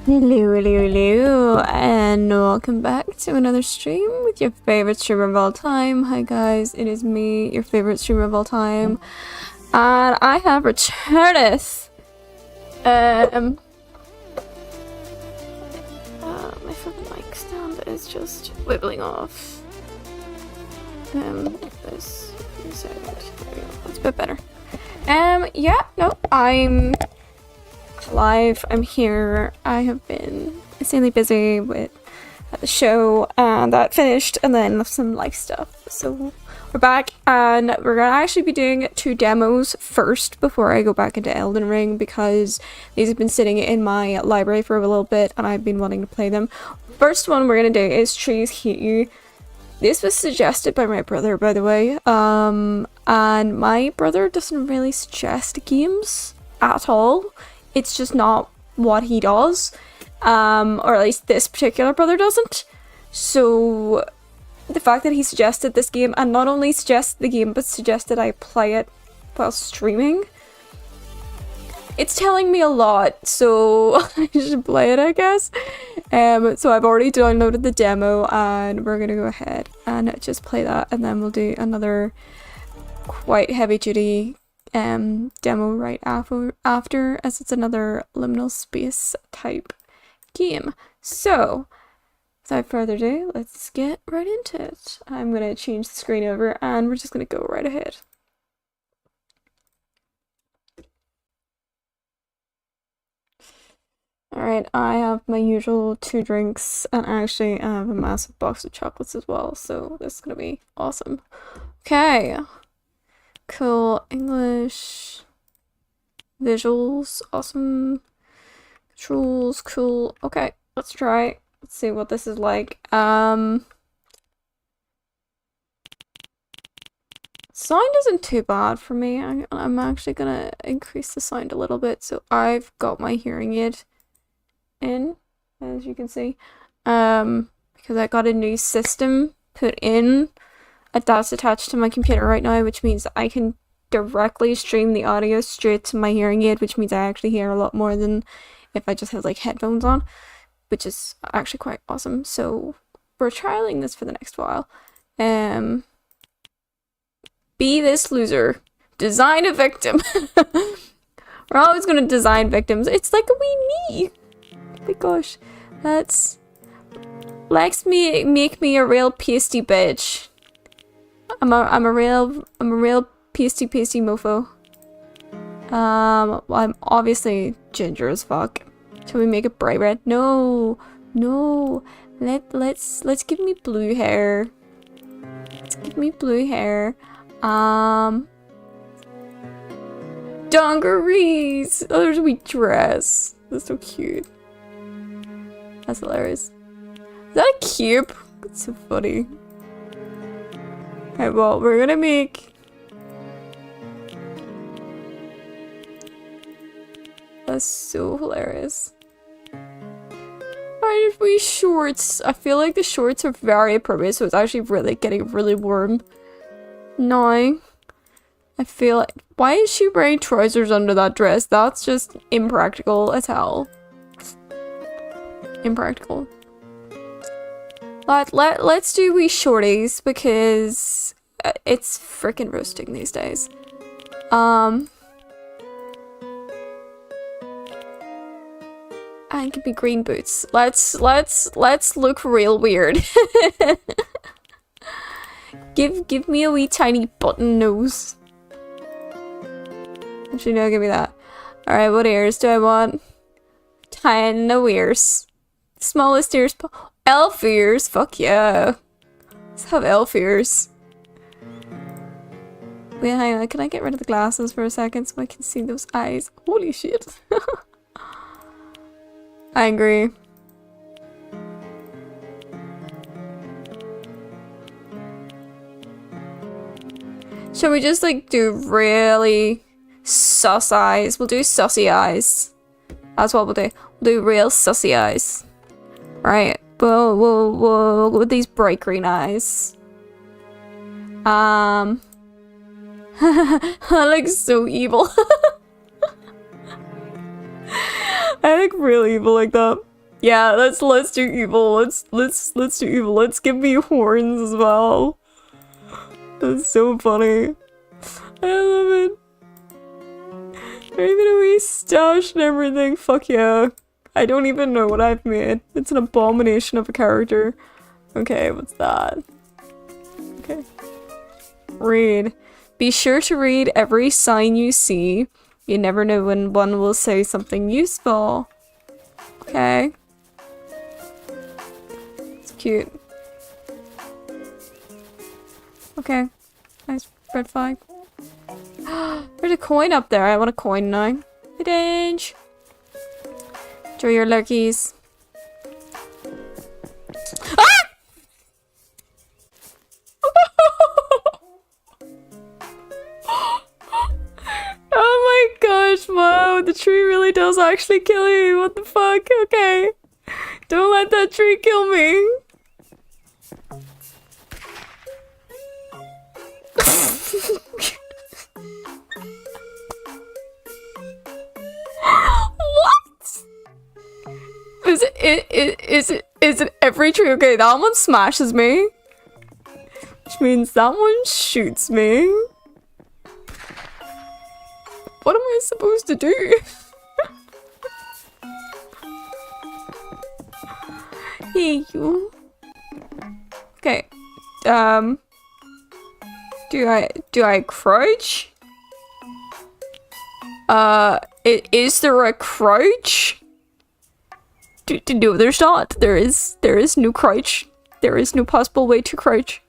Hello, and welcome back to another stream with your favorite streamer of all time. Hi guys, it is me, your favorite streamer of all time, and I have returned. My fucking mic stand is just wibbling off. This that's a bit better. Yeah, no, I'm alive. I'm here. I have been insanely busy with the show, and that finished, and then some life stuff. So we're back, and we're gonna actually be doing 2 demos first before I go back into Eldin Ring, because these have been sitting in my library for a little bit, and I've been wanting to play them. First one we're gonna do is Trees Hate You. This was suggested by my brother, by the way, and my brother doesn't really suggest games at all. It's just not what he does, or at least this particular brother doesn't. So the fact that he suggested this game, and not only suggested the game, but suggested I play it while streaming, it's telling me a lot, so I should play it, I guess. So I've already downloaded the demo, and we're gonna go ahead and just play that, and then we'll do another quite heavy duty demo right after, as it's another liminal space type game. So without further ado, let's get right into it. I'm gonna change the screen over, and we're just gonna go right ahead. Alright, I have my usual 2 drinks, and actually I have a massive box of chocolates as well, so this is gonna be awesome. Okay. Cool. English. Visuals. Awesome. Controls. Cool. Okay, let's try. Let's see what this is like. Sound isn't too bad for me. I'm actually gonna increase the sound a little bit. So I've got my hearing aid in, as you can see. Because I got a new system put in that's attached to my computer right now, which means that I can directly stream the audio straight to my hearing aid, which means I actually hear a lot more than if I just had like headphones on, which is actually quite awesome. So we're trialing this for the next while. Be this loser. Design a victim. We're always gonna design victims. It's like a wee me. Oh my gosh. Let's make me a real pasty bitch. I'm a real pasty mofo. Well, I'm obviously ginger as fuck. Shall we make it bright red? No, no. Let's give me blue hair. Let's give me blue hair. Dungarees. Oh, there's a wee dress. That's so cute. That's hilarious. Is that a cube? It's so funny. Okay, well, we're gonna make. That's so hilarious. Alright, we shorts. I feel like the shorts are very appropriate, so it's actually really getting really warm. No. I feel like. Why is she wearing trousers under that dress? That's just impractical as hell. Impractical. Let's do wee shorties because it's freaking roasting these days. And it could be green boots. Let's look real weird. Give me a wee tiny button nose. Actually, no, give me that. Alright, what ears do I want? 10 ears. Smallest ears. Elf ears. Fuck yeah. Let's have elf ears. Wait, hang on. Can I get rid of the glasses for a second so I can see those eyes? Holy shit. I agree. Shall we just like do really sus eyes? We'll do sussy eyes. That's what we'll do. We'll do real sussy eyes. Right. We'll go with these bright green eyes. I look so evil. I look real evil like that. Yeah, let's do evil. Let's do evil. Let's give me horns as well. That's so funny. I love it. Even a wee stash and everything. Fuck yeah. I don't even know what I've made. It's an abomination of a character. Okay, what's that? Okay. Read. Be sure to read every sign you see. You never know when one will say something useful. Okay. It's cute. Okay. Nice red flag. There's a coin up there. I want a coin now. Hey, Dange. Enjoy your lurkies. Ah! Oh my gosh, wow. The tree really does actually kill you. What the fuck? Okay. Don't let that tree kill me. What? Is it every tree? Okay, that one smashes me. Which means that one shoots me. What am I supposed to do? Hey, you. Okay. Do I crouch? Is there a crouch? No, there's not. There is no crouch. There is no possible way to crouch.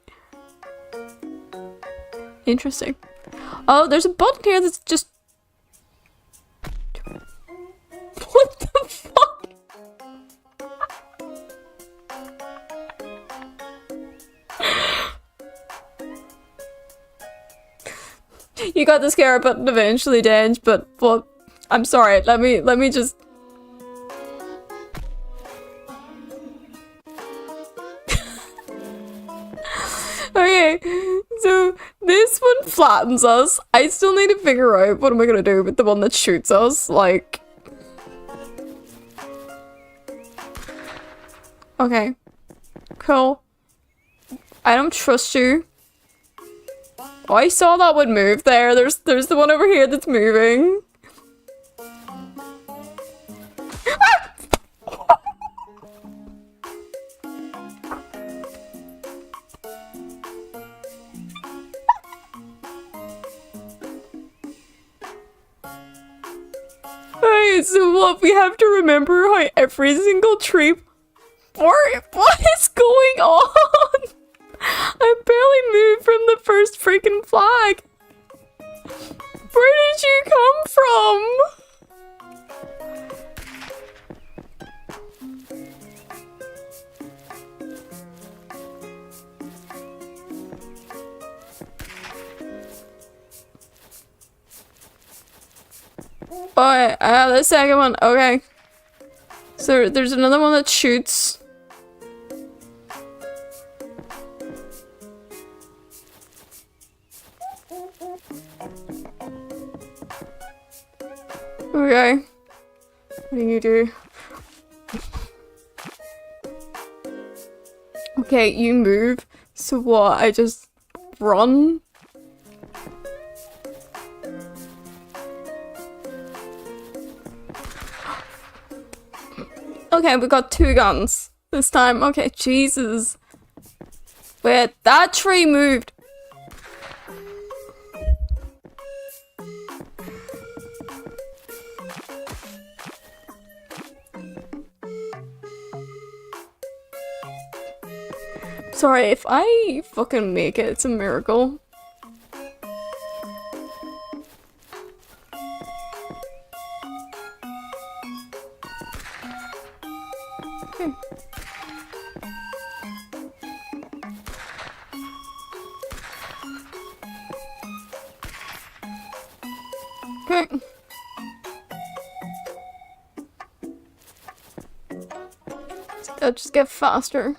Interesting. Oh, there's a button here that's just... What the fuck? You got the scare button eventually, Dange, but well, I'm sorry. Let me just... Okay, so this one flattens us. I still need to figure out what am I gonna do with the one that shoots us, like... Okay. Cool. I don't trust you. Oh, I saw that one move there. There's the one over here that's moving. So what? We have to remember how every single tree. What is going on? I barely moved from the first freaking flag. Where did you come from? Alright, the second one. Okay. So there's another one that shoots. Okay. What do you do? Okay, you move. So what? I just run? Okay, we got 2 guns this time. Okay, Jesus. Wait, that tree moved. Sorry, if I fucking make it, it's a miracle. Okay. Okay. I'll just get faster.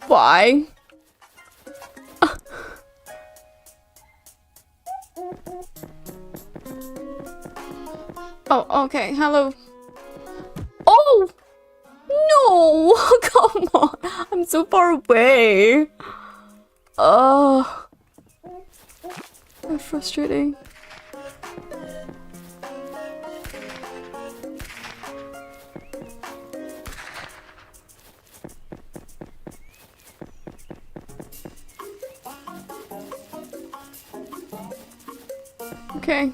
Why? Oh, okay. Hello. Oh! No! Come on. I'm so far away. Oh. That's frustrating. Okay.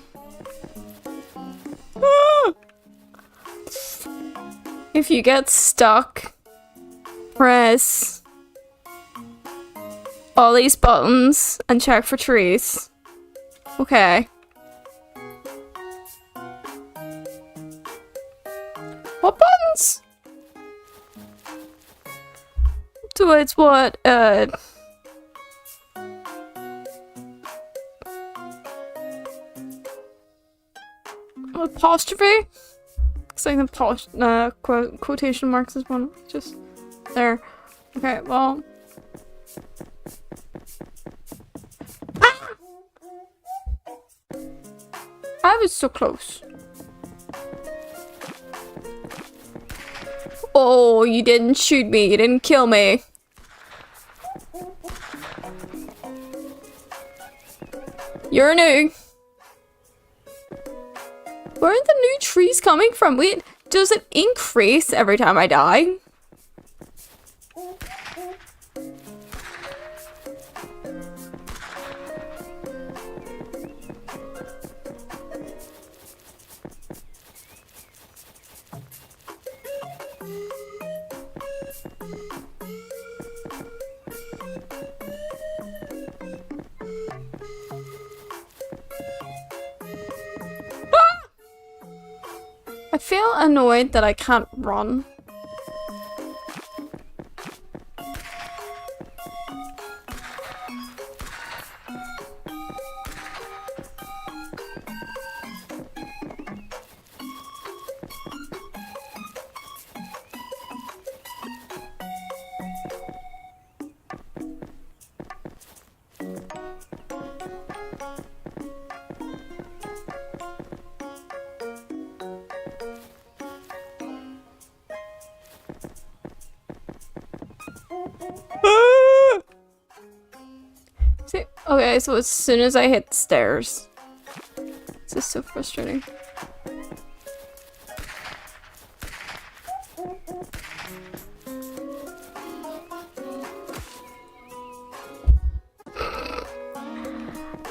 If you get stuck, press all these buttons and check for trees. Okay. What buttons? So it's what, apostrophe? Looks like the quotation marks is one just there. Okay, well. Ah! I was so close. Oh, you didn't shoot me. You didn't kill me. You're new. Where are the new trees coming from? Wait, does it increase every time I die? I feel annoyed that I can't run. See, okay, so as soon as I hit the stairs, this is so frustrating.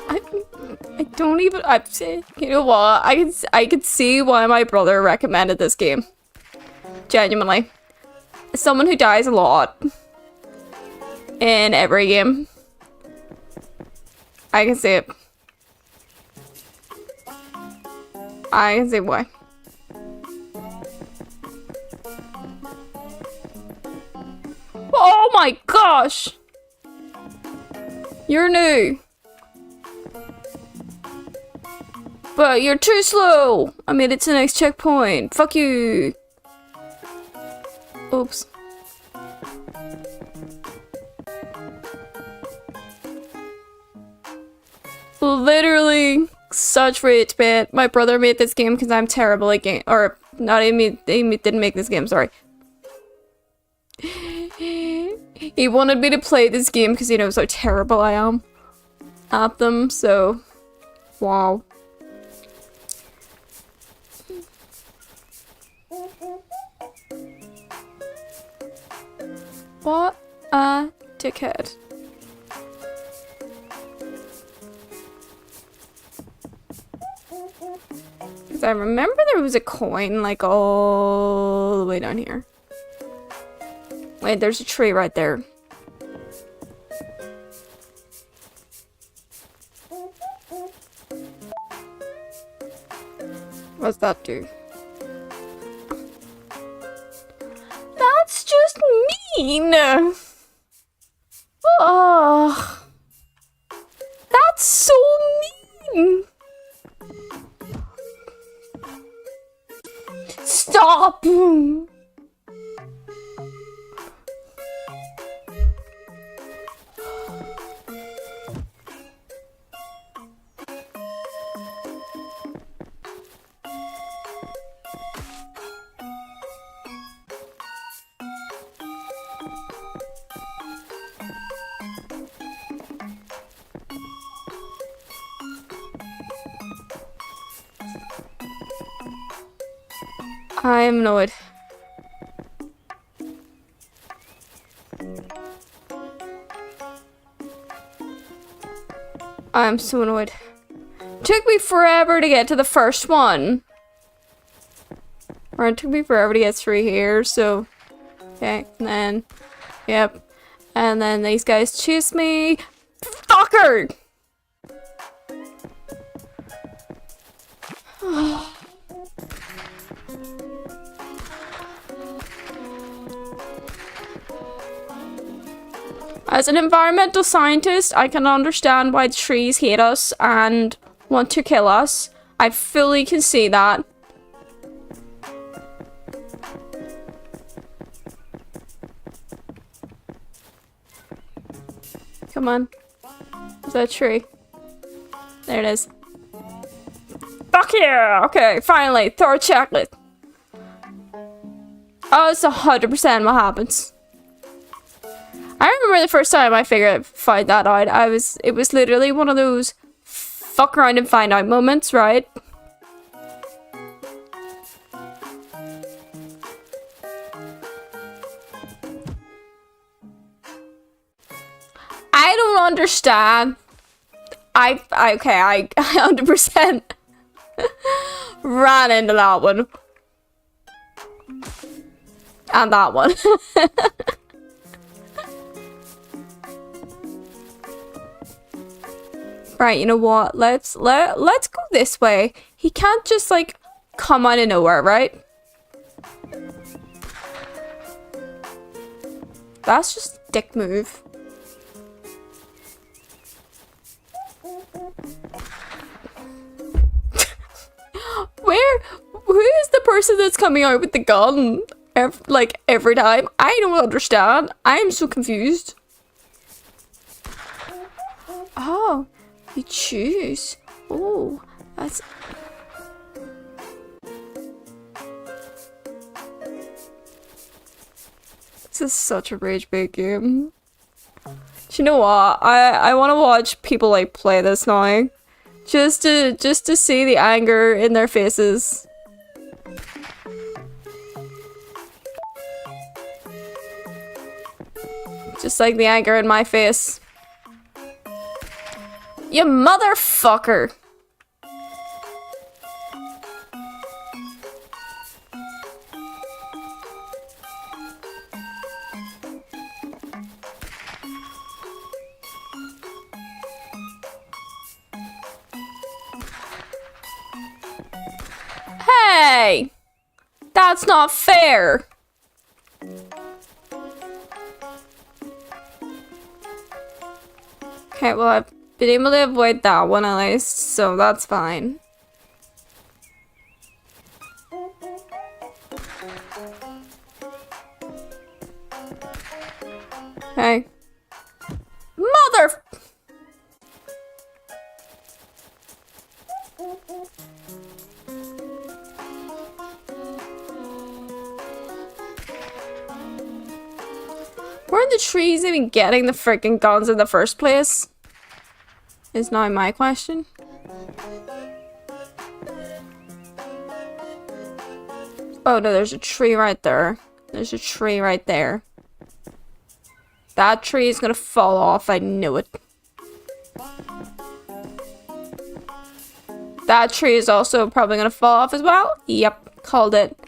I don't even. You know what? I could see why my brother recommended this game. Genuinely, as someone who dies a lot in every game, I can see it. I can see why. Oh my gosh! You're new. But you're too slow! I made it to the next checkpoint. Fuck you! Oops. Literally such rage bit. My brother made this game because I'm terrible at game. Or, not even he didn't make this game, sorry. He wanted me to play this game because he knows how terrible I am at them, so. Wow. What a dickhead. Because I remember there was a coin, like, all the way down here. Wait, there's a tree right there. What's that do? That's just mean! Oh, that's so mean! Stop! I'm annoyed. I'm so annoyed. Took me forever to get to the first one. Or it took me forever to get through here, so. Okay, and then. Yep. And then these guys chase me. Fucker! As an environmental scientist, I can understand why the trees hate us and want to kill us. I fully can see that. Come on. Is that a tree? There it is. Fuck yeah! Okay, finally, throw a chocolate. Oh, it's 100% what happens. I remember the first time I found that out. It was literally one of those fuck around and find out moments, right? I don't understand. I 100% ran into that one. And that one. Right, you know what? Let's go this way. He can't just like come out of nowhere, right? That's just a dick move. Who is the person that's coming out with the gun every time? I don't understand. I am so confused. Oh, you choose. Oh, that's. This is such a rage bait game. Do you know what? I want to watch people like play this now, just to see the anger in their faces. Just like the anger in my face. You motherfucker! Hey! That's not fair! Okay, well, I've been able to avoid that one at least, so that's fine. Hey. Mother... Where are the trees even getting the freaking guns in the first place? Is now my question. Oh no, there's a tree right there. There's a tree right there. That tree is gonna fall off, I knew it. That tree is also probably gonna fall off as well. Yep, called it.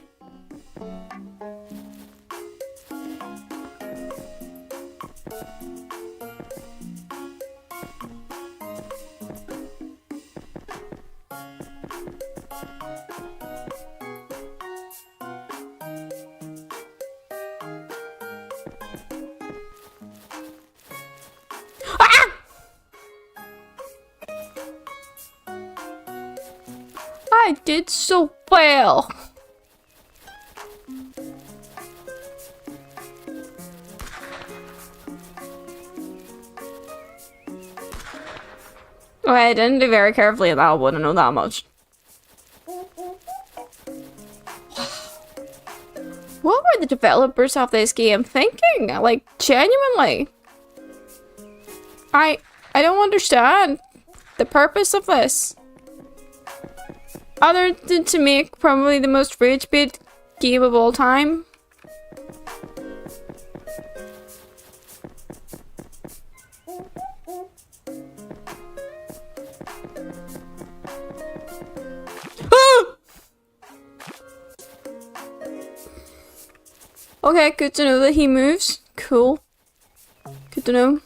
I did so well. Okay, I didn't do very carefully in that one, I know that much. What were the developers of this game thinking? Like, genuinely. I don't understand the purpose of this. Other than to make probably the most rage bait game of all time. Okay, good to know that he moves. Cool. Good to know.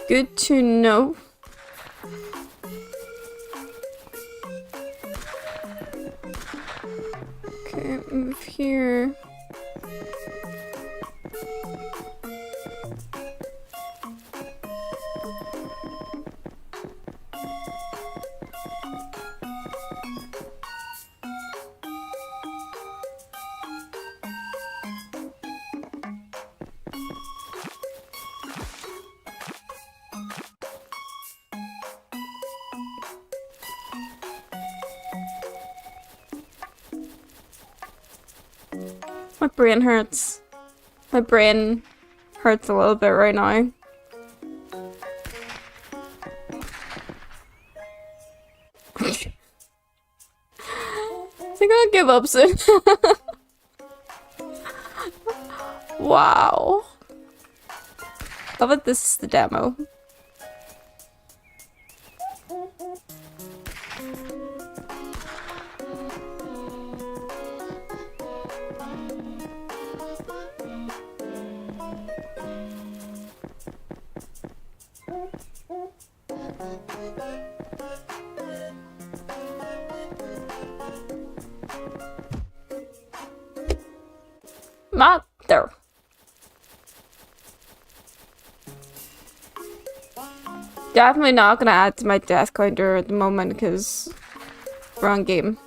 Good to know. Okay, move here. My brain hurts. My brain hurts a little bit right now. I think I'll give up soon. Wow. How about this is the demo? Mother. Definitely not gonna add to my death counter at the moment because wrong game.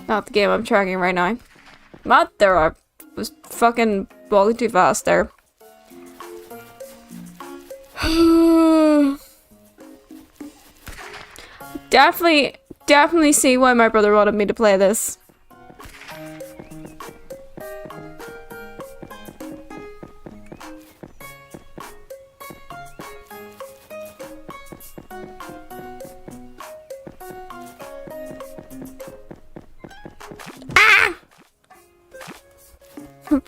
Not the game I'm tracking right now. Mother, I was fucking walking too fast there. Definitely see why my brother wanted me to play this.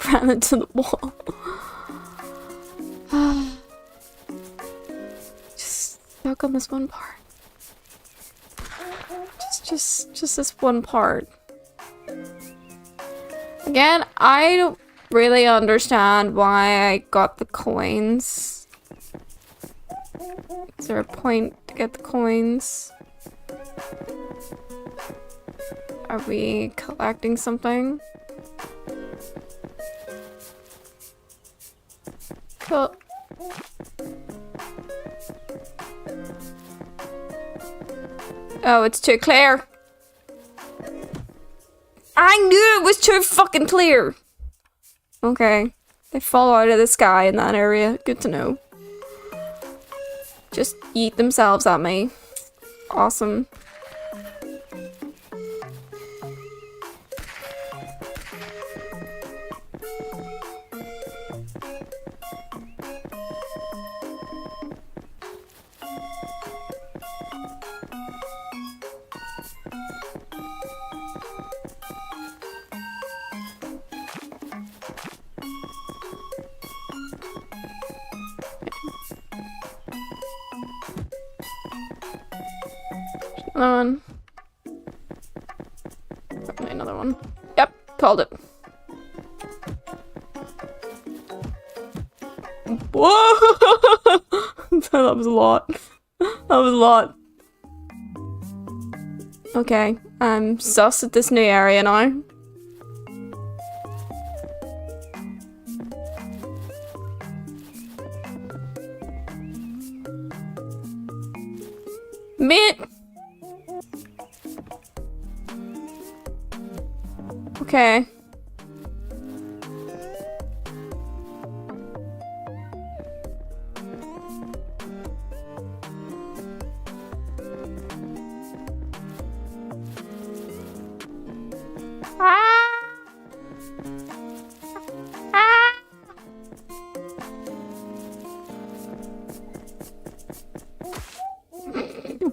Ran into the wall. Just stuck on this one part. Just this one part. Again, I don't really understand why I got the coins. Is there a point to get the coins? Are we collecting something? Cool. Oh, it's too clear. I knew it was too fucking clear. Okay. They fall out of the sky in that area. Good to know. Just eat themselves at me. Awesome. Another one. Probably another one. Yep, called it. Whoa! That was a lot. That was a lot. Okay, I'm sus at this new area now. Mate! Okay.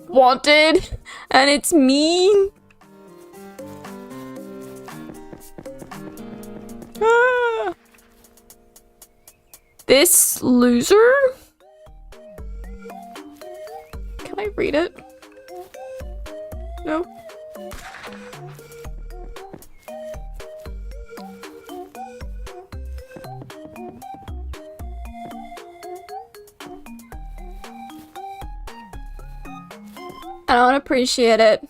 Wanted, and it's me. This loser? Can I read it? No. I don't appreciate it.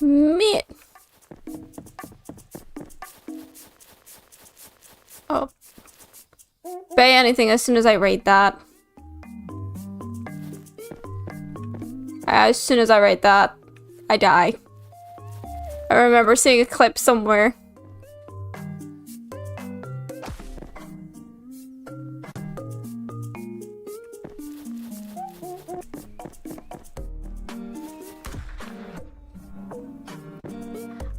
Mate. Oh. Pay anything as soon as I rate that. As soon as I write that, I die. I remember seeing a clip somewhere.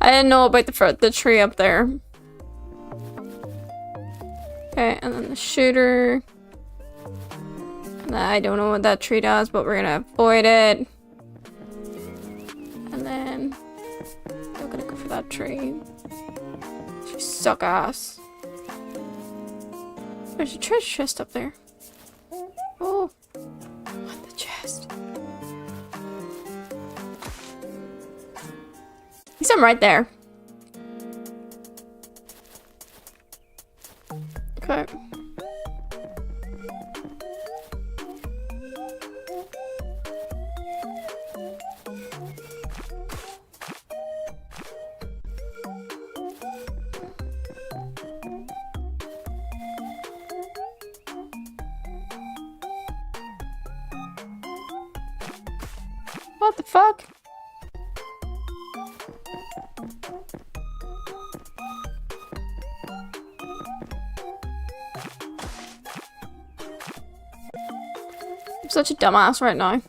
I didn't know about the tree up there. Okay, and then the shooter. And I don't know what that tree does, but we're gonna avoid it. And then I'm gonna go for that tree. You suck ass. There's a treasure chest up there. Oh, what the chest? He's right there. Okay. What the fuck? I'm such a dumbass right now.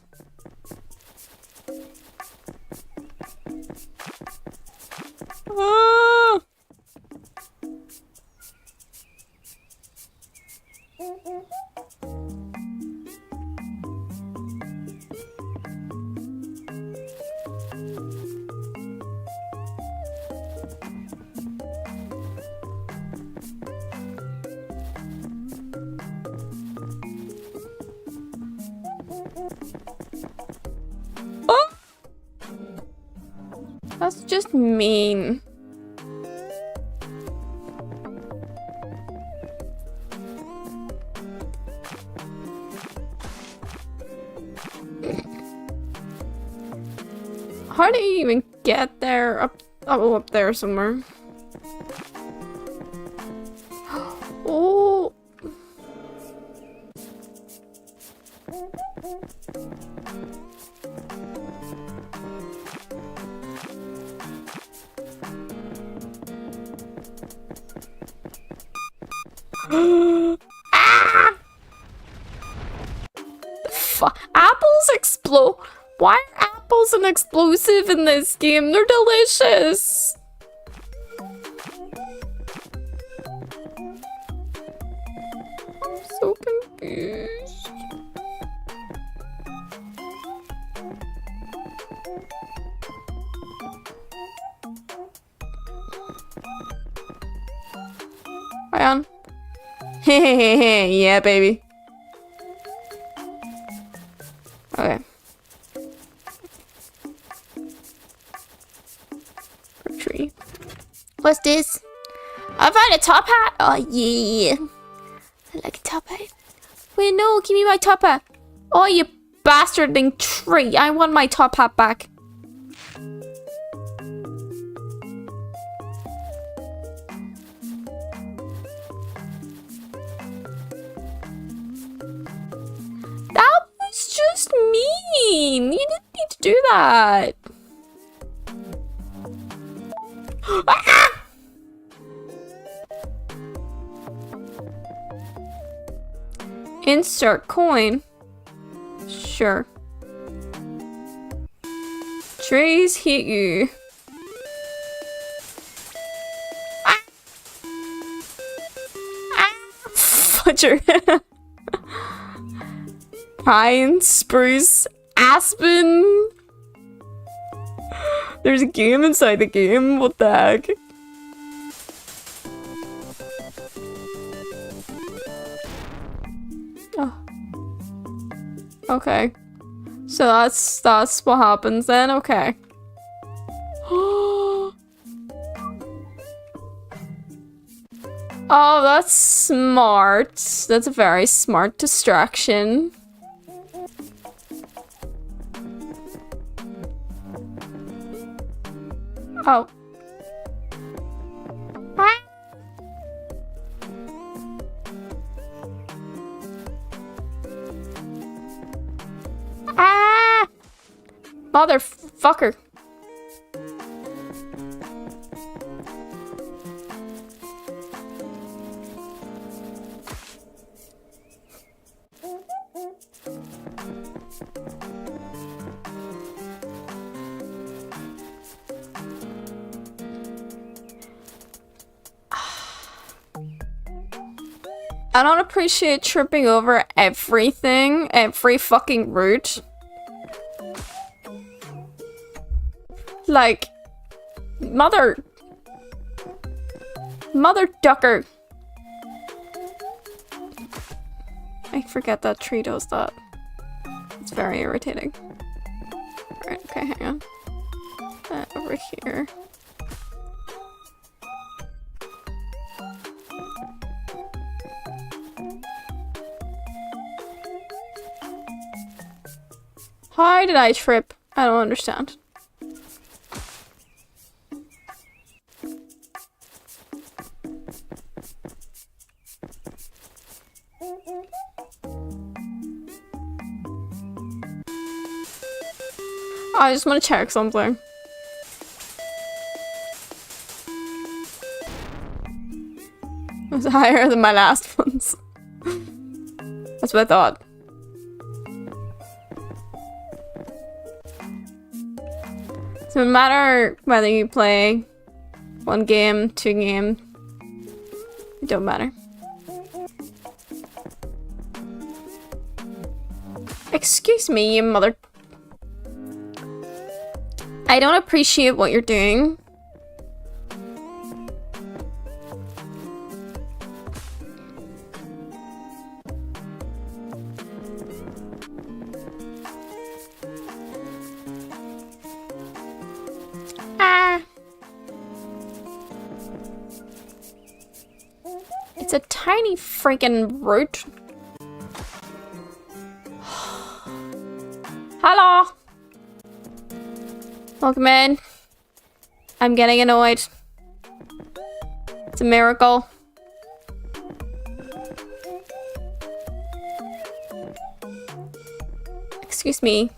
Ah! just mean. How do you even get there? Up there somewhere. Oh. Ah! Apples explode. Why are apples an explosive in this game? They're delicious. I'm so confused. Hang on. Yeah, baby. Okay. Tree. What's this? I found a top hat. Oh yeah, I like a top hat. Wait, no, give me my top hat. Oh, you bastarding tree! I want my top hat back. That was just mean. You didn't need to do that. Ah! Insert coin. Sure. Trees hit you. Ah! Ah! Fudger. Pine, spruce, aspen. There's a game inside the game. What the heck? Oh. Okay. So that's what happens then. Okay. Oh, that's smart. That's a very smart distraction. Oh. Ah. Ah. Motherfucker. I don't appreciate tripping over everything, every fucking route. Like, mother ducker. I forget that tree does that. It's very irritating. Alright, okay, hang on. Over here. Why did I trip? I don't understand. I just want to check something. It was higher than my last ones. That's what I thought. So no matter whether you play one game, two game, it don't matter. Excuse me, you mother... I don't appreciate what you're doing. Ah. It's a tiny freaking root. Hello. Welcome in. I'm getting annoyed. It's a miracle. Excuse me.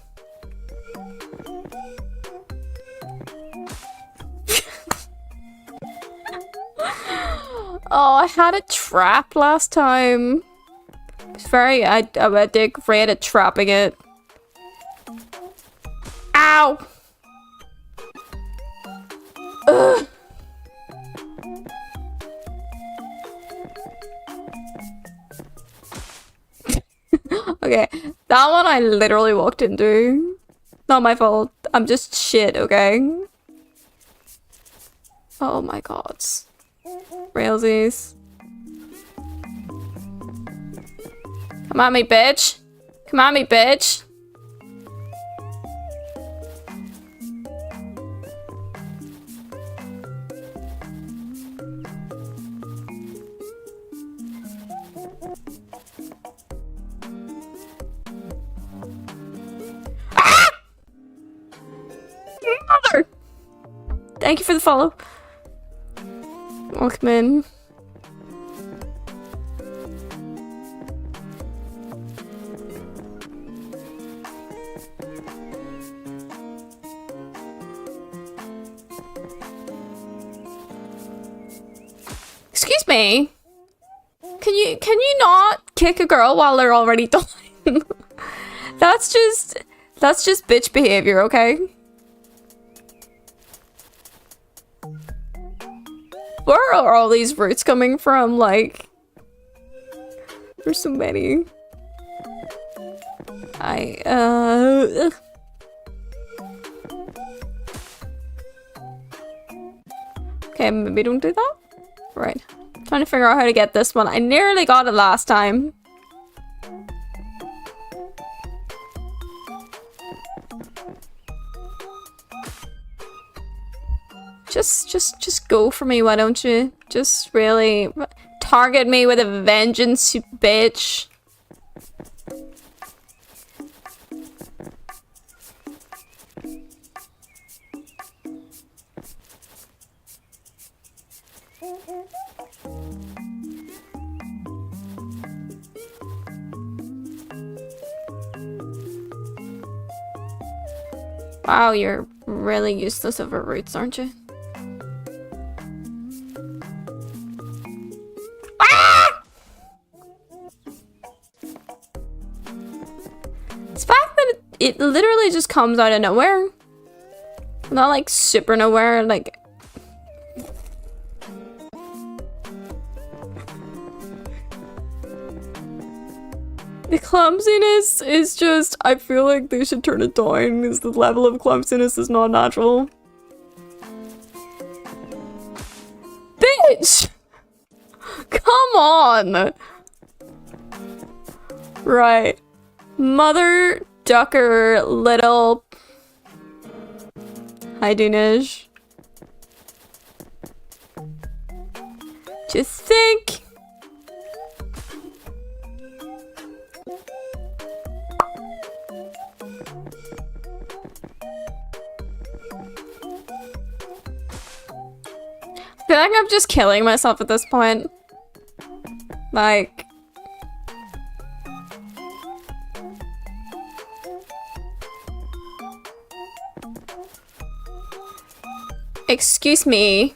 Oh, I had a trap last time. It's very, I did great at trapping it. Ow! Ugh. Okay, that one I literally walked into. Not my fault. I'm just shit, okay? Oh my god. Railsies. Come at me, bitch. Come at me, bitch. Ah! Mother! Thank you for the follow. Welcome in. Excuse me. Can you not kick a girl while they're already dying? That's just bitch behavior, okay? Where are all these roots coming from? Like, there's so many. Okay, maybe don't do that. Right. Trying to figure out how to get this one. I nearly got it last time. Just go for me, why don't you? Just really target me with a vengeance, you bitch. Wow, you're really useless over roots, aren't you? It's the fact that it literally just comes out of nowhere. Not like super nowhere, like... The clumsiness is just... I feel like they should turn it down because the level of clumsiness is not natural. Bitch! Come on! Right. Mother ducker little... Hi, Dunish. Just think... I feel like I'm just killing myself at this point. Like... Excuse me.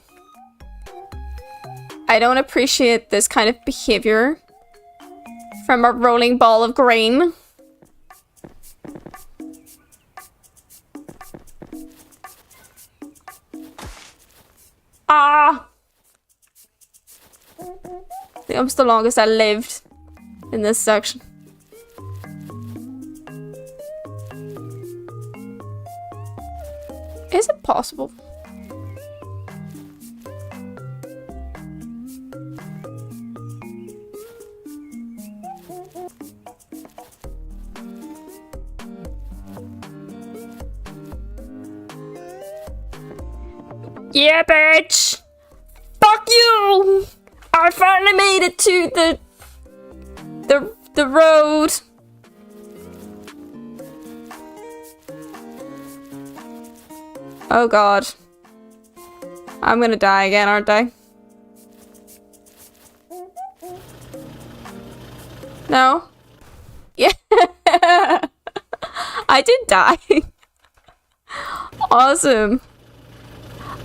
I don't appreciate this kind of behavior from a rolling ball of green. Ah! I think that was the longest I lived in this section. Is it possible? Yeah, bitch! Fuck you! I finally made it to the road. Oh god. I'm gonna die again, aren't I? No? Yeah. I did die. Awesome.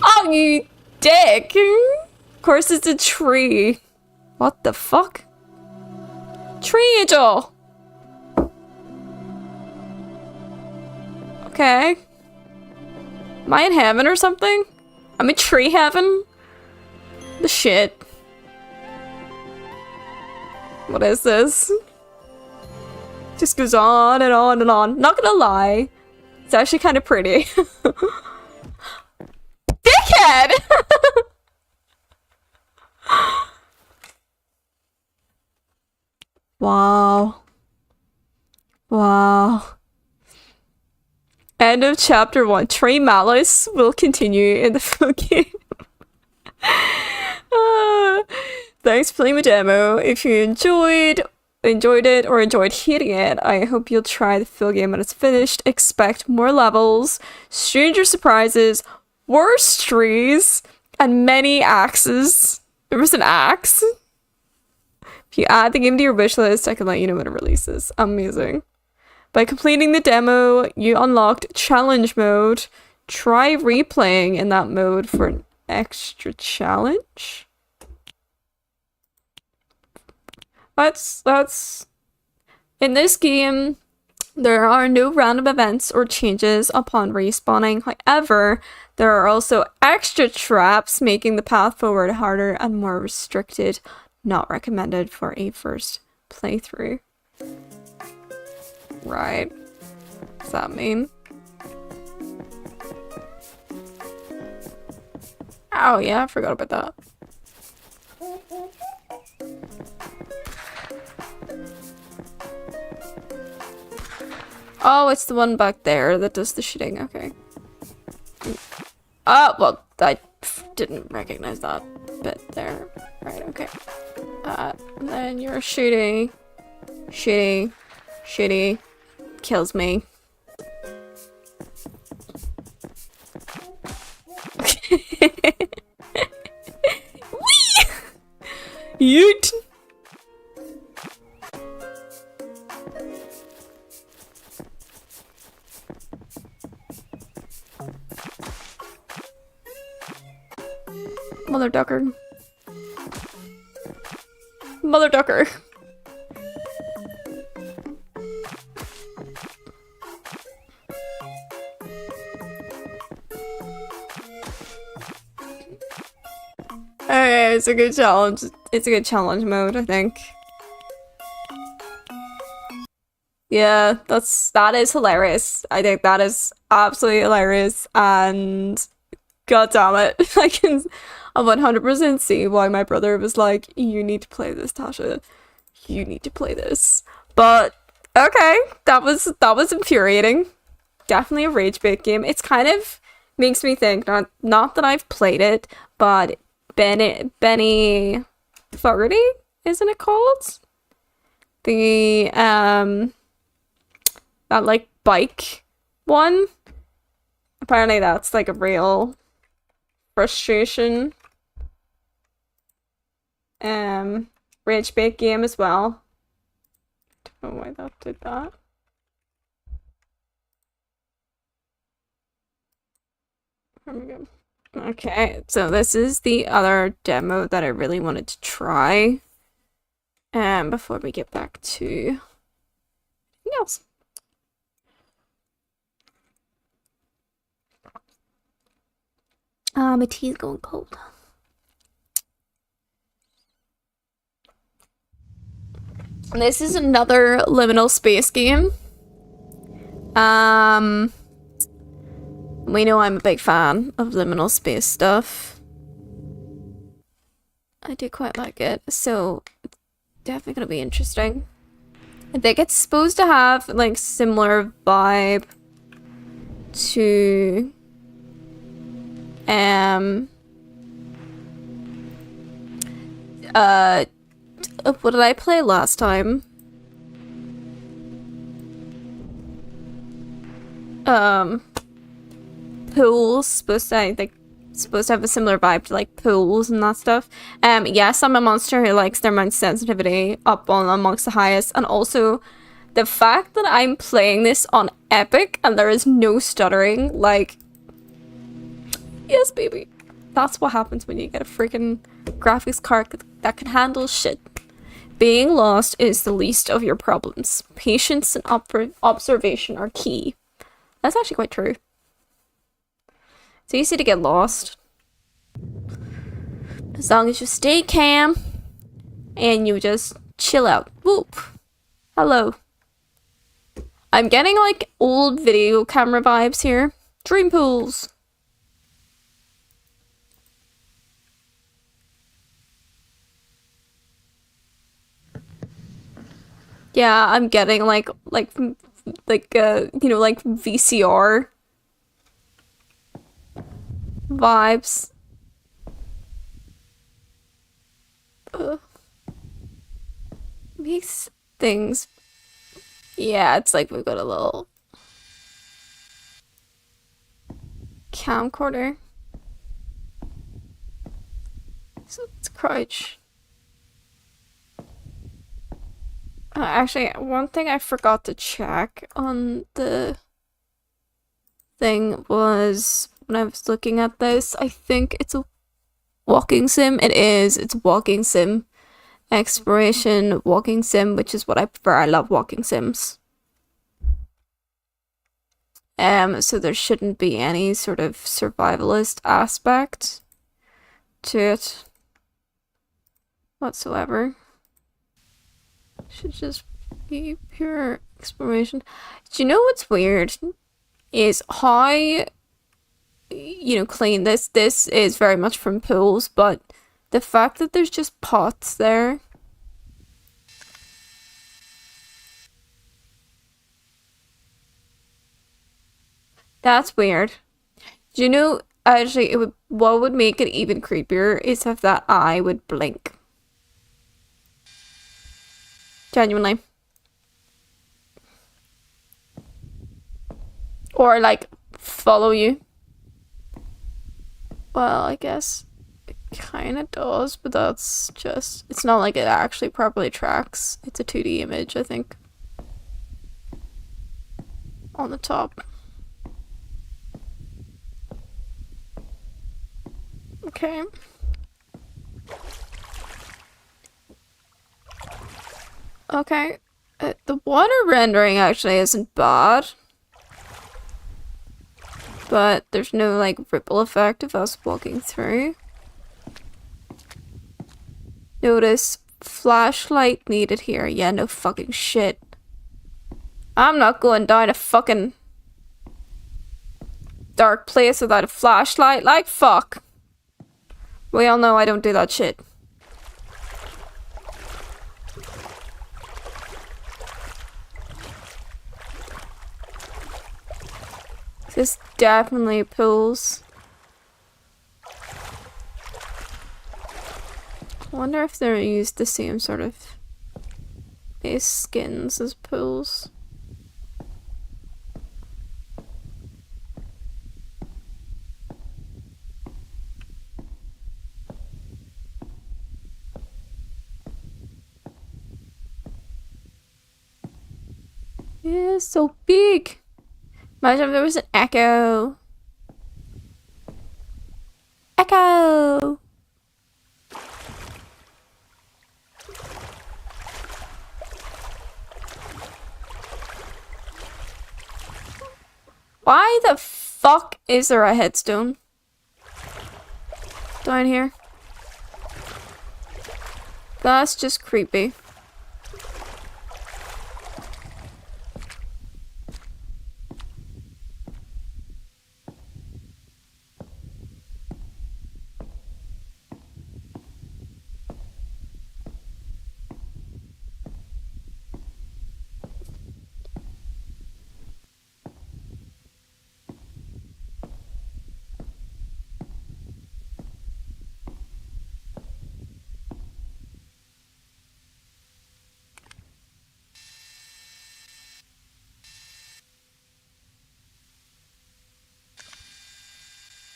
Oh, you dick. Of course it's a tree. What the fuck? Tree angel. Okay. Am I in heaven or something? I'm in tree heaven? The shit. What is this? Just goes on and on and on. Not gonna lie. It's actually kind of pretty. Dickhead! Wow. Wow. End of chapter 1. Tree Malice will continue in the full game. Thanks for playing the demo. If you enjoyed it or enjoyed hating it, I hope you'll try the full game when it's finished. Expect more levels, stranger surprises, worse trees, and many axes. There was an axe. If you add the game to your wish list, I can let you know when it releases. Amazing. By completing the demo, you unlocked challenge mode. Try replaying in that mode for an extra challenge. That's in this game, there are no random events or changes upon respawning. However, there are also extra traps, making the path forward harder and more restricted. Not recommended for a first playthrough. Right. What does that mean? Oh yeah, I forgot about that. Oh, it's the one back there that does the shooting. Okay. Oh, well, I didn't recognize that bit there. Right, okay. And then you're shooting. Shitty. Kills me. Whee! Yeet! Mother ducker. Mother ducker. Okay, it's a good challenge. It's a good challenge mode, I think. Yeah, that is hilarious. I think that is absolutely hilarious, and god damn it, I 100% see why my brother was like, you need to play this, Tasha. You need to play this. But okay, that was infuriating. Definitely a rage bait game. It's kind of makes me think, not that I've played it, but Benny Fogarty, isn't it called? The that like bike one. Apparently that's like a real frustration rage bait game as well. Don't know why that did that. There we go. Okay, so this is the other demo that I really wanted to try. Before we get back to anything else. My tea's going cold. This is another liminal space game. We know I'm a big fan of liminal space stuff. I do quite like it, so it's definitely gonna be interesting. I think it's supposed to have like similar vibe to what did I play last time? Pools, supposed to have a similar vibe to like pools and that stuff. Yes, I'm a monster who likes their mouse sensitivity up on amongst the highest, and also the fact that I'm playing this on Epic and there is no stuttering, like, yes, baby. That's what happens when you get a freaking graphics card that can handle shit. Being lost is the least of your problems. Patience and observation are key. That's actually quite true. It's easy to get lost. As long as you stay calm and you just chill out. Whoop. Hello. I'm getting like old video camera vibes here. Dream pools. Yeah, I'm getting like you know, like VCR vibes. Makes things. Yeah, it's like we've got a little camcorder. So let's crouch. Actually, one thing I forgot to check on the thing was when I was looking at this, I think it's a walking sim. It is. It's a walking sim. Exploration walking sim, which is what I prefer. I love walking sims. So there shouldn't be any sort of survivalist aspect to it whatsoever. Should just be pure exploration. Do you know what's weird? Is how, you know, clean this is very much from pools, but the fact that there's just pots there. That's weird. Do you know, actually, what would make it even creepier is if that eye would blink. Genuinely. Or, like, follow you. Well, I guess it kind of does, but that's just... It's not like it actually properly tracks. It's a 2D image, I think. On the top. Okay. Okay. The water rendering actually isn't bad. But there's no, like, ripple effect of us walking through. Notice, flashlight needed here. Yeah, no fucking shit. I'm not going down a fucking dark place without a flashlight. Like, fuck. We all know I don't do that shit. This definitely pools. I wonder if they're used the same sort of base skins as pools. Yeah, so big. Imagine if there was an echo. Echo! Why the fuck is there a headstone down here? That's just creepy.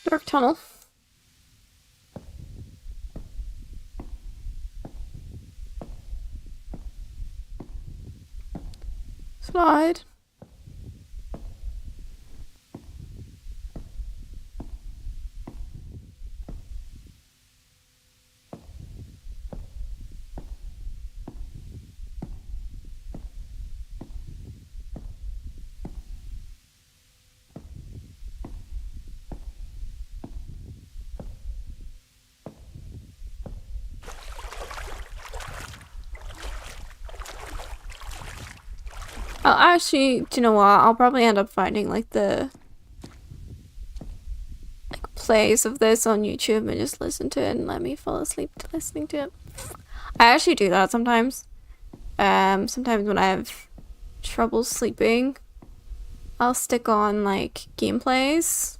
Dark tunnel. Slide. I'll actually, do you know what? I'll probably end up finding like the plays of this on YouTube and just listen to it and let me fall asleep to listening to it. I actually do that sometimes. Sometimes when I have trouble sleeping, I'll stick on like gameplays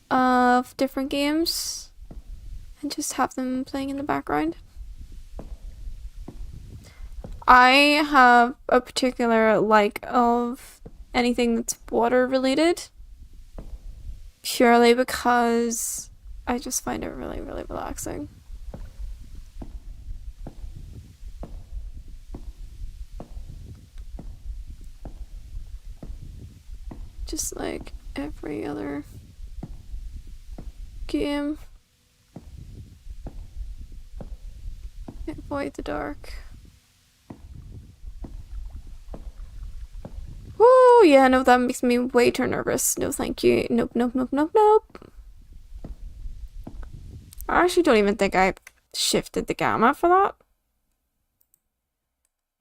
of different games and just have them playing in the background. I have a particular like of anything that's water related, purely because I just find it really, really relaxing. Just like every other game. Avoid the dark. Woo, yeah, no, that makes me way too nervous. No, thank you. Nope, nope, nope, nope, nope. I actually don't even think I shifted the gamma for that.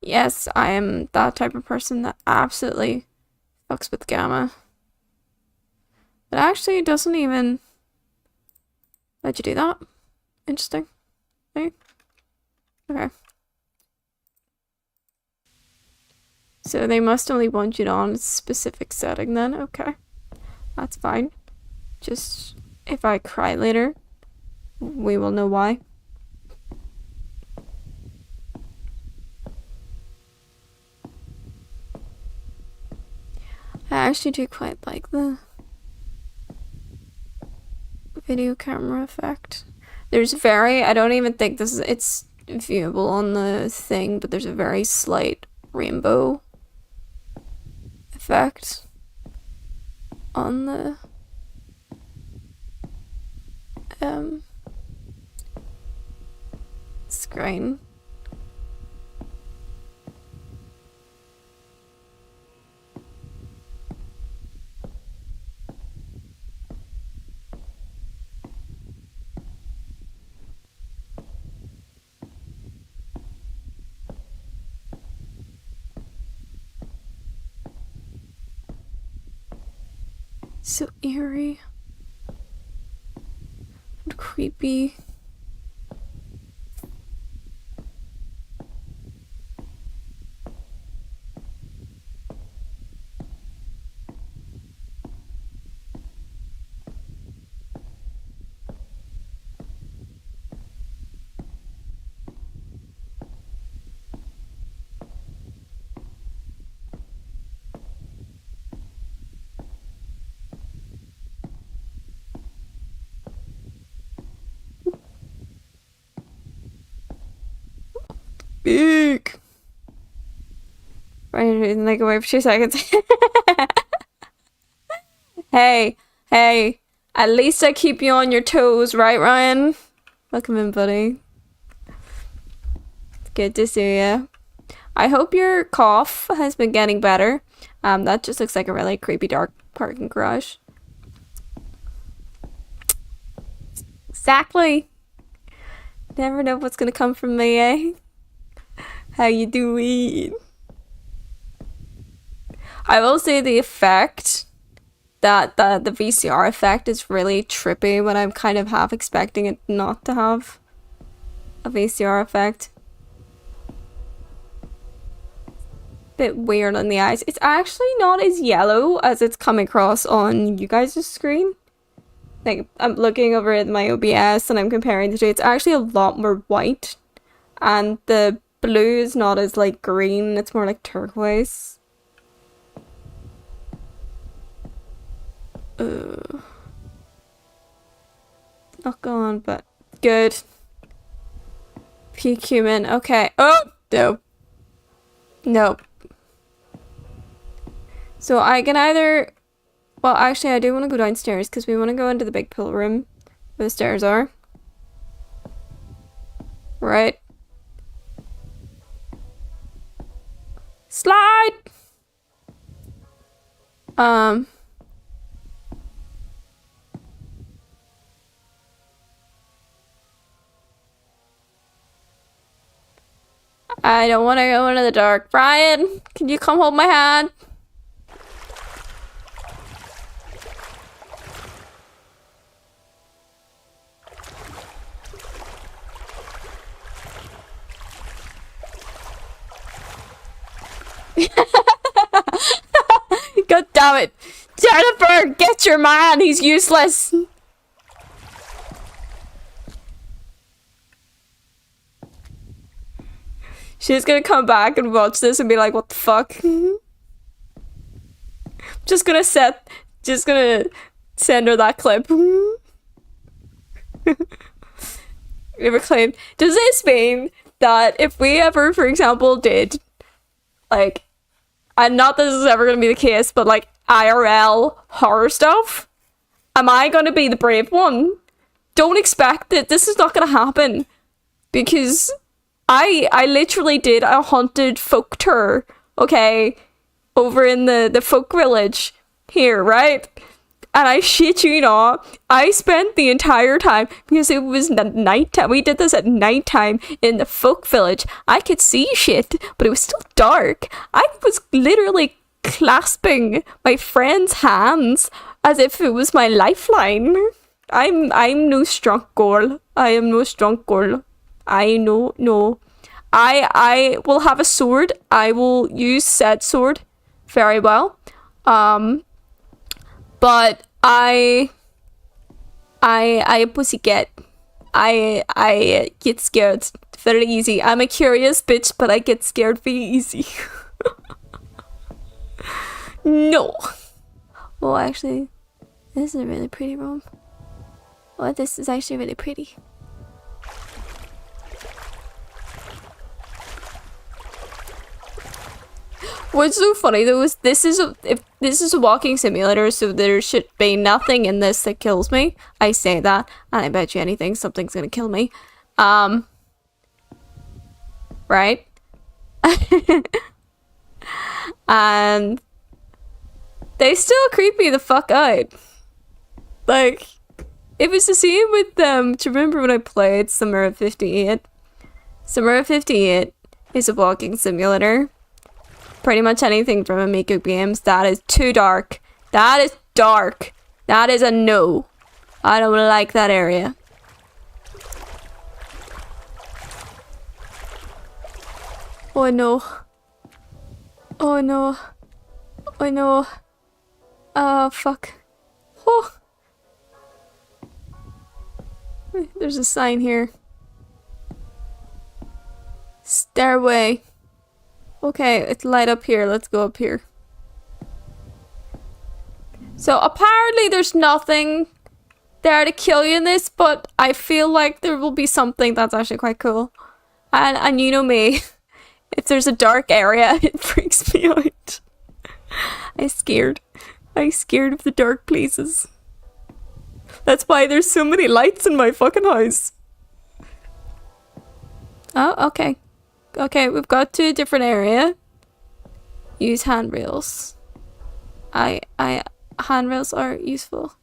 Yes, I am that type of person that absolutely fucks with gamma. But actually, it doesn't even let you do that. Interesting. Right? Okay. So they must only want it on a specific setting then. Okay. That's fine. Just if I cry later, we will know why. I actually do quite like the video camera effect. There's I don't even think it's viewable on the thing, but there's a very slight rainbow effect on the screen. So eerie and creepy. Big. Ryan didn't like away for 2 seconds. Hey, at least I keep you on your toes, right, Ryan? Welcome in, buddy. It's good to see you. I hope your cough has been getting better. That just looks like a really creepy dark parking garage. Exactly. Never know what's gonna come from me, eh? How you doing? I will say the effect, that the VCR effect is really trippy when I'm kind of half expecting it not to have a VCR effect. Bit weird on the eyes. It's actually not as yellow as it's coming across on you guys' screen. Like, I'm looking over at my OBS and I'm comparing the two. It's actually a lot more white. And the blue is not as, like, green. It's more like turquoise. not gone, but good. Peak human. Okay. Oh, no. Nope. So I can either... Well, actually, I do want to go downstairs because we want to go into the big pool room where the stairs are. Right. Slide! I don't want to go into the dark. Brian, can you come hold my hand? God damn it. Jennifer, get your man. He's useless. She's gonna come back and watch this and be like, what the fuck? just gonna send her that clip. Never claimed. Does this mean that if we ever, for example, did, like, and not that this is ever gonna be the case, but like IRL horror stuff, am I gonna be the brave one? Don't expect that this is not gonna happen, because I literally did a haunted folk tour, okay, over in the folk village here, right? And I shit you not, I spent the entire time, because it was nighttime, we did this at nighttime in the folk village. I could see shit, but it was still dark. I was literally clasping my friend's hands as if it was my lifeline. I'm no strong girl. I am no strong girl. I know, no. I will have a sword. I will use said sword very well. But I pussycat. I get scared very easy. I'm a curious bitch, but I get scared very easy. No. Oh, actually, this is a really pretty room. Oh, this is actually really pretty. What's so funny though is if this is a walking simulator, so there should be nothing in this that kills me. I say that, and I bet you anything, something's gonna kill me. Right? And they still creep me the fuck out. Like, it was the same with them. Do you remember when I played Summer of 58? Summer of 58 is a walking simulator. Pretty much anything from Amico games. That is too dark. That is dark. That is a no. I don't like that area. Oh no. Oh no. Oh no. Oh fuck. Oh. There's a sign here. Stairway. Okay, it's light up here. Let's go up here. So apparently there's nothing there to kill you in this, but I feel like there will be something that's actually quite cool. And you know me, if there's a dark area, it freaks me out. I'm scared of the dark places. That's why there's so many lights in my fucking house. Oh, okay. Okay, we've got to a different area. Use handrails. Handrails are useful.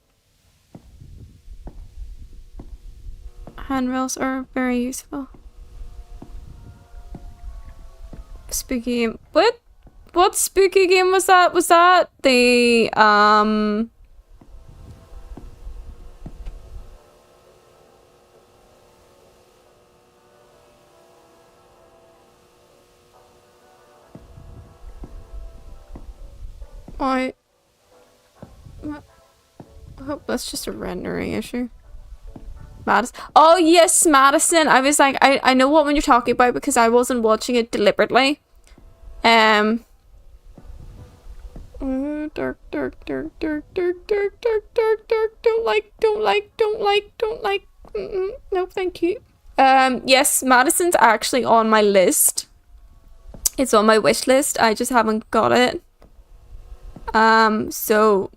Handrails are very useful. Spooky game. What spooky game was that? Was that the, I hope that's just a rendering issue. Madison. Oh yes, Madison. I was like, I know what one you're talking about because I wasn't watching it deliberately. Dark. Don't like. No, thank you. Yes, Madison's actually on my list. It's on my wish list. I just haven't got it. So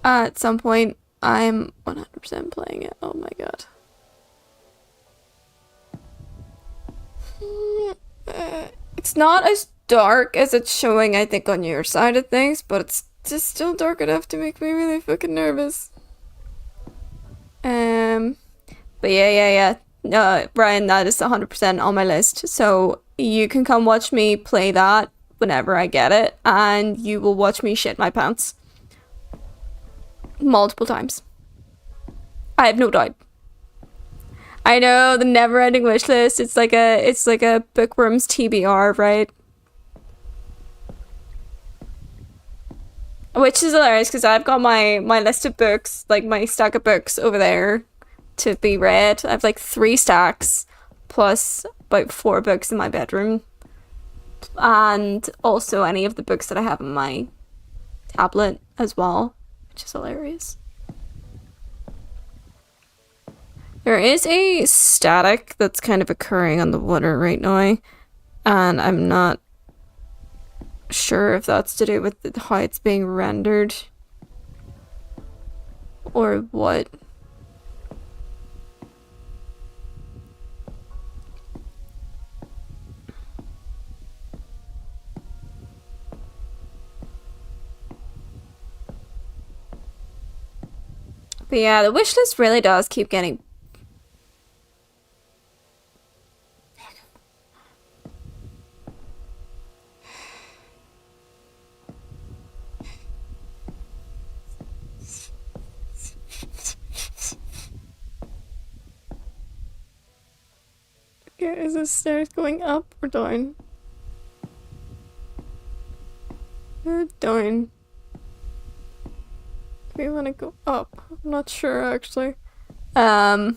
at some point I'm 100% playing it. Oh my god. It's not as dark as it's showing, I think, on your side of things, but it's just still dark enough to make me really fucking nervous. But yeah. Brian, that is 100% on my list. So you can come watch me play that whenever I get it, and you will watch me shit my pants. Multiple times. I have no doubt. I know, the never-ending wish list. It's like a bookworm's TBR, right? Which is hilarious because I've got my list of books, like my stack of books over there to be read. I have like 3 stacks plus about 4 books in my bedroom, and also any of the books that I have in my tablet as well, which is hilarious. There is a static that's kind of occurring on the water right now, and I'm not sure if that's to do with how it's being rendered or what. But yeah, the wish list really does keep getting... Yeah, is the stairs going up or down? Down. We want to go up. I'm not sure actually. Yeah,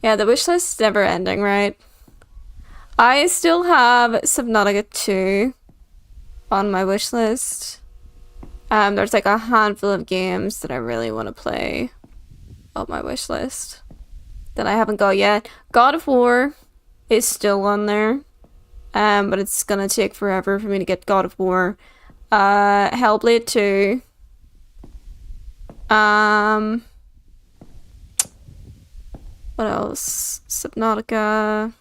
the wish list is never ending, right? I still have Subnautica 2 on my wish list. There's like a handful of games that I really want to play on my wish list that I haven't got yet. God of War is still on there, but it's gonna take forever for me to get God of War. Hellblade 2. What else? Subnautica.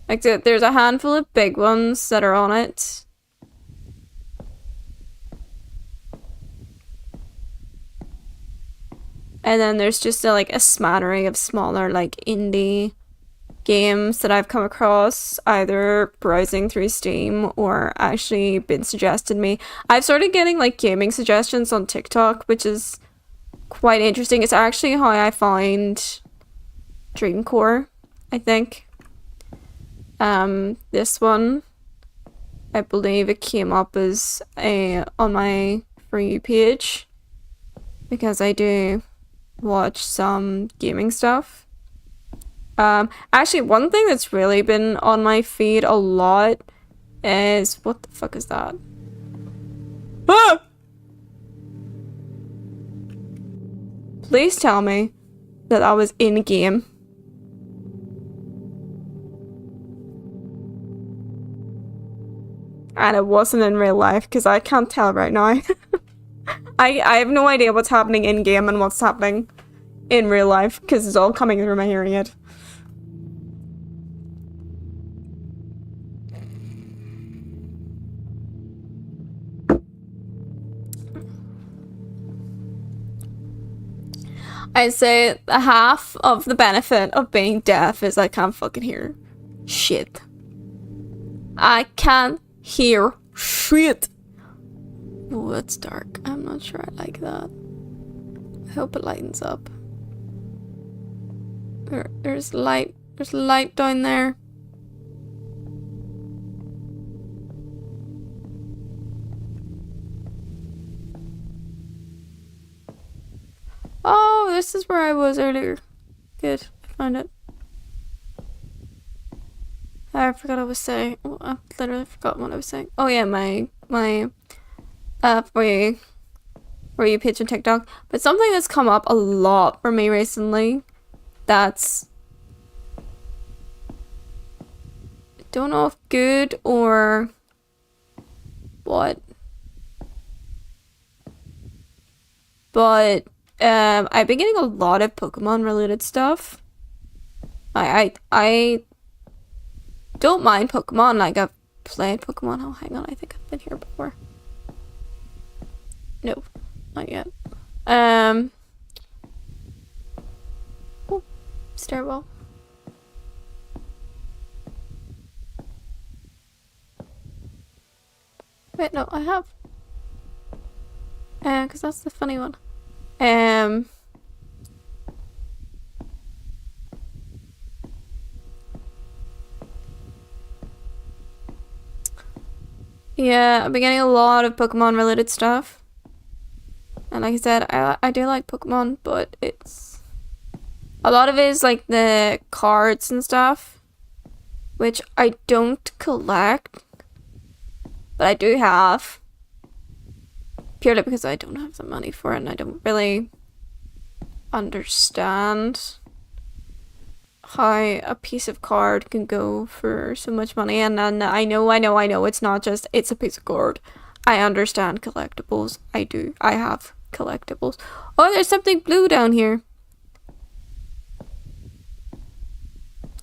Like, there's a handful of big ones that are on it. And then there's just a smattering of smaller, like, indie games that I've come across, either browsing through Steam or actually been suggested to me. I've started getting, like, gaming suggestions on TikTok, which is quite interesting. It's actually how I found Dreamcore, I think. This one, I believe it came up as on my For You page, because I do watch some gaming stuff. Actually, one thing that's really been on my feed a lot is... What the fuck is that? Ah! Please tell me that I was in game. And it wasn't in real life, because I can't tell right now. I have no idea what's happening in game and what's happening in real life, because it's all coming through my hearing aid. I'd say half of the benefit of being deaf is I can't fucking hear shit. I can't hear shit. Oh, it's dark. I'm not sure I like that. I hope it lightens up. There's light. There's light down there. Oh, this is where I was earlier. Good, I found it. I forgot what I was saying. Oh, I literally forgot what I was saying. Oh yeah, my for you or you page on TikTok, but something that's come up a lot for me recently that's, I don't know if good or what, but I've been getting a lot of Pokemon related stuff. I don't mind Pokemon, like I've played Pokemon. Oh, hang on, I think I've been here before. No, not yet. Oh, stairwell. Wait, no, I have. Because that's the funny one. Yeah, I've been getting a lot of Pokemon related stuff. And like I said, I do like Pokemon, but it's... a lot of it is like the cards and stuff, which I don't collect, but I do have. Purely because I don't have the money for it and I don't really understand how a piece of card can go for so much money. And then I know it's not just it's a piece of card. I understand collectibles. I do. I have collectibles. Oh, there's something blue down here.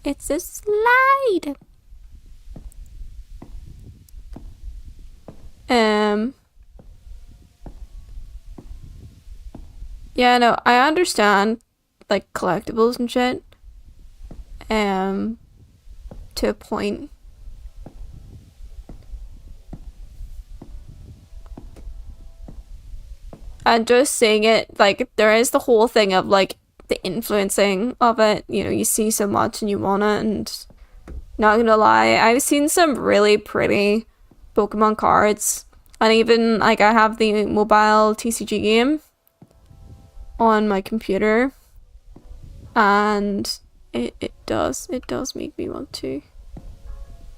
It's a slide. Yeah, no, I understand like collectibles and shit. To a point. And just seeing it, like, there is the whole thing of like the influencing of it. You know, you see so much and you want it, and not gonna lie, I've seen some really pretty Pokemon cards. And even like I have the mobile TCG game on my computer, and it does make me want to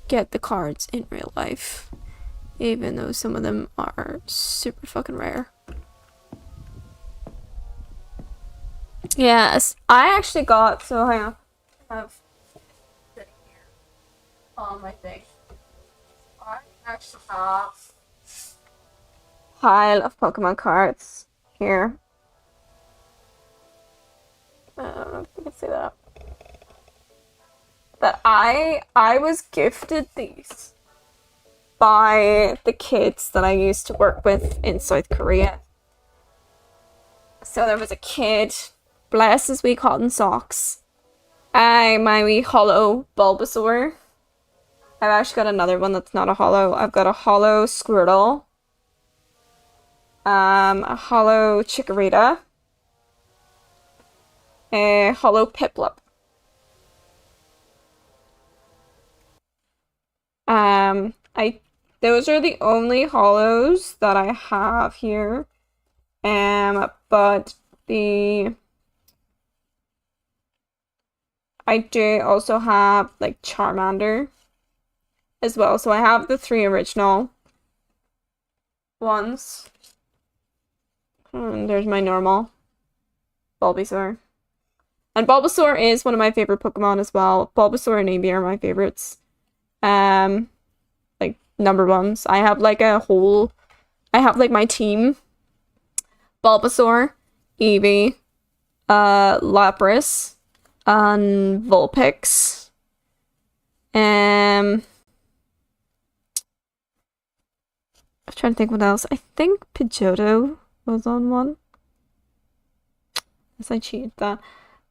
get the cards in real life, even though some of them are super fucking rare. Yes, I actually got, so hang on, I have sitting here on my thing. I actually have a pile of Pokemon cards here. I don't know if you can see that. That I was gifted these by the kids that I used to work with in South Korea. So there was a kid, bless his wee cotton socks. My wee hollow Bulbasaur. I've actually got another one that's not a hollow. I've got a hollow Squirtle. A hollow Chikorita. A hollow Piplup. Those are the only hollows that I have here. But I do also have like Charmander as well. So I have the 3 original ones. And there's my normal Bulbasaur. And Bulbasaur is one of my favorite Pokemon as well. Bulbasaur and Eevee are my favorites. Like number ones. I have like my team. Bulbasaur, Eevee, Lapras, and Vulpix. I'm trying to think what else. I think Pidgeotto was on one. Yes, I cheated that.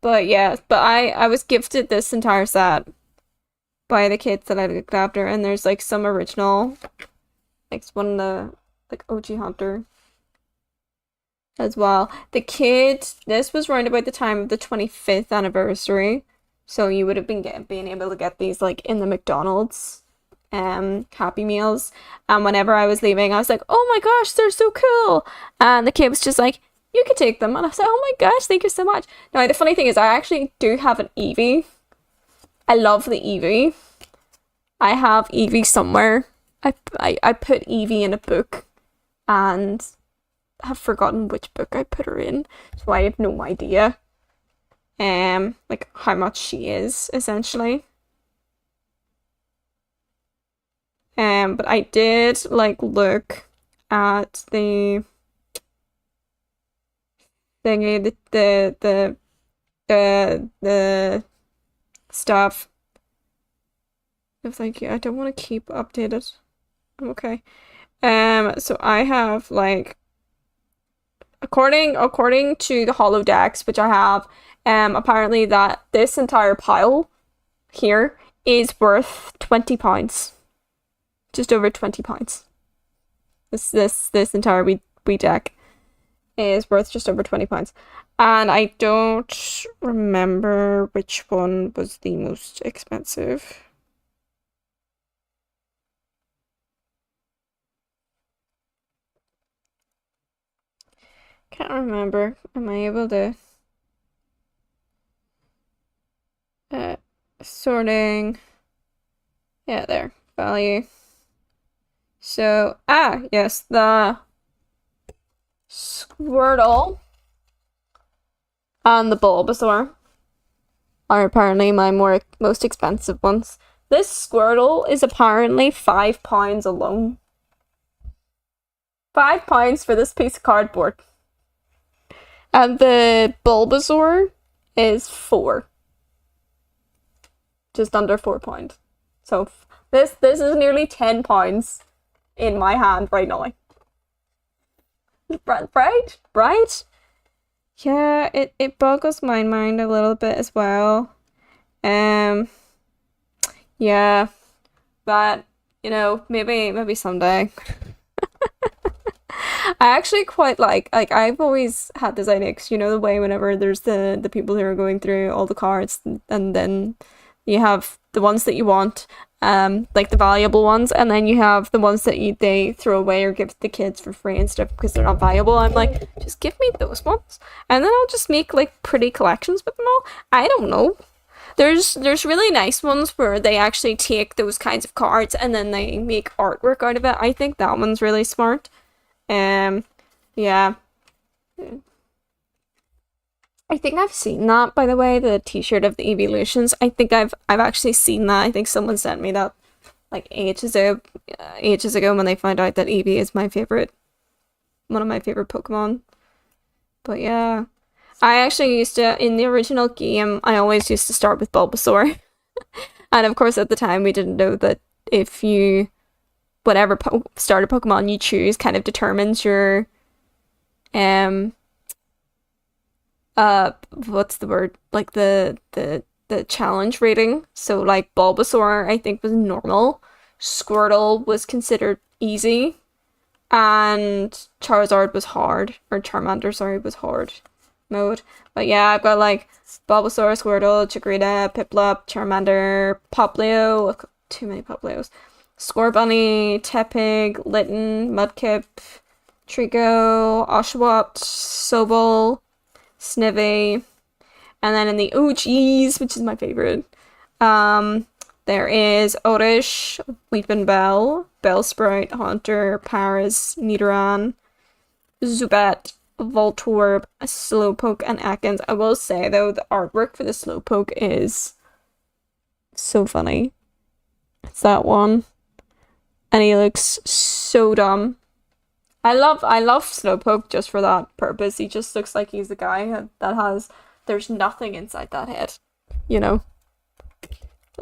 But yeah, I was gifted this entire set by the kids that I looked after, and there's like some original, like one of the like OG Hunter as well. The kid, this was around about the time of the 25th anniversary, so you would have been being able to get these like in the McDonald's Happy Meals. And whenever I was leaving, I was like, oh my gosh, they're so cool. And the kid was just like, you can take them. And I was like, oh my gosh, thank you so much. Now, the funny thing is, I actually do have an Eevee. I love the Eevee. I have Eevee somewhere. I put Eevee in a book, and have forgotten which book I put her in, so I have no idea. Like how much she is essentially. But I did like look at the thingy, the stuff. Thank you. I don't want to keep updated. I'm okay. So I have like according to the holodecks, which I have, apparently that this entire pile here is worth £20. Just over £20. This entire wee deck is worth just over £20. And I don't remember which one was the most expensive. Can't remember. Am I able to sorting? Yeah, there. Value. So, yes, the Squirtle and the Bulbasaur are apparently my most expensive ones. This Squirtle is apparently £5 alone. £5 for this piece of cardboard. And the Bulbasaur is 4. Just under £4. So this is nearly £10 in my hand right now. Right? Yeah, it boggles my mind a little bit as well. Yeah, but maybe someday. I actually quite like I've always had this idea, 'cause the way whenever there's the people who are going through all the cards, and then you have the ones that you want, like the valuable ones, and then you have the ones that they throw away or give to the kids for free and stuff because they're not valuable. I'm like, just give me those ones, and then I'll just make like pretty collections with them all. I don't know. There's really nice ones where they actually take those kinds of cards and then they make artwork out of it. I think that one's really smart. Yeah. I think I've seen that, by the way, the t-shirt of the evolutions. I think I've actually seen that. I think someone sent me that like ages ago when they found out that Eevee is one of my favorite Pokemon. But yeah. I actually used to, in the original game, I always used to start with Bulbasaur. And of course at the time we didn't know that if you whatever starter Pokemon you choose kind of determines your what's the word, like the challenge rating. So like Bulbasaur I think was normal, Squirtle was considered easy, and Charizard was hard, or Charmander, sorry, was hard mode. But yeah, I've got like Bulbasaur, Squirtle, Chikorita, Piplup, Charmander, Poplio, I've got too many Popleos, Scorbunny, Tepig, Litten, Mudkip, Trico, Oshawott, Sobol, Snivy, and then in the OGs, which is my favorite, there is Oddish, Weepin' Bell, Bellsprout, Haunter, Paras, Nidoran, Zubat, Voltorb, Slowpoke, and Ekans. I will say though, the artwork for the Slowpoke is so funny. It's that one. And he looks so dumb. I love Slowpoke just for that purpose. He just looks like he's a guy that there's nothing inside that head.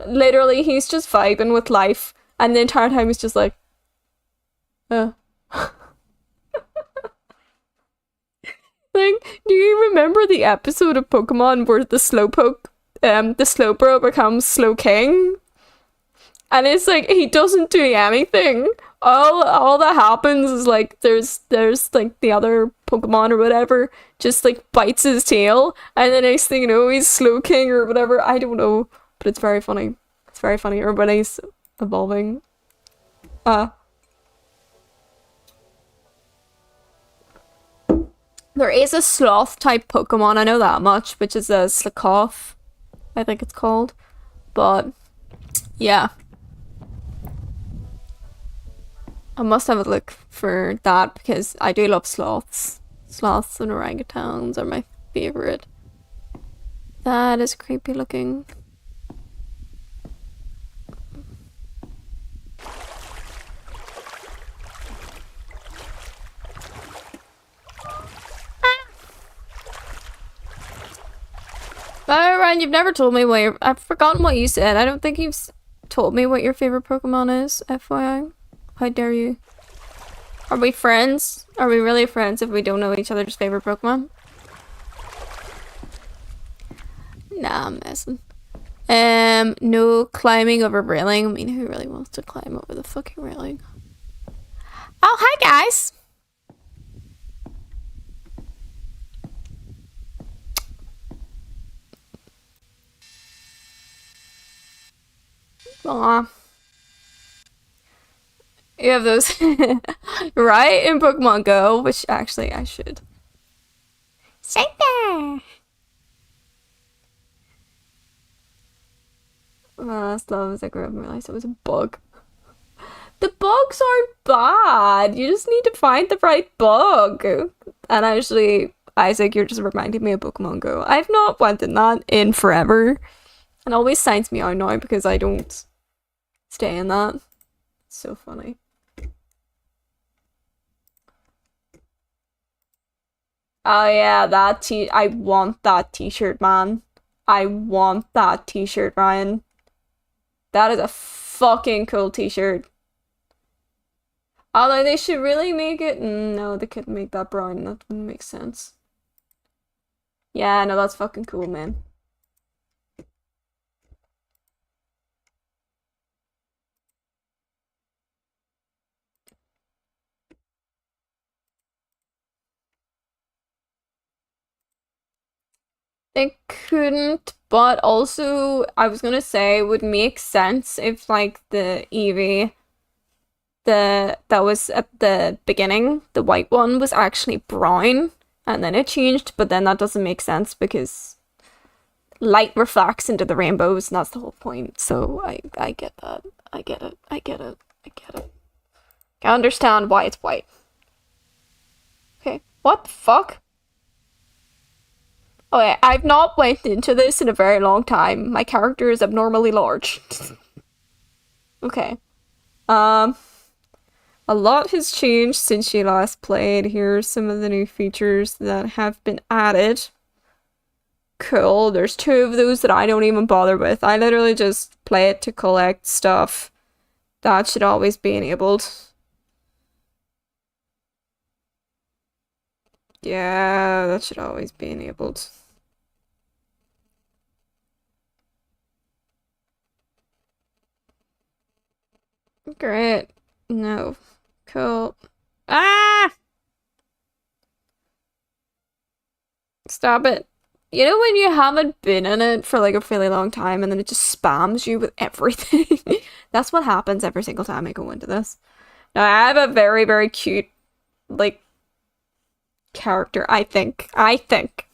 Literally, he's just vibing with life. And the entire time he's just like, Like, do you remember the episode of Pokemon where the Slowpoke, the Slowbro becomes Slowking? And it's like, he doesn't do anything. All that happens is like, there's like the other Pokemon or whatever just like bites his tail, and the next thing you know, he's Slowking or whatever. I don't know, but it's very funny. It's very funny. Everybody's evolving. There is a sloth type Pokemon, I know that much, which is a Slakoth, I think it's called. But yeah. I must have a look for that because I do love sloths. Sloths and orangutans are my favorite. That is creepy looking. Oh, Ryan, you've never told me what I've forgotten what you said. I don't think you've told me what your favorite Pokemon is, FYI. How dare you? Are we friends? Are we really friends if we don't know each other's favorite Pokemon? Nah, I'm messing. No climbing over railing. I mean, who really wants to climb over the fucking railing? Oh, hi guys! Aw. You have those, right? In Pokemon Go, which actually I should. Right there! Last love as I grew up and realized it was a bug. The bugs aren't bad. You just need to find the right bug. And actually, Isaac, you're just reminding me of Pokemon Go. I've not went in that in forever. And always signs me out now because I don't stay in that. It's so funny. Oh yeah, I want that t-shirt, man. I want that t-shirt, Ryan. That is a fucking cool t-shirt. Although they should really make it... No, they couldn't make that brown. That wouldn't make sense. Yeah, no, that's fucking cool, man. They couldn't, but also, I was gonna say, it would make sense if, like, the Eevee, that was at the beginning, the white one, was actually brown, and then it changed, but then that doesn't make sense because light reflects into the rainbows, and that's the whole point. So I get that. I get it. I get it. I get it. I understand why it's white. Okay. What the fuck? Okay, I've not went into this in a very long time. My character is abnormally large. Okay. Um, a lot has changed since you last played. Here's some of the new features that have been added. Cool. There's 2 of those that I don't even bother with. I literally just play it to collect stuff. That should always be enabled. Yeah, that should always be enabled. Great. No. Cool. Ah! Stop it. You know when you haven't been in it for like a really long time and then it just spams you with everything? That's what happens every single time I go into this. Now I have a very, very cute, like, character, I think. I think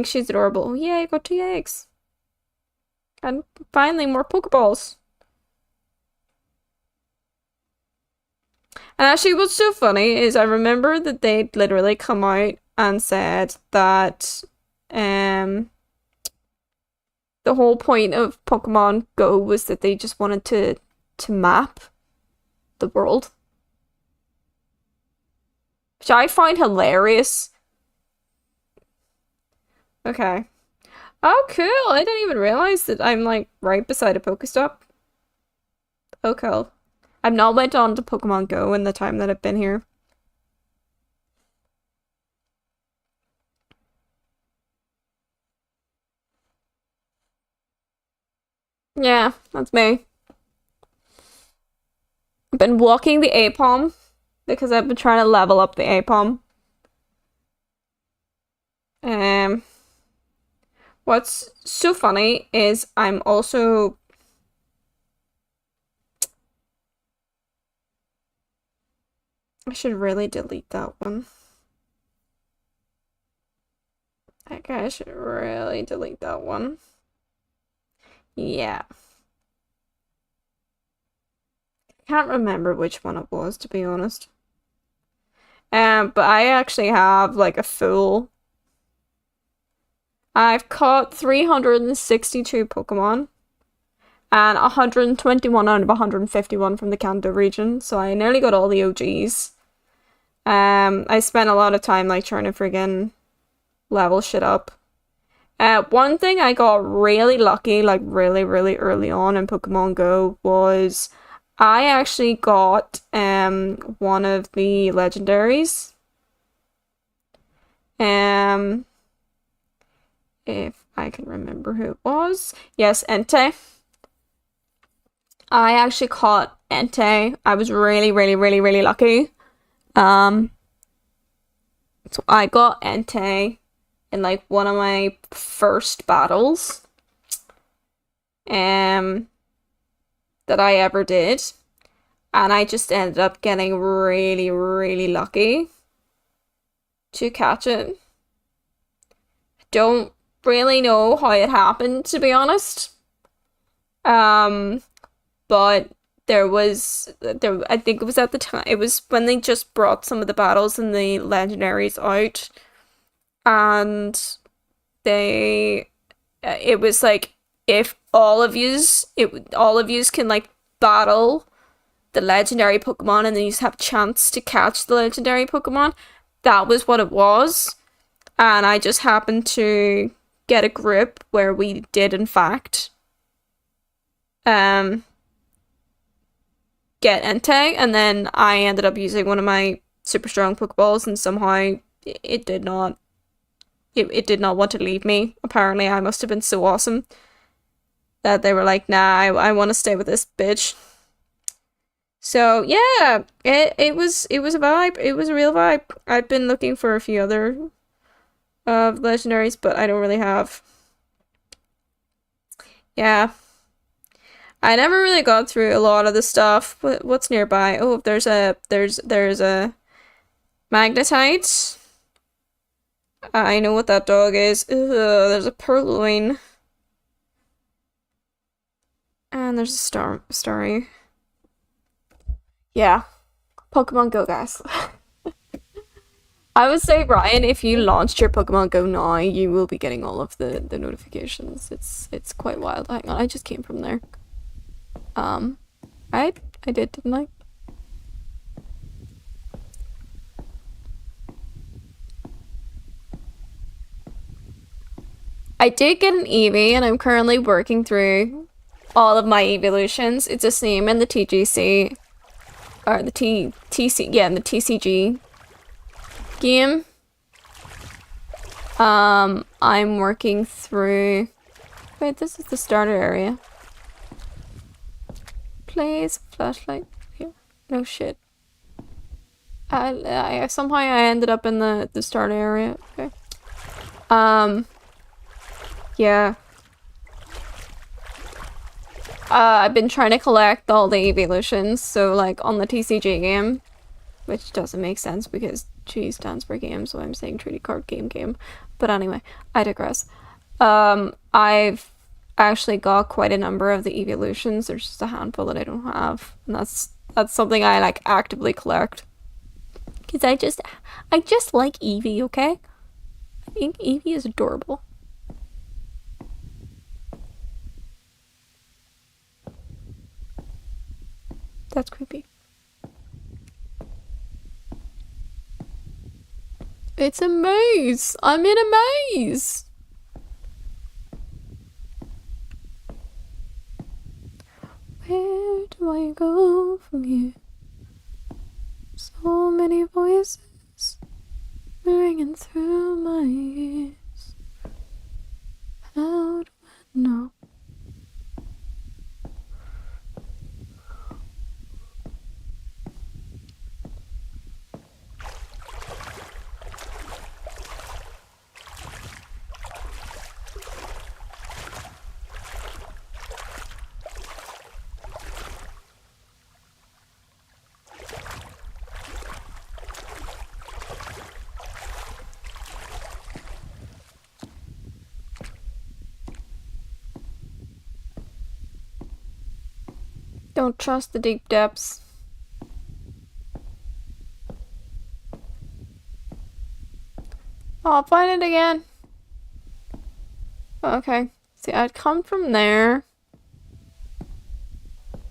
she's adorable. Yay, I got 2 eggs. And finally, more Pokeballs. And actually, what's so funny is I remember that they'd literally come out and said that the whole point of Pokemon Go was that they just wanted to map the world. Which I find hilarious. Okay. Oh, cool. I didn't even realize that I'm like right beside a Pokestop. Oh, cool. I've not went on to Pokemon Go in the time that I've been here. Yeah, that's me. I've been walking the Apom because I've been trying to level up the Apom. Um, what's so funny is I'm also I should really delete that one. Okay, I should really delete that one. Yeah. can't remember which one it was, to be honest. But I actually have like a full. I've caught 362 Pokemon and 121 out of 151 from the Kanto region, so I nearly got all the OGs. I spent a lot of time like trying to friggin' level shit up. One thing I got really lucky, like really, really early on in Pokemon Go was I actually got one of the legendaries. If I can remember who it was. Yes, Entei. I actually caught Entei. I was really, really, really, really lucky. So I got Entei in like one of my first battles that I ever did. And I just ended up getting really, really lucky to catch it. Don't really know how it happened, to be honest. But I think it was at the time, it was when they just brought some of the battles and the legendaries out, and it was like, if all of yous can like battle the legendary Pokemon and then you just have a chance to catch the legendary Pokemon. That was what it was. And I just happened to get a group where we did in fact get Entei, and then I ended up using one of my super strong Pokeballs, and somehow it did not want to leave me. Apparently I must have been so awesome that they were like, nah, I want to stay with this bitch. So yeah, it was a vibe. It was a real vibe. I've been looking for a few other legendaries, but I don't really have. Yeah. I never really got through a lot of the stuff. What's nearby? Oh, there's a Magnetite. I know what that dog is. Ugh, there's a Purloin. And there's a Starry. Yeah. Pokemon Go, guys. I would say, Ryan, if you launched your Pokemon Go now, you will be getting all of the notifications. It's quite wild. Hang on, I just came from there. I did, didn't I? I did get an Eevee, and I'm currently working through all of my evolutions. It's the same in the TGC, or the TC, yeah, in the TCG game. I'm working through. Wait, this is the starter area. Please, flashlight. Here. No shit. I somehow I ended up in the starter area. Okay. Yeah. I've been trying to collect all the evolutions, so like on the TCG game, which doesn't make sense because G stands for game, so I'm saying trading card game. But anyway, I digress. I've actually got quite a number of the evolutions. There's just a handful that I don't have, and that's something I like actively collect. Cause I just like Eevee, okay? I think Eevee is adorable. That's creepy. It's a maze! I'm in a maze! Where do I go from here? So many voices ringing through my ears. How do I know? Don't trust the deep depths. Oh, I'll find it again. Okay. See, I'd come from there.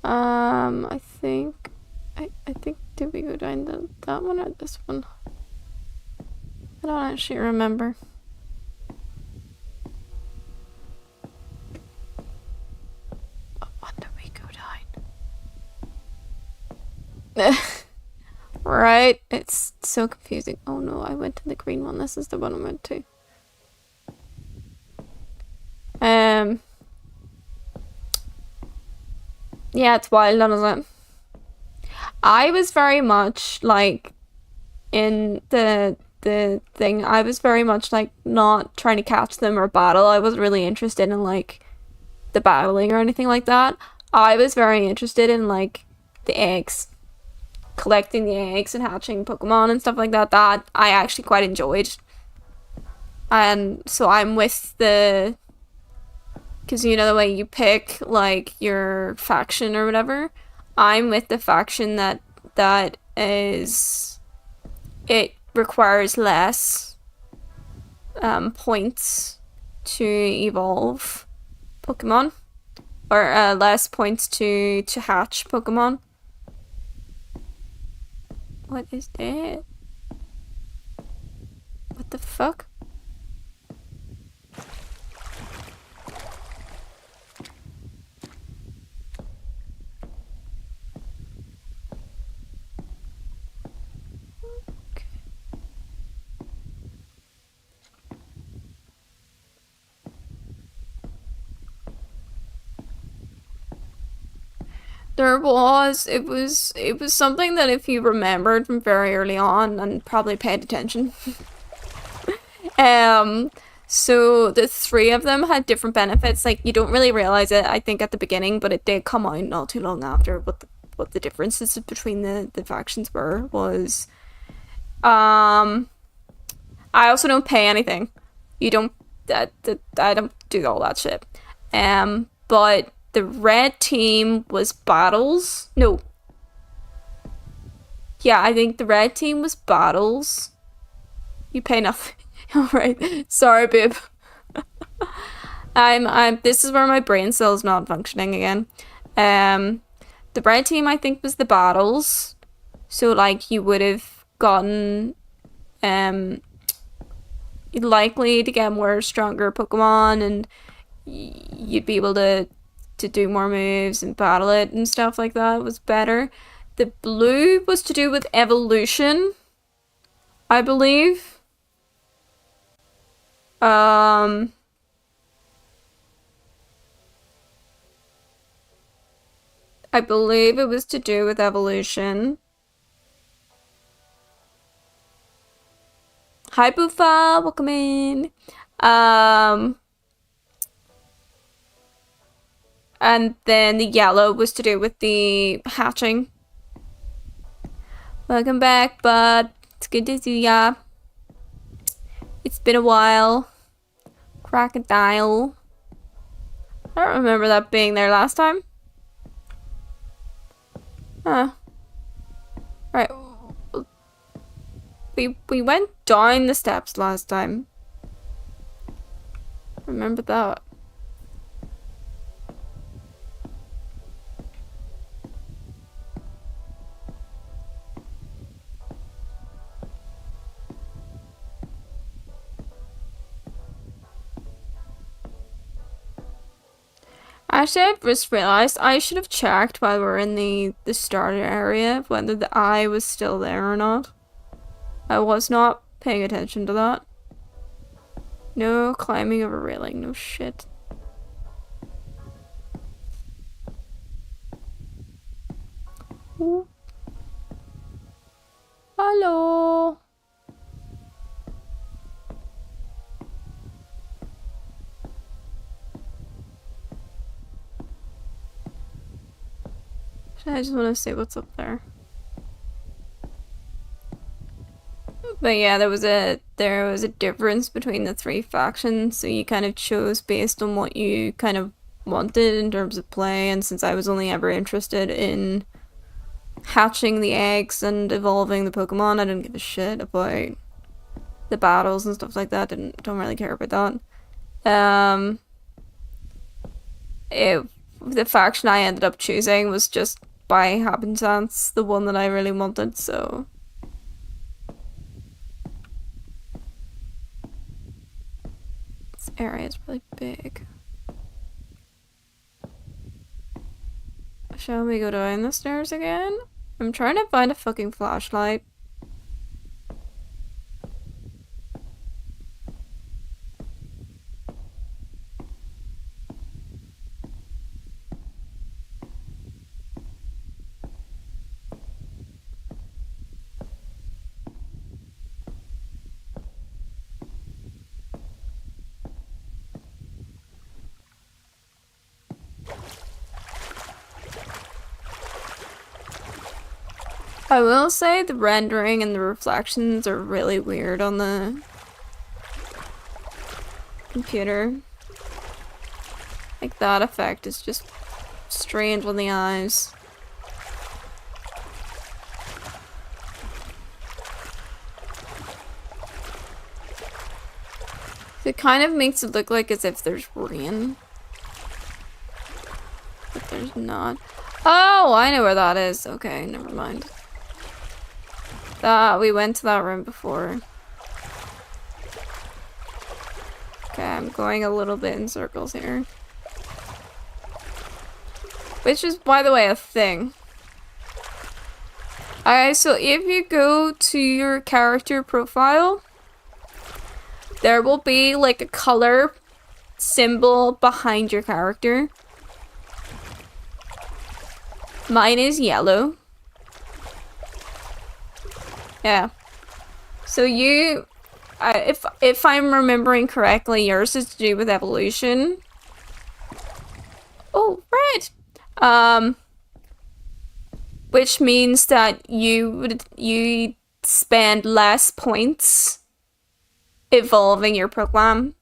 I think... I think, did we go down that one or this one? I don't actually remember. What one did we go down? Right? It's so confusing. Oh no, I went to the green one. This is the one I went to. Yeah, it's wild, isn't it? I was very much like in the thing. I was very much like not trying to catch them or battle. I wasn't really interested in like the battling or anything like that. I was very interested in like the eggs, collecting the eggs and hatching Pokemon and stuff like that. That I actually quite enjoyed. And so I'm with the, because you know the way you pick like your faction or whatever. I'm with the faction that is, it requires less points to evolve Pokemon, or less points to hatch Pokemon. What is that? What the fuck? It was something that if you remembered from very early on and probably paid attention. So the three of them had different benefits. Like you don't really realize it, I think, at the beginning, but it did come out not too long after what the differences between the factions was. I also don't pay anything. You don't I don't do all that shit. But the red team was battles. No. Yeah, I think the red team was battles. You pay nothing. Alright. Sorry, babe. This is where my brain cell's not functioning again. The red team I think was the battles. So like you would have gotten likely to get more stronger Pokemon, and you'd be able to do more moves and battle it and stuff like that. It was better. The blue was to do with evolution, I believe. I believe it was to do with evolution. Hi Boofa, welcome in. And then the yellow was to do with the hatching. Welcome back, bud. It's good to see ya. It's been a while. Crocodile. I don't remember that being there last time. Huh. Right. We went down the steps last time. Remember that. Actually, I've just realized I should have checked while we were in the starter area whether the eye was still there or not. I was not paying attention to that. No climbing over railing, no shit. Ooh. Hello. I just want to see what's up there. But yeah, there was a difference between the three factions, so you kind of chose based on what you kind of wanted in terms of play, and since I was only ever interested in hatching the eggs and evolving the Pokemon, I didn't give a shit about the battles and stuff like that. Don't really care about that. The faction I ended up choosing was just by happenstance the one that I really wanted, so this area is really big. Shall we go down the stairs again? I'm trying to find a fucking flashlight. I will say the rendering and the reflections are really weird on the computer. Like, that effect is just strange on the eyes. It kind of makes it look like as if there's rain. But there's not. Oh, I know where that is. Okay, never mind. We went to that room before. Okay, I'm going a little bit in circles here. Which is, by the way, a thing. Alright, so if you go to your character profile, there will be like a color symbol behind your character. Mine is yellow. Yeah. So you, if I'm remembering correctly, yours is to do with evolution. Oh, right. Which means that you spend less points evolving your Pokemon.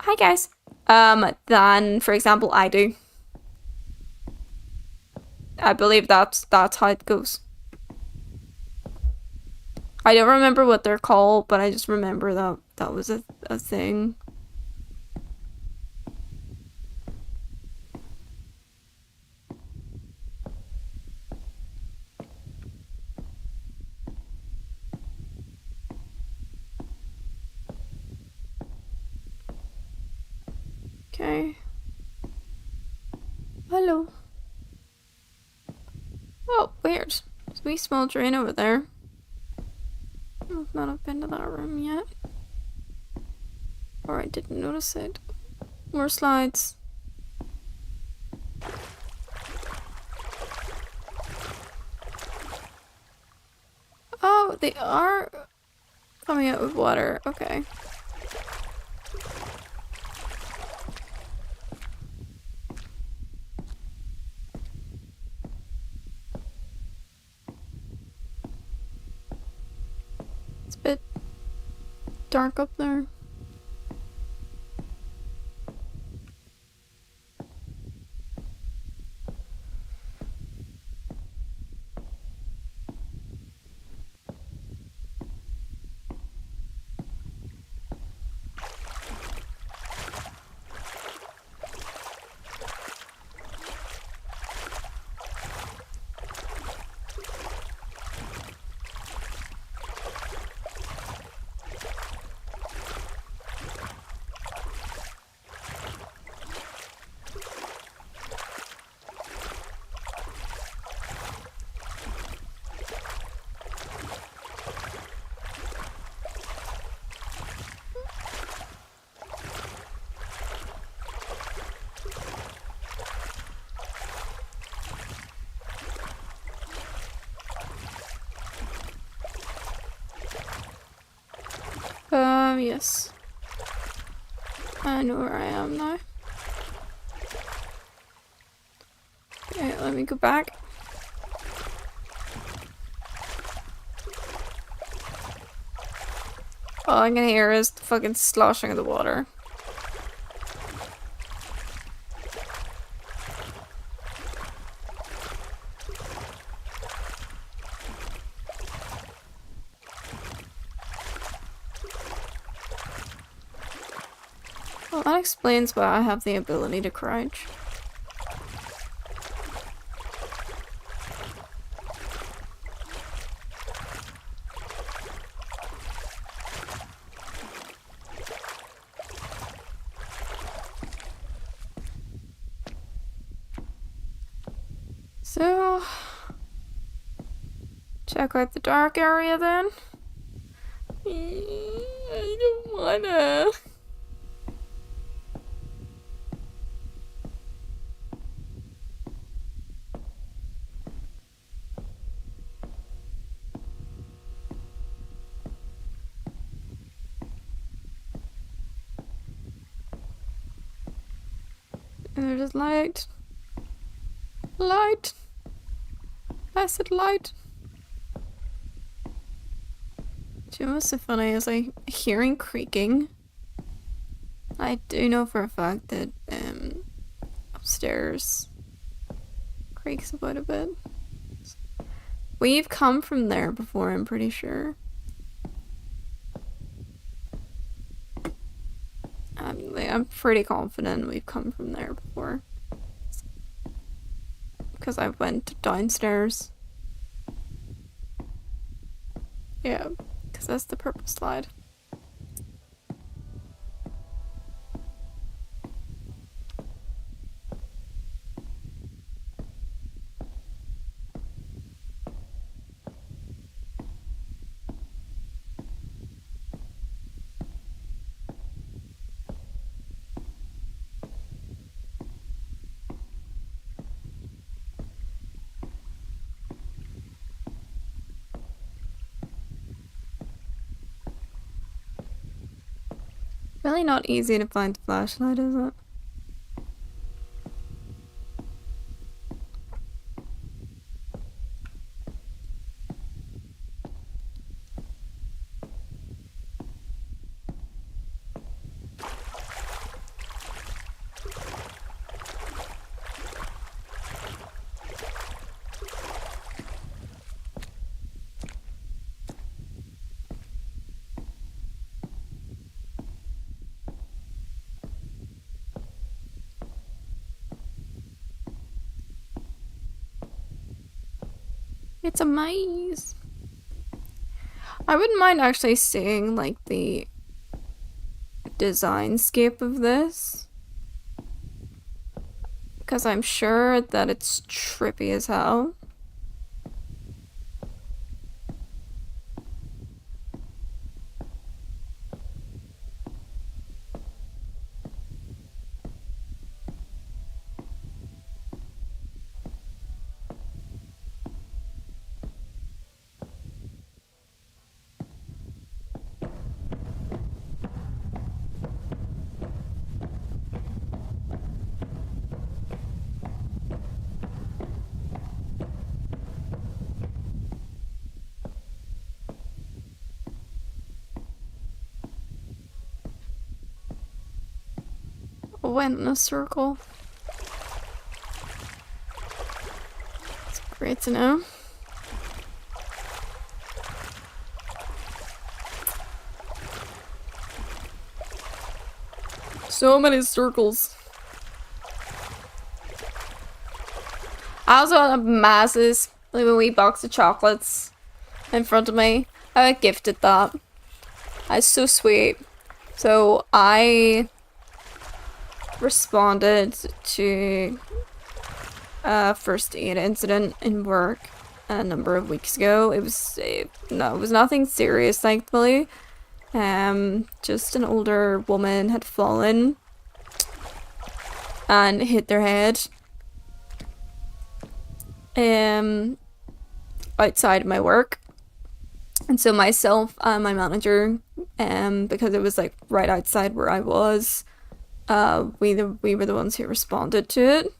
Hi guys. Than, for example, I do. I believe that's how it goes. I don't remember what they're called, but I just remember that was a thing. Okay. Hello. Oh, weird. There's a wee small drain over there. I've not been to that room yet. Or I didn't notice it. More slides. Oh, they are coming out with water. Okay. It's a bit dark up there. Yes. I know where I am now. Okay, let me go back. All I'm gonna hear is the fucking sloshing of the water. Well, that explains why I have the ability to crouch. So, check out the dark area then. I don't wanna. And there's light. Light. I said light. Do you know what's so funny is hearing creaking. I do know for a fact that upstairs creaks about a bit. We've come from there before, I'm pretty sure. I'm pretty confident we've come from there before. Because I went downstairs. Yeah, because that's the purple slide. Really not easy to find the flashlight, is it? It's a maze. I wouldn't mind actually seeing like the designscape of this, because I'm sure that it's trippy as hell. Went in a circle. It's great to know. So many circles. I also have masses, like a wee box of chocolates in front of me. I got gifted that. That's so sweet. So I responded to a first aid incident in work a number of weeks ago. It was nothing serious, thankfully. Just an older woman had fallen and hit their head outside of my work. And so myself and my manager, because it was like right outside where I was, we were the ones who responded to it.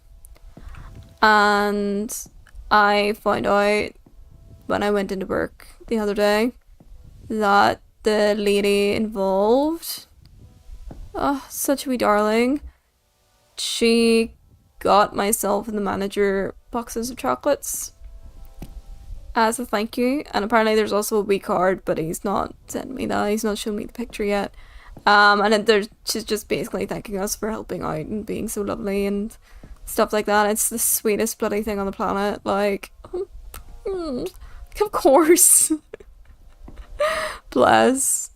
And I found out when I went into work the other day that the lady involved, oh, such a wee darling, she got myself and the manager boxes of chocolates as a thank you. And apparently there's also a wee card, but he's not sent me that. He's not shown me the picture yet. And then she's just basically thanking us for helping out and being so lovely and stuff like that. It's the sweetest bloody thing on the planet. Like, of course. Bless.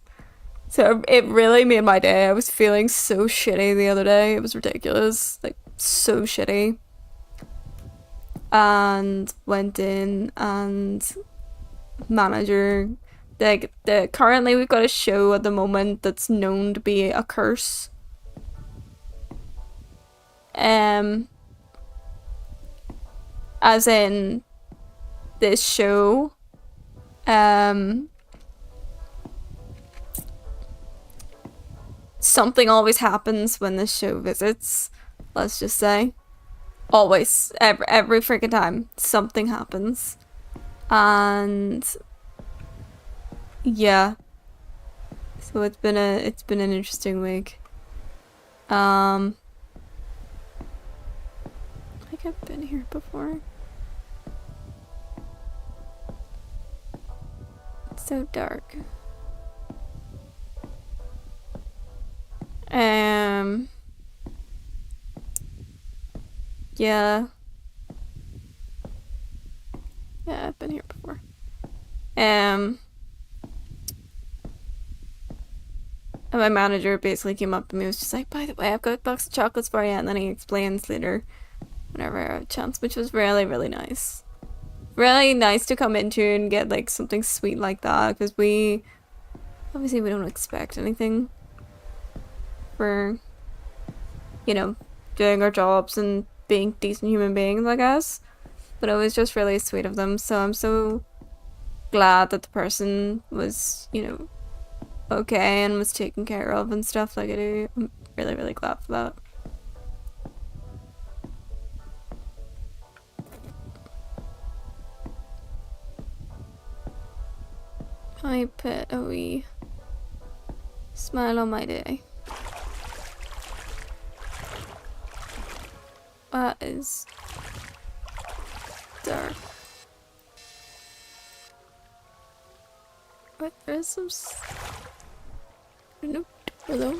So it really made my day. I was feeling so shitty the other day. It was ridiculous. Like, so shitty. And went in and manager. Currently we've got a show at the moment that's known to be a curse. As in this show, something always happens when this show visits. Let's just say, always, every freaking time, something happens, and yeah. So it's been an interesting week. I think I've been here before. It's so dark. Yeah. Yeah, I've been here before. And my manager basically came up to me and was just like, by the way, I've got a box of chocolates for you, and then he explains later whenever I have a chance, which was really, really nice. Really nice to come into and get like something sweet like that, because we don't expect anything for, you know, doing our jobs and being decent human beings, I guess. But it was just really sweet of them, so I'm so glad that the person was, you know, okay and was taken care of and stuff. Like, I'm really, really glad for that. I put a wee smile on my day. That is dark. What? There's some. Nope. Hello.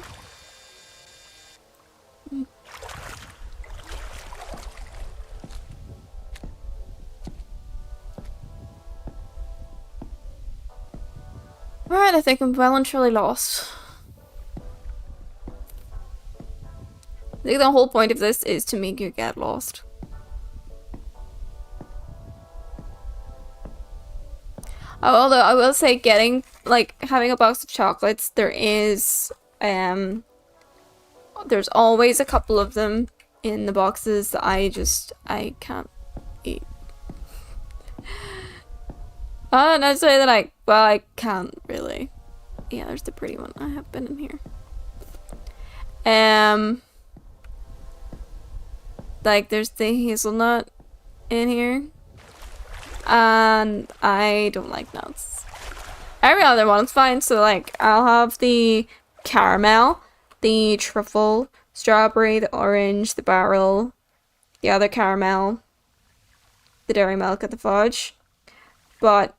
Alright, I think I'm well and truly lost. I think the whole point of this is to make you get lost. Although I will say having a box of chocolates, there's always a couple of them in the boxes that I can't eat. And I'd say that I can't really. Yeah, there's the pretty one. I have been in here. Like, there's the hazelnut in here. And I don't like nuts. Every other one's fine, so like, I'll have the caramel, the truffle, strawberry, the orange, the barrel, the other caramel, the dairy milk, and the fudge. But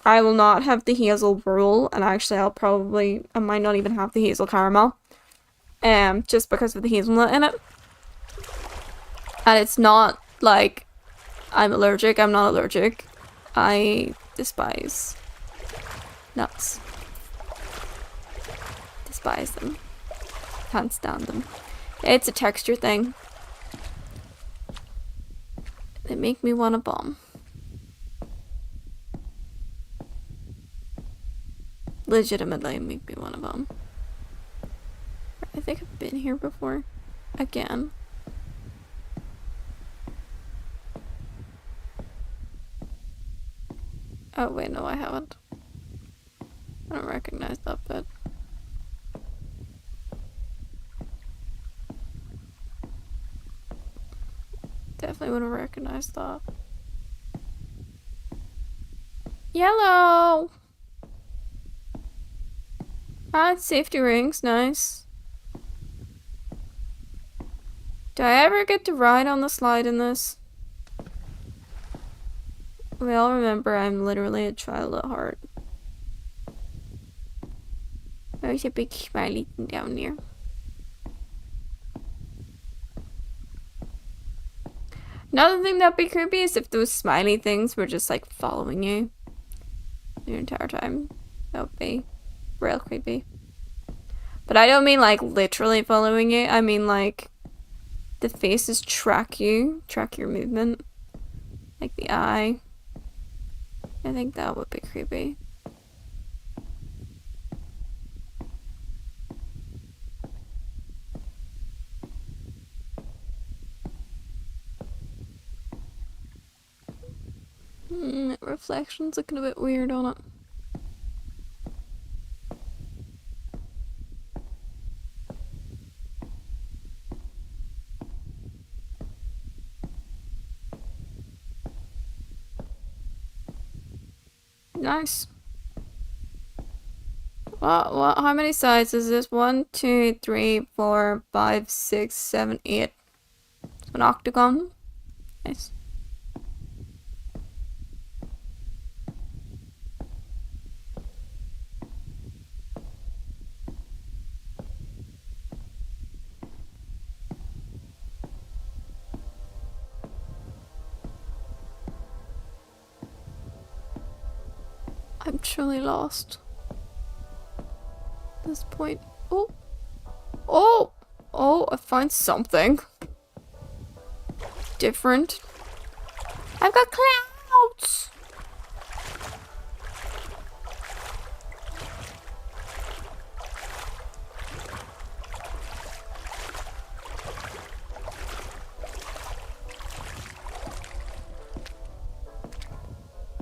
I will not have the hazel roll, and actually I might not even have the hazel caramel. Just because of the hazelnut in it. And it's not like I'm allergic. I'm not allergic. I despise nuts. Despise them. Can't stand them. It's a texture thing. They make me want to bomb. Legitimately make me want to bomb. I think I've been here before. Again. Oh wait, no I haven't. I don't recognize that bit. Definitely wouldn't recognize that. Yellow! Ah, safety rings, nice. Do I ever get to ride on the slide in this? We all remember I'm literally a child at heart. I There's a big smiley thing down there. Another thing that'd be creepy is if those smiley things were just like following you the entire time. That would be real creepy. But I don't mean like literally following you. I mean like the faces track your movement. Like the eye. I think that would be creepy. Reflection's looking a bit weird on it. Nice. What, how many sides is this? 1, 2, 3, 4, 5, 6, 7, 8. It's an octagon. Nice. I'm truly lost at this point. Oh, I find something different. I've got clouds.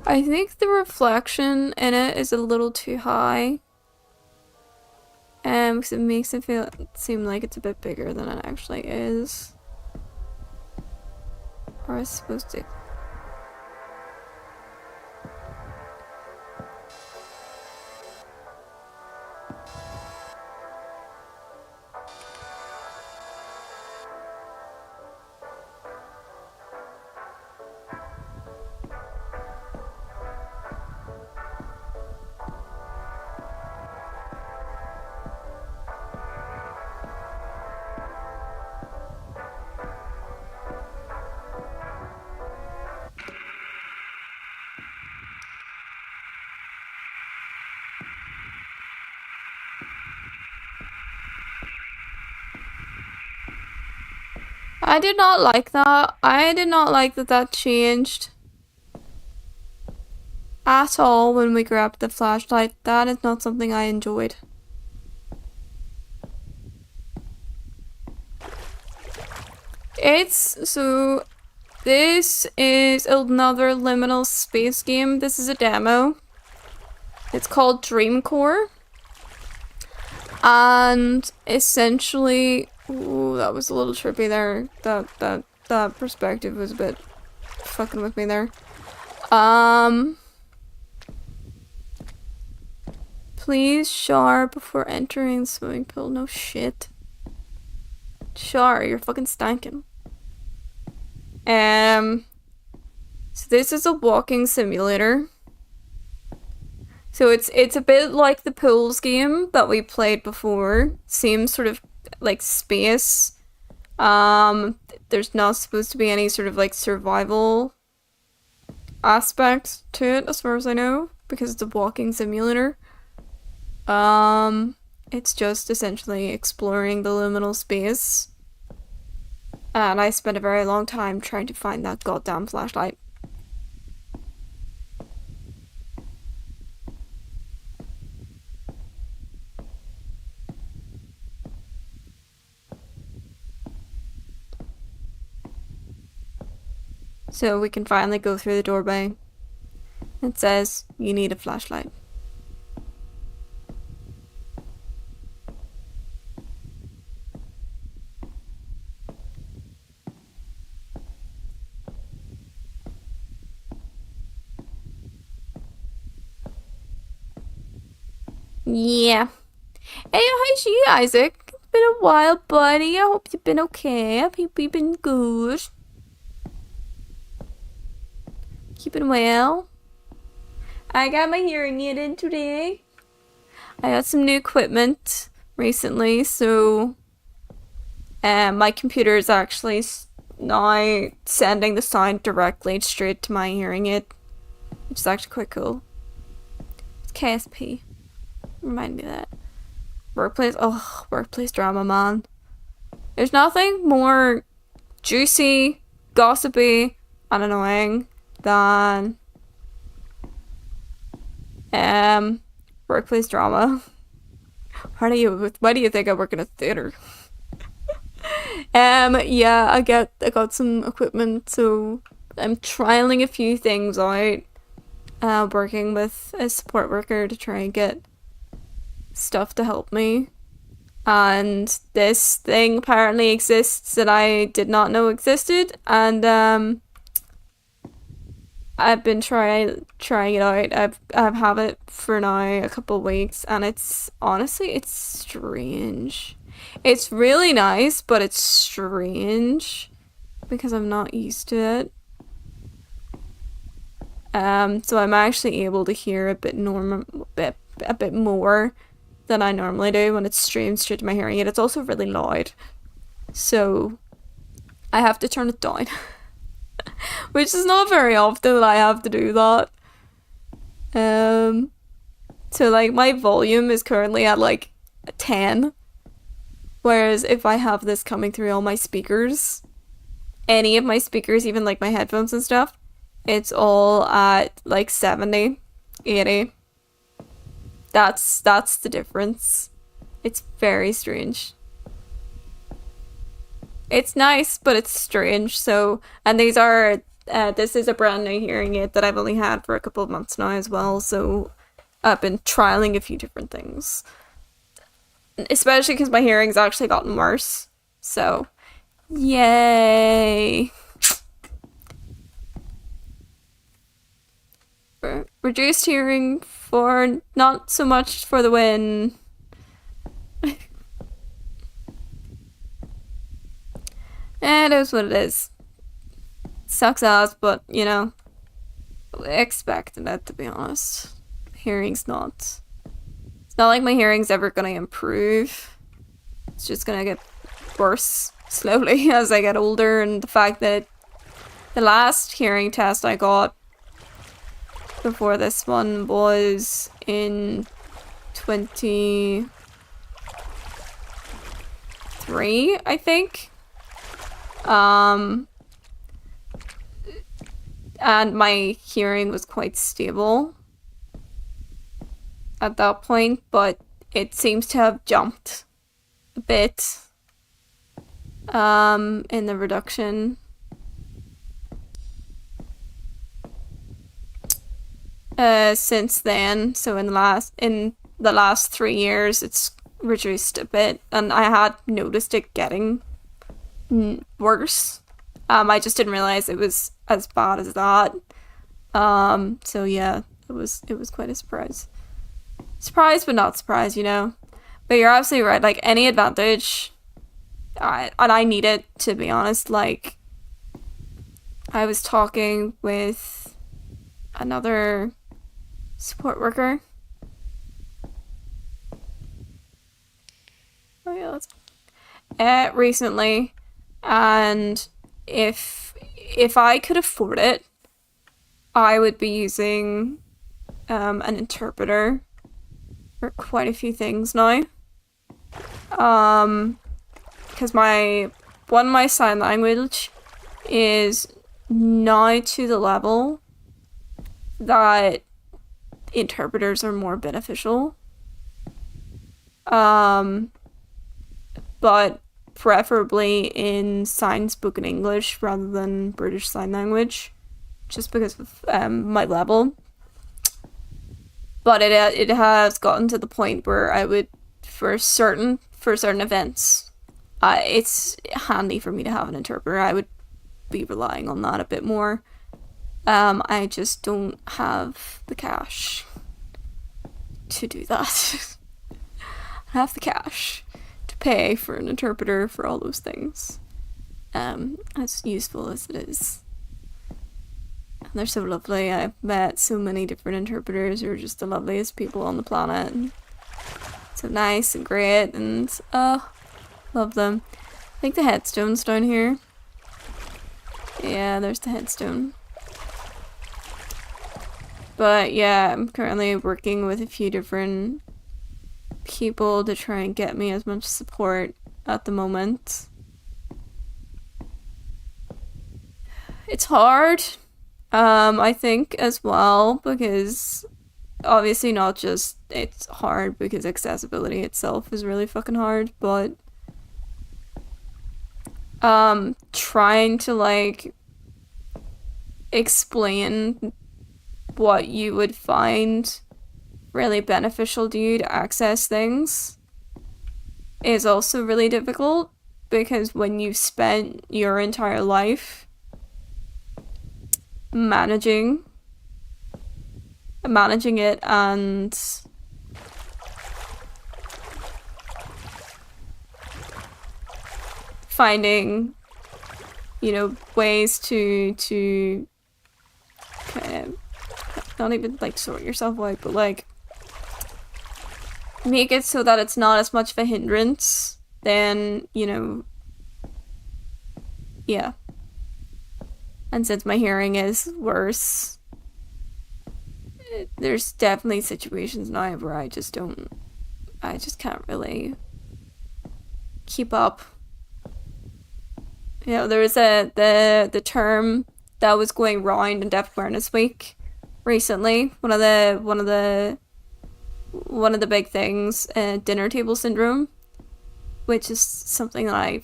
I think the reflection in it is a little too high. Because it makes it seem like it's a bit bigger than it actually is. Or it's supposed to. I did not like that. I did not like that changed at all when we grabbed the flashlight. That is not something I enjoyed. This is another liminal space game. This is a demo. It's called Dreamcore. And essentially, ooh, that was a little trippy there. That perspective was a bit fucking with me there. Please shower before entering the swimming pool. No shit. Shower, you're fucking stankin'. So this is a walking simulator. So it's a bit like the pools game that we played before. Same sort of like space. There's not supposed to be any sort of like survival aspect to it as far as I know, because it's a walking simulator. It's just essentially exploring the liminal space. And I spent a very long time trying to find that goddamn flashlight. So we can finally go through the doorway. It says, you need a flashlight. Yeah. Hey, how's you, Isaac? It's been a while, buddy. I hope you've been okay. I hope you've been good. Keeping well. I got my hearing aid in today. I got some new equipment recently, so my computer is actually now sending the sound directly straight to my hearing aid, which is actually quite cool. It's KSP. Remind me of that. Workplace drama, man. There's nothing more juicy, gossipy, and annoying than workplace drama. Why do you think I work in a theater? Yeah, I got some equipment, so I'm trialing a few things out. Working with a support worker to try and get stuff to help me. And this thing apparently exists that I did not know existed, and I've been trying it out. I've had it for now a couple of weeks, and it's strange. It's really nice, but it's strange because I'm not used to it. So I'm actually able to hear a bit more than I normally do when it's streamed straight to my hearing aid. It's also really loud, so I have to turn it down, which is not very often that I have to do that. So like my volume is currently at like 10, whereas if I have this coming through all my speakers, any of my speakers, even like my headphones and stuff, it's all at like 70, 80. That's the difference. It's very strange. It's nice, but it's strange. So, and these are, this is a brand new hearing aid that I've only had for a couple of months now as well. So I've been trialing a few different things, especially because my hearing's actually gotten worse. So, yay. Reduced hearing for not so much for the win. It is what it is. Sucks ass, but you know, expected it, to be honest. Hearing's not. It's not like my hearing's ever gonna improve. It's just gonna get worse slowly as I get older, and the fact that the last hearing test I got before this one was in 23, I think. And my hearing was quite stable at that point, but it seems to have jumped a bit in the reduction. Since then, so in the last 3 years, it's reduced a bit, and I had noticed it getting worse. I just didn't realize it was as bad as that. So yeah, it was quite a surprise. Surprise, but not surprise, you know. But you're absolutely right. Like any advantage, and I need it, to be honest. Like I was talking with another support worker. Oh yeah, that's recently, and if I could afford it, I would be using an interpreter for quite a few things now. Because my sign language is now to the level that interpreters are more beneficial. But preferably in sign spoken English rather than British Sign Language, just because of my level. But it has gotten to the point where I would, for certain events, it's handy for me to have an interpreter. I would be relying on that a bit more. I just don't have the cash to do that. I have the cash to pay for an interpreter for all those things. As useful as it is. And they're so lovely. I've met so many different interpreters who are just the loveliest people on the planet. And so nice and great, and love them. I think the headstone's down here. Yeah, there's the headstone. But yeah, I'm currently working with a few different people to try and get me as much support at the moment. It's hard, I think, as well, because obviously not just it's hard because accessibility itself is really fucking hard, but trying to like explain what you would find really beneficial to you to access things is also really difficult, because when you've spent your entire life managing it and finding, you know, ways to kind of not even like sort yourself out, but like make it so that it's not as much of a hindrance, then, you know, yeah. And since my hearing is worse, there's definitely situations now where I just can't really keep up. You know, there was the term that was going round in Deaf Awareness Week recently. One of the big things, dinner table syndrome, which is something that I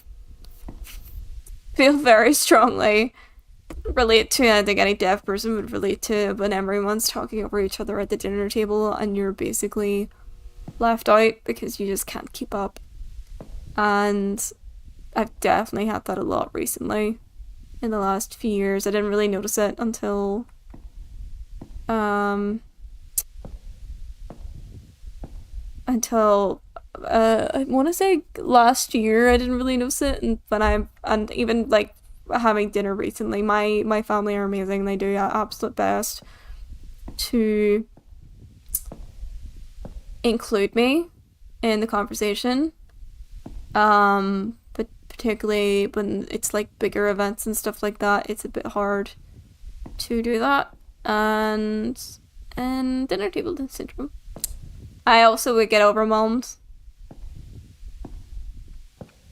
feel very strongly relate to. I think any deaf person would relate to, when everyone's talking over each other at the dinner table and you're basically left out because you just can't keep up. And I've definitely had that a lot recently in the last few years. I didn't really notice it until I want to say last year. I didn't really notice it, and even like having dinner recently, my family are amazing. They do their absolute best to include me in the conversation, but particularly when it's like bigger events and stuff like that, it's a bit hard to do that. And dinner table syndrome, I also would get overwhelmed.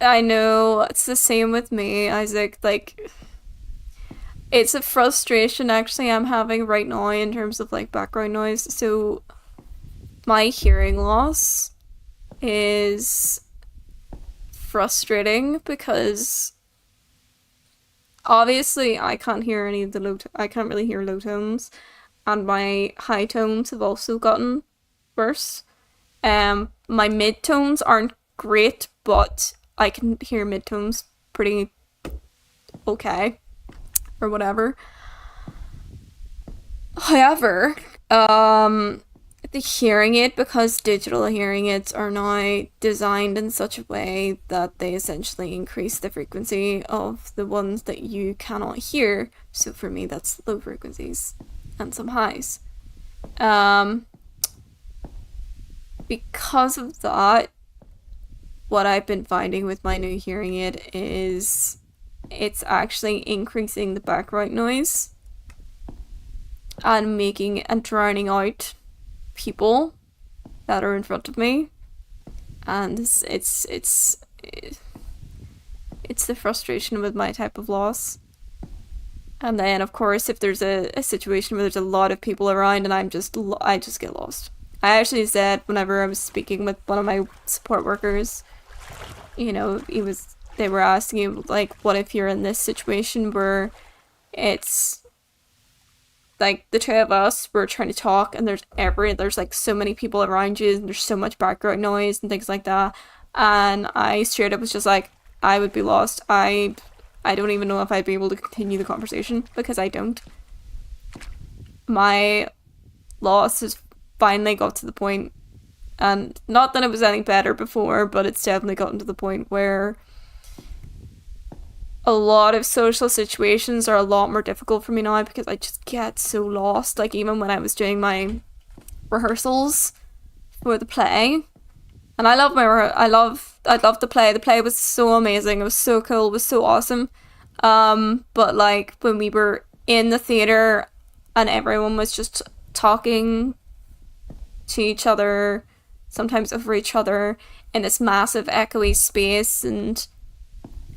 I know, it's the same with me, Isaac. Like, it's a frustration actually I'm having right now in terms of like background noise. So my hearing loss is frustrating because obviously I can't hear any of the I can't really hear low tones, and my high tones have also gotten worse. My mid tones aren't great, but I can hear mid-tones pretty okay, or whatever. However, the hearing aid, because digital hearing aids are now designed in such a way that they essentially increase the frequency of the ones that you cannot hear. So for me, that's low frequencies and some highs. Because of that, what I've been finding with my new hearing aid is it's actually increasing the background noise and drowning out people that are in front of me, and it's the frustration with my type of loss. And then of course if there's a situation where there's a lot of people around and I just get lost. I actually said, whenever I was speaking with one of my support workers, you know, they were asking you, like, what if you're in this situation where it's like the two of us were trying to talk and there's like so many people around you and there's so much background noise and things like that, and I straight up was just like, I would be lost. I don't even know if I'd be able to continue the conversation, because I don't. My loss has finally got to the point, and not that it was any better before, but it's definitely gotten to the point where a lot of social situations are a lot more difficult for me now, because I just get so lost. Like, even when I was doing my rehearsals for the play, And I loved the play. The play was so amazing. It was so cool. It was so awesome. But like when we were in the theater and everyone was just talking to each other, sometimes over each other in this massive echoey space, and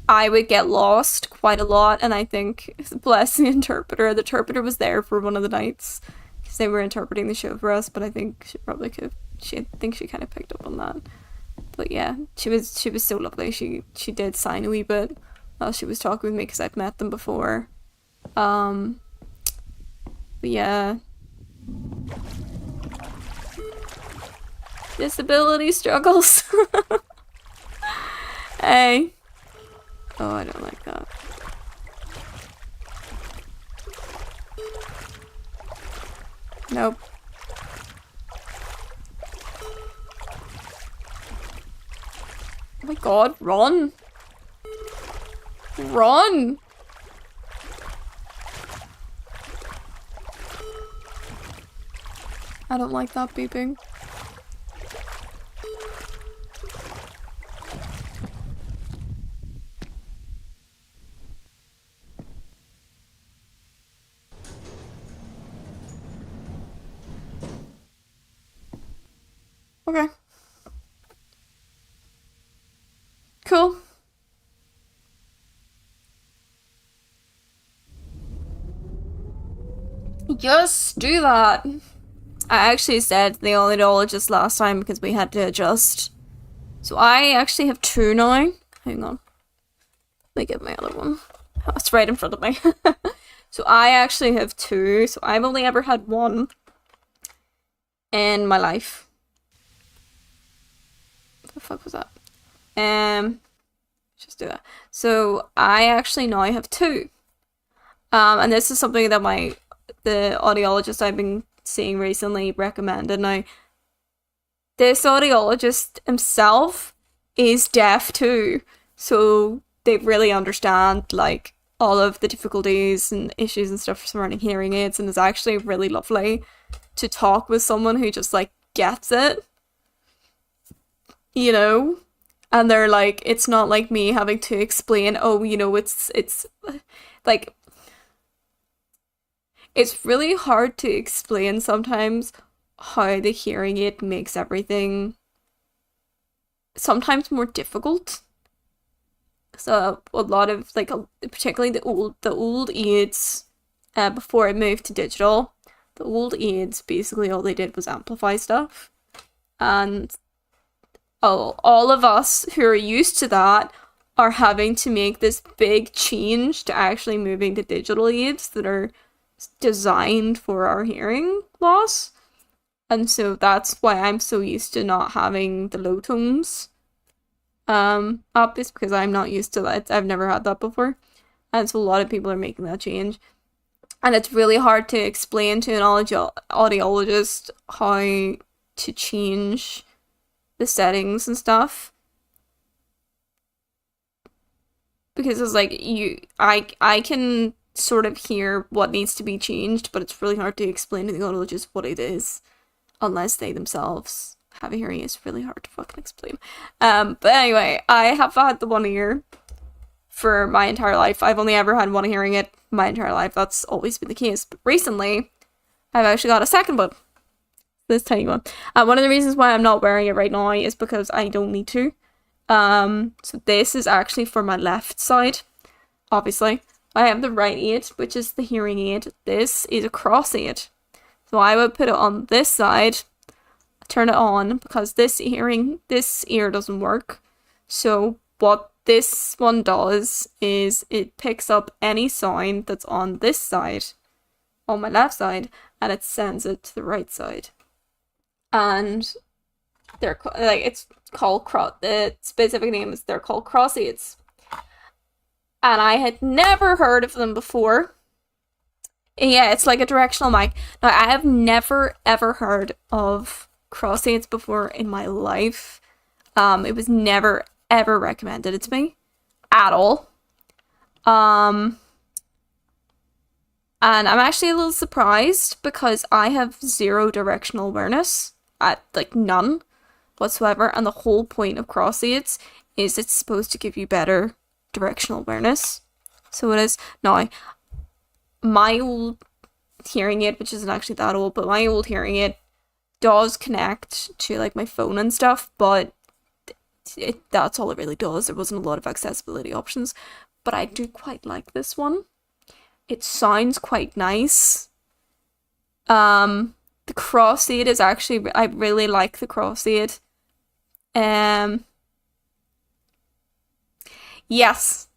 I would get lost quite a lot. And I think, bless the interpreter was there for one of the nights because they were interpreting the show for us. But I think she probably could. I think she kind of picked up on that. But yeah, she was so lovely. She did sign a wee bit while she was talking with me because I've met them before. But yeah, disability struggles. Hey. Oh, I don't like that. Nope. Oh my god, run! Run! I don't like that beeping. Okay. Cool. Just do that. I actually said the audiologist last time because we had to adjust. So I actually have two now. Hang on. Let me get my other one. Oh, it's right in front of me. So I actually have two. So I've only ever had one in my life. What the fuck was that? Just do that. So I actually now have two. And this is something that the audiologist I've been seeing recently recommended. Now, this audiologist himself is deaf too, so they really understand like all of the difficulties and issues and stuff surrounding hearing aids, and it's actually really lovely to talk with someone who just like gets it, you know. And they're like, it's not like me having to explain, oh, you know, it's like, it's really hard to explain sometimes how the hearing aid makes everything sometimes more difficult. So a lot of like, particularly the old aids, before it moved to digital, the old aids basically all they did was amplify stuff, and all of us who are used to that are having to make this big change to actually moving to digital aids that are designed for our hearing loss. And so that's why I'm so used to not having the low tones up, is because I'm not used to that. I've never had that before. And so a lot of people are making that change. And it's really hard to explain to an audiologist how to change the settings and stuff. Because it's like I can sort of hear what needs to be changed, but it's really hard to explain to the audiologist what it is unless they themselves have a hearing. It's really hard to fucking explain. But anyway, I have had the one ear for my entire life. I've only ever had one hearing aid my entire life. That's always been the case. But recently, I've actually got a second one. This tiny one. One of the reasons why I'm not wearing it right now is because I don't need to. So this is actually for my left side, obviously. I have the right aid, which is the hearing aid. This is a cross aid. So I would put it on this side, turn it on, because this ear doesn't work. So what this one does is it picks up any sound that's on this side, on my left side, and it sends it to the right side. And they're like, it's called the specific name is they're called cross aids. And I had never heard of them before. Yeah, it's like a directional mic. Now, I have never ever heard of cross aids before in my life. It was never ever recommended to me at all. And I'm actually a little surprised because I have zero directional awareness. Like none. whatsoever, and the whole point of cross aids is it's supposed to give you better directional awareness. So it is. Now, my old hearing aid, which isn't actually that old, but my old hearing aid does connect to like my phone and stuff, but that's all it really does. There wasn't a lot of accessibility options, but I do quite like this one. It sounds quite nice. The cross aid is actually, I really like the cross aid. Yes.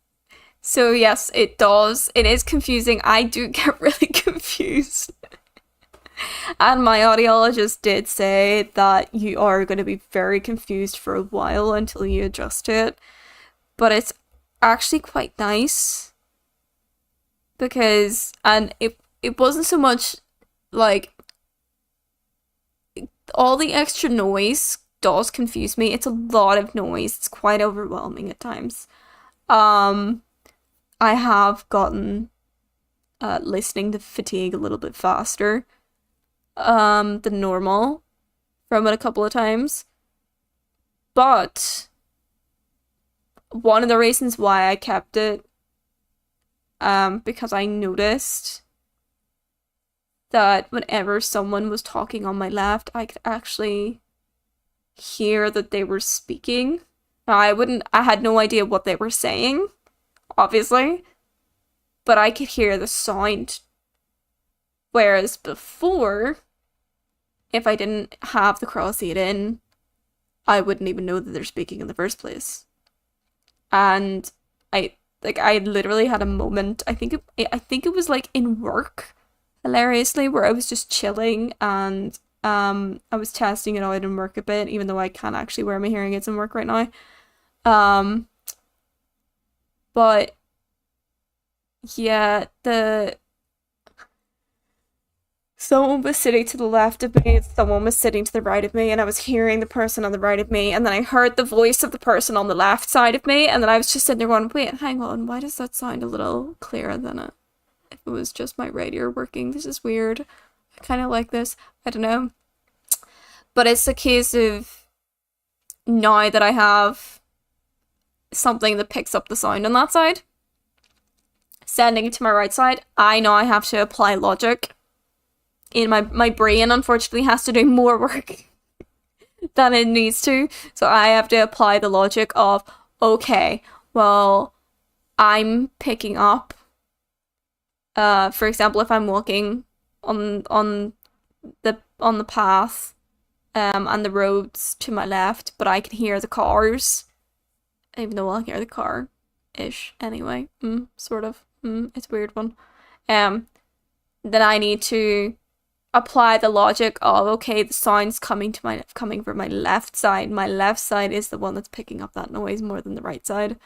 So yes, it does. It is confusing. I do get really confused. And my audiologist did say that you are going to be very confused for a while until you adjust to it. But it's actually quite nice. Because, and it wasn't so much like, all the extra noise does confuse me. It's a lot of noise. It's quite overwhelming at times. I have gotten listening to fatigue a little bit faster than normal from it a couple of times. But one of the reasons why I kept it, because I noticed that whenever someone was talking on my left, I could actually hear that they were speaking. Now, I had no idea what they were saying, obviously, but I could hear the sound. Whereas before, if I didn't have the cross aid in, I wouldn't even know that they're speaking in the first place. And I literally had a moment, I think it was like in work, hilariously, where I was just chilling and I was testing it out in work a bit, even though I can't actually wear my hearing aids in work right now. But yeah, someone was sitting to the left of me, someone was sitting to the right of me, and I was hearing the person on the right of me, and then I heard the voice of the person on the left side of me, and then I was just sitting there going, wait, hang on, why does that sound a little clearer than it? If it was just my radio working, this is weird. I kind of like this. I don't know. But it's a case of now that I have something that picks up the sound on that side, sending it to my right side, I know I have to apply logic. In my brain, unfortunately, has to do more work than it needs to. So I have to apply the logic of, okay, well, I'm picking up, for example, if I'm walking on the path, and the roads to my left, but I can hear the cars, even though I'll hear the car-ish anyway. Sort of. It's a weird one. Then I need to apply the logic of, okay, the sound's coming from my left side. My left side is the one that's picking up that noise more than the right side.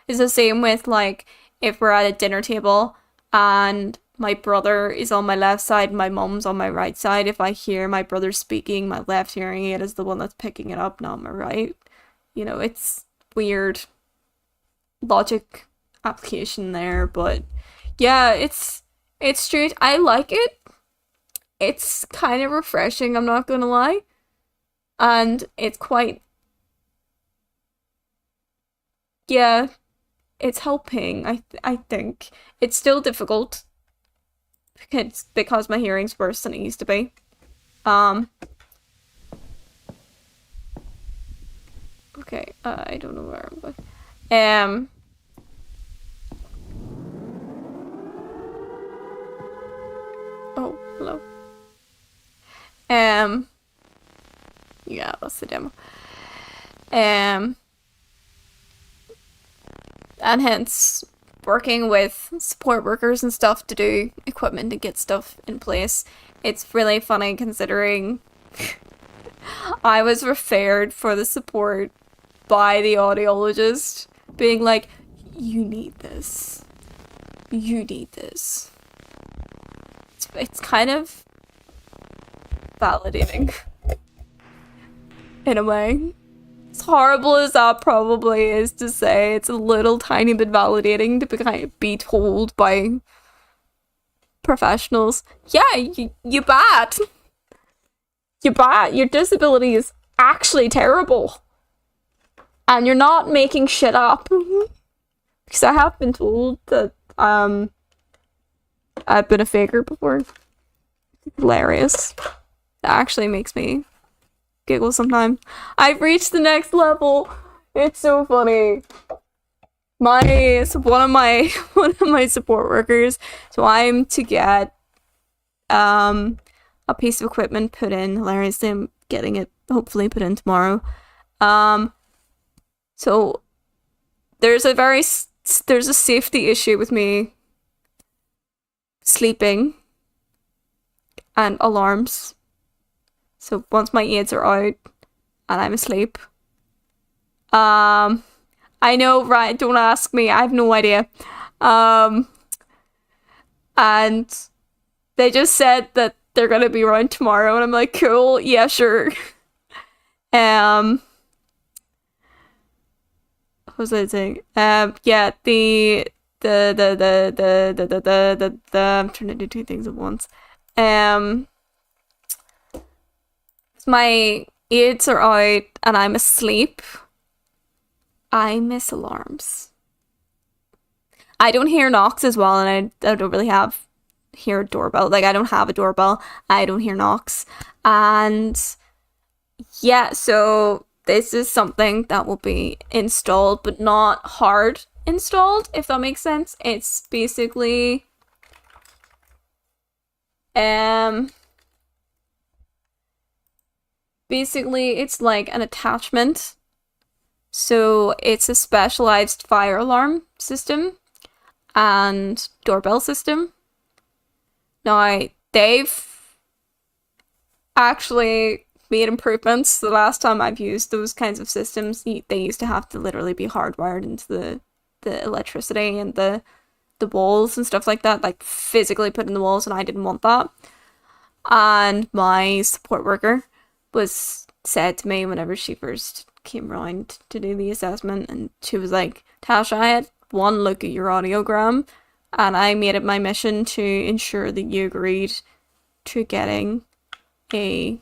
It's the same with, like, if we're at a dinner table and my brother is on my left side and my mum's on my right side. If I hear my brother speaking, my left hearing aid is the one that's picking it up, not my right. You know, it's weird logic application there, but yeah, it's strange. I like it. It's kind of refreshing, I'm not gonna lie. And it's quite, yeah, it's helping. I think it's still difficult because my hearing's worse than it used to be. Okay, I don't know where I'm going. Oh, hello. Yeah, that's the demo. And hence working with support workers and stuff to do equipment and get stuff in place. It's really funny considering I was referred for the support by the audiologist, being like, you need this. You need this. It's kind of validating in a way. As horrible as that probably is to say, it's a little tiny bit validating to be told by professionals, yeah, you bad. You're bad. Your disability is actually terrible. And you're not making shit up. Because I have been told that I've been a faker before. Hilarious. That actually makes me giggle sometimes. I've reached the next level. It's so funny. One of my support workers. So I'm to get a piece of equipment put in. Hilariously, I'm getting it hopefully put in tomorrow. So there's a safety issue with me sleeping and alarms. So once my aids are out and I'm asleep, I know, right? Don't ask me. I have no idea. And they just said that they're gonna be around tomorrow, and I'm like, cool, yeah, sure. What was I saying? Yeah, the I'm trying to do two things at once. My aids are out and I'm asleep. I miss alarms. I don't hear knocks as well, and I don't really hear a doorbell. Like, I don't have a doorbell. I don't hear knocks. And yeah, so this is something that will be installed, but not hard installed, if that makes sense. It's basically it's like an attachment. So it's a specialized fire alarm system and doorbell system. Now, they've actually made improvements. The last time I've used those kinds of systems, they used to have to literally be hardwired into the electricity and the walls and stuff like that, like physically put in the walls, and I didn't want that. And my support worker said to me whenever she first came around to do the assessment, and she was like, Tasha, I had one look at your audiogram, and I made it my mission to ensure that you agreed to getting a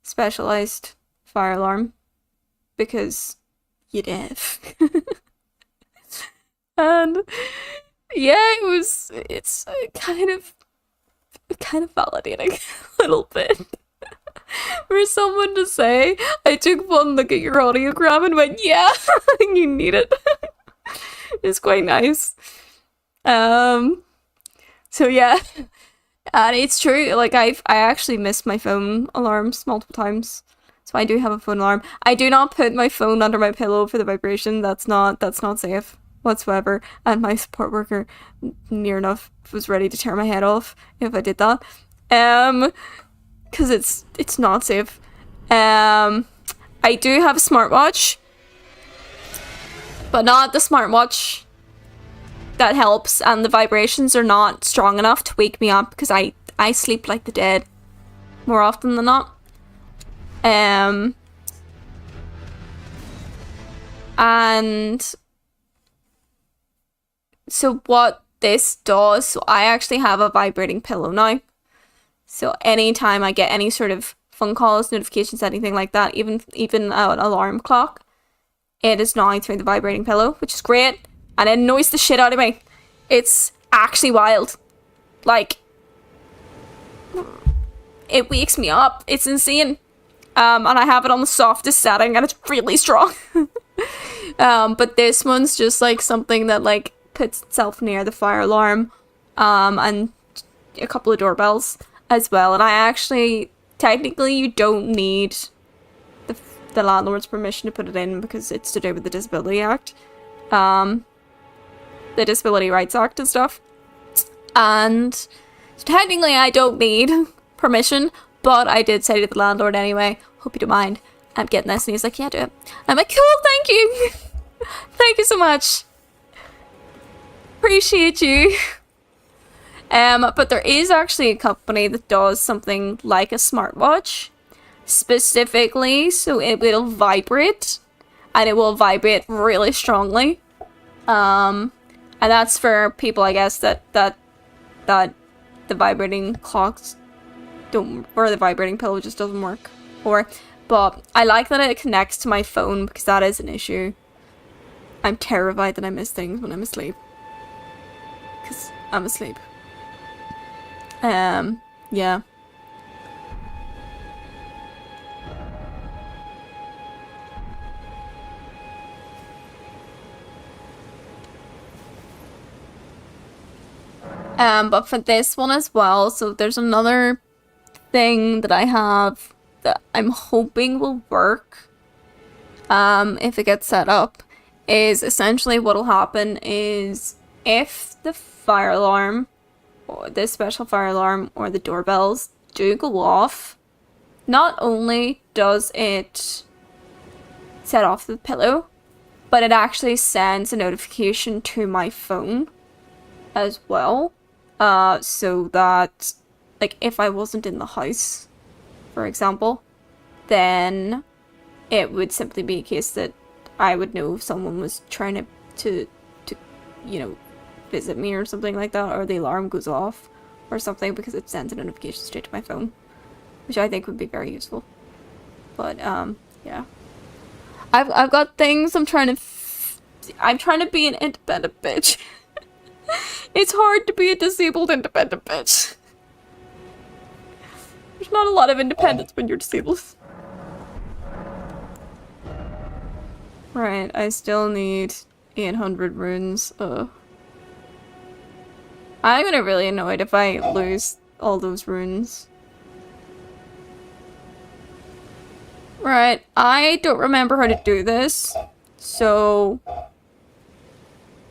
specialized fire alarm, because you did. And yeah, it's kind of validating a little bit. For someone to say, I took one look at your audiogram and went, yeah, you need it. It's quite nice. So yeah, and it's true. Like, I actually missed my phone alarms multiple times. So I do have a phone alarm. I do not put my phone under my pillow for the vibration. That's not safe whatsoever. And my support worker near enough was ready to tear my head off if I did that. Because it's not safe. I do have a smartwatch, but not the smartwatch that helps, and the vibrations are not strong enough to wake me up, because I sleep like the dead more often than not. And so what this does, so I actually have a vibrating pillow now. So anytime I get any sort of phone calls, notifications, anything like that, even an alarm clock, it is now through the vibrating pillow, which is great, and it annoys the shit out of me. It's actually wild. Like, it wakes me up. It's insane. And I have it on the softest setting, and it's really strong. But this one's just like something that like puts itself near the fire alarm, and a couple of doorbells as well. And I actually, technically, you don't need the landlord's permission to put it in, because it's to do with the Disability Act, the Disability Rights Act and stuff. And so technically I don't need permission, but I did say to the landlord anyway, hope you don't mind, I'm getting this. And he's like, yeah, do it. I'm like, cool, thank you. Thank you so much. Appreciate you. But there is actually a company that does something like a smartwatch specifically, so it will vibrate, and it will vibrate really strongly. And that's for people, I guess, that the vibrating clocks don't, or the vibrating pillow just doesn't work for. But I like that it connects to my phone because that is an issue. I'm terrified that I miss things when I'm asleep. Because I'm asleep. Yeah. But for this one as well, so there's another thing that I have that I'm hoping will work. If it gets set up, is essentially what'll happen is if the fire alarm, or the special fire alarm, or the doorbells do go off, not only does it set off the pillow, but it actually sends a notification to my phone as well. So that, like, if I wasn't in the house, for example, then it would simply be a case that I would know if someone was trying to you know, visit me or something like that, or the alarm goes off or something, because it sends a notification straight to my phone, which I think would be very useful. But yeah, I've got things I'm trying to be an independent bitch. It's hard to be a disabled independent bitch. There's not a lot of independence when you're disabled. Right, I still need 800 runes. I'm gonna really annoyed if I lose all those runes. Right, I don't remember how to do this, so...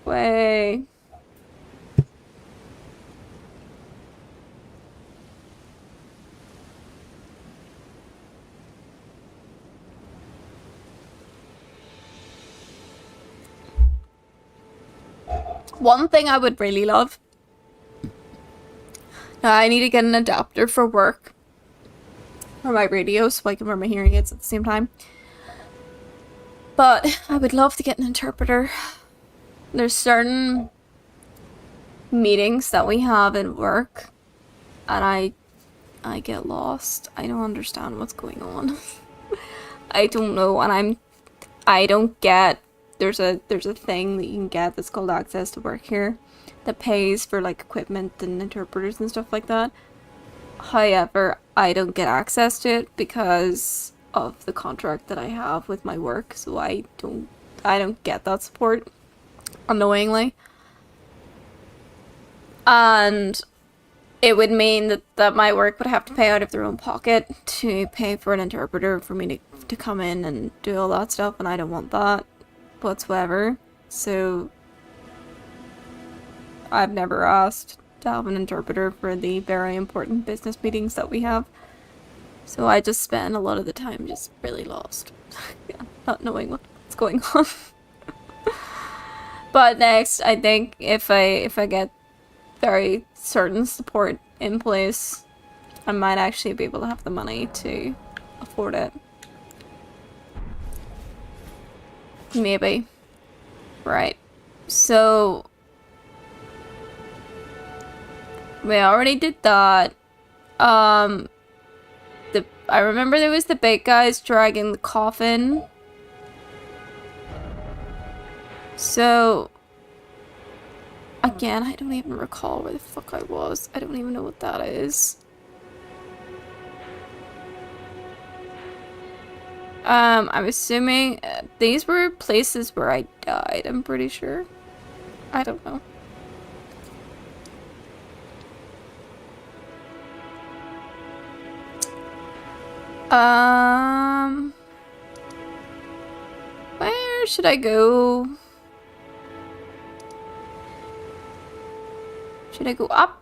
Wait... One thing I would really love... Now, I need to get an adapter for work. For my radio, so I can wear my hearing aids at the same time. But I would love to get an interpreter. There's certain meetings that we have in work, and I get lost. I don't understand what's going on. I don't know, and I don't get... There's a thing that you can get that's called Access to Work here that pays for like equipment and interpreters and stuff like that. However, I don't get access to it because of the contract that I have with my work, so I don't get that support, annoyingly. And it would mean that my work would have to pay out of their own pocket to pay for an interpreter for me to come in and do all that stuff, and I don't want that whatsoever. So I've never asked to have an interpreter for the very important business meetings that we have. So I just spend a lot of the time just really lost. Yeah, not knowing what's going on. But next, I think if I get very certain support in place, I might actually be able to have the money to afford it. Maybe. Right. So we already did that. I remember there was the big guys dragging the coffin. So again, I don't even recall where the fuck I was. I don't even know what that is. I'm assuming these were places where I died, I'm pretty sure. I don't know. Where should I go? Should I go up?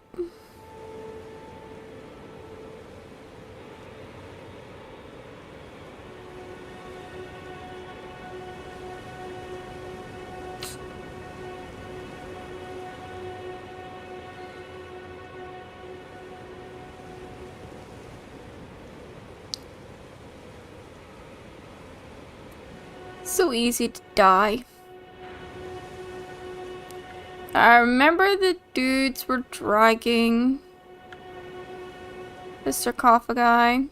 So easy to die. I remember the dudes were dragging the sarcophagi.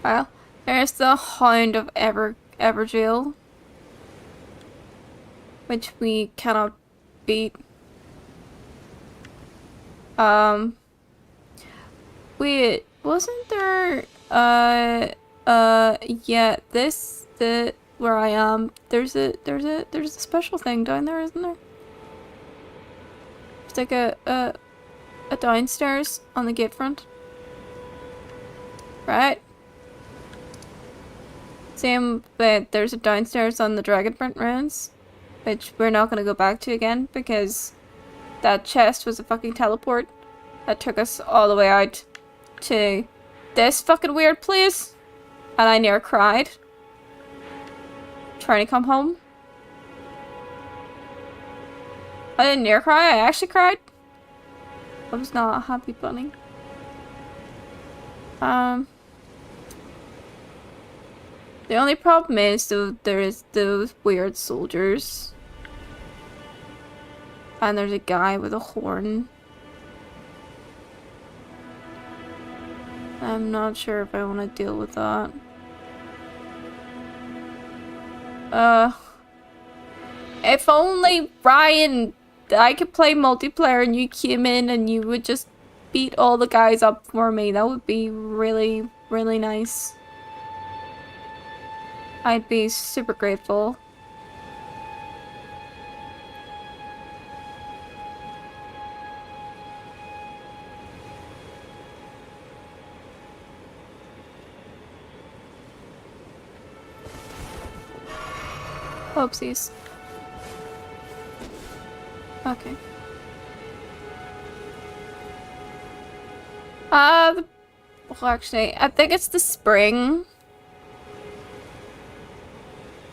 Well, there's the Hound of Evergaol, which we cannot beat. Wait, wasn't there, yeah, where I am, there's a special thing down there, isn't there? It's like a downstairs on the gate front. Right? Same, but there's a downstairs on the Dragonbrant ruins, which we're not gonna go back to again, because that chest was a fucking teleport that took us all the way out to this fucking weird place, and I near cried trying to come home. I didn't near cry, I actually cried. I was not a happy bunny. The only problem is though there's those weird soldiers, and there's a guy with a horn. I'm not sure if I want to deal with that. If only Ryan, I could play multiplayer and you came in and you would just beat all the guys up for me. That would be really, really nice. I'd be super grateful. Oopsies. Okay. Well, actually, I think it's the spring.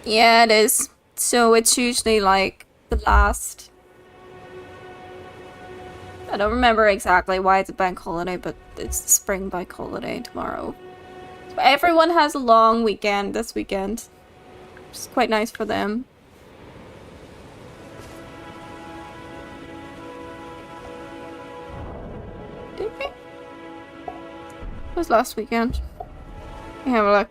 Yeah, it is. So it's usually like the last. I don't remember exactly why it's a bank holiday, but it's the spring bank holiday tomorrow. So everyone has a long weekend this weekend. It's quite nice for them. Did we? It was last weekend. Let me have a look.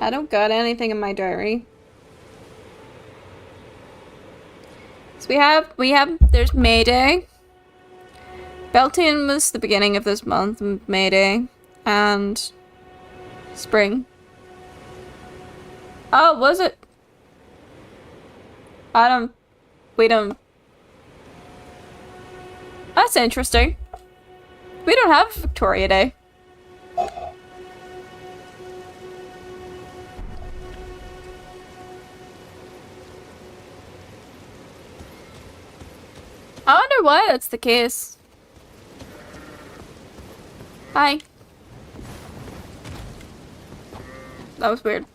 I don't got anything in my diary. So there's May Day. Beltane was the beginning of this month, May Day, and spring. Oh, was it? We don't. That's interesting. We don't have Victoria Day. I wonder why that's the case. Hi. That was weird.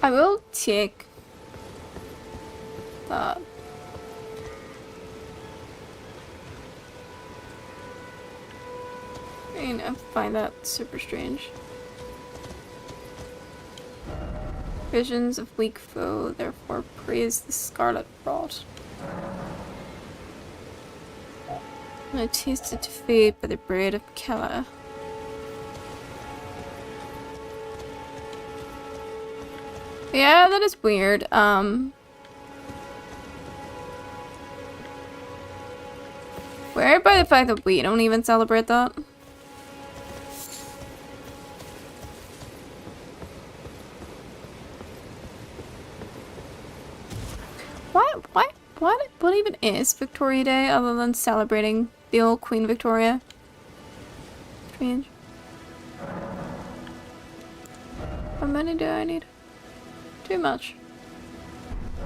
I will take that. I find that super strange. Visions of weak foe, therefore praise the scarlet rod. I tasted defeat by the bread of Kella. Yeah, that is weird. Weird by the fact that we don't even celebrate that. What even is Victoria Day other than celebrating the old Queen Victoria? Strange. How many do I need? Too much.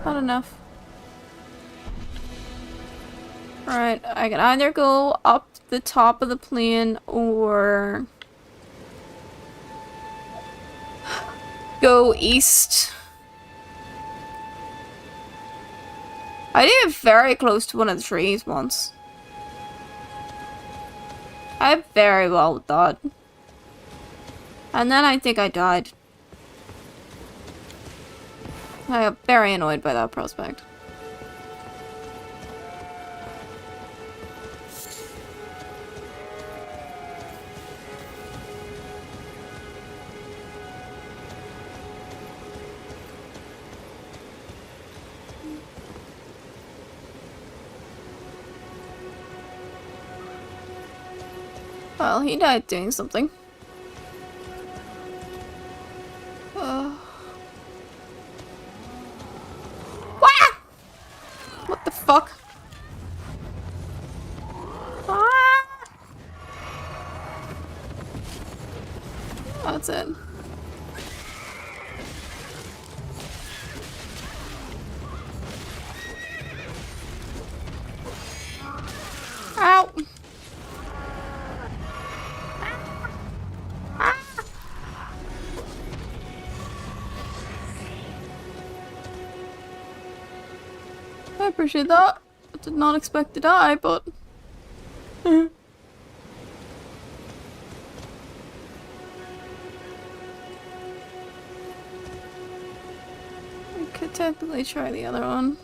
Not enough. Right, I can either go up the top of the plane or go east. I did get very close to one of the trees once. I very well thought. And then I think I died. I got very annoyed by that prospect. Well, he died doing something. What the fuck? Ah! That's it. Ow! I appreciate that. I did not expect to die, but... I could technically try the other one.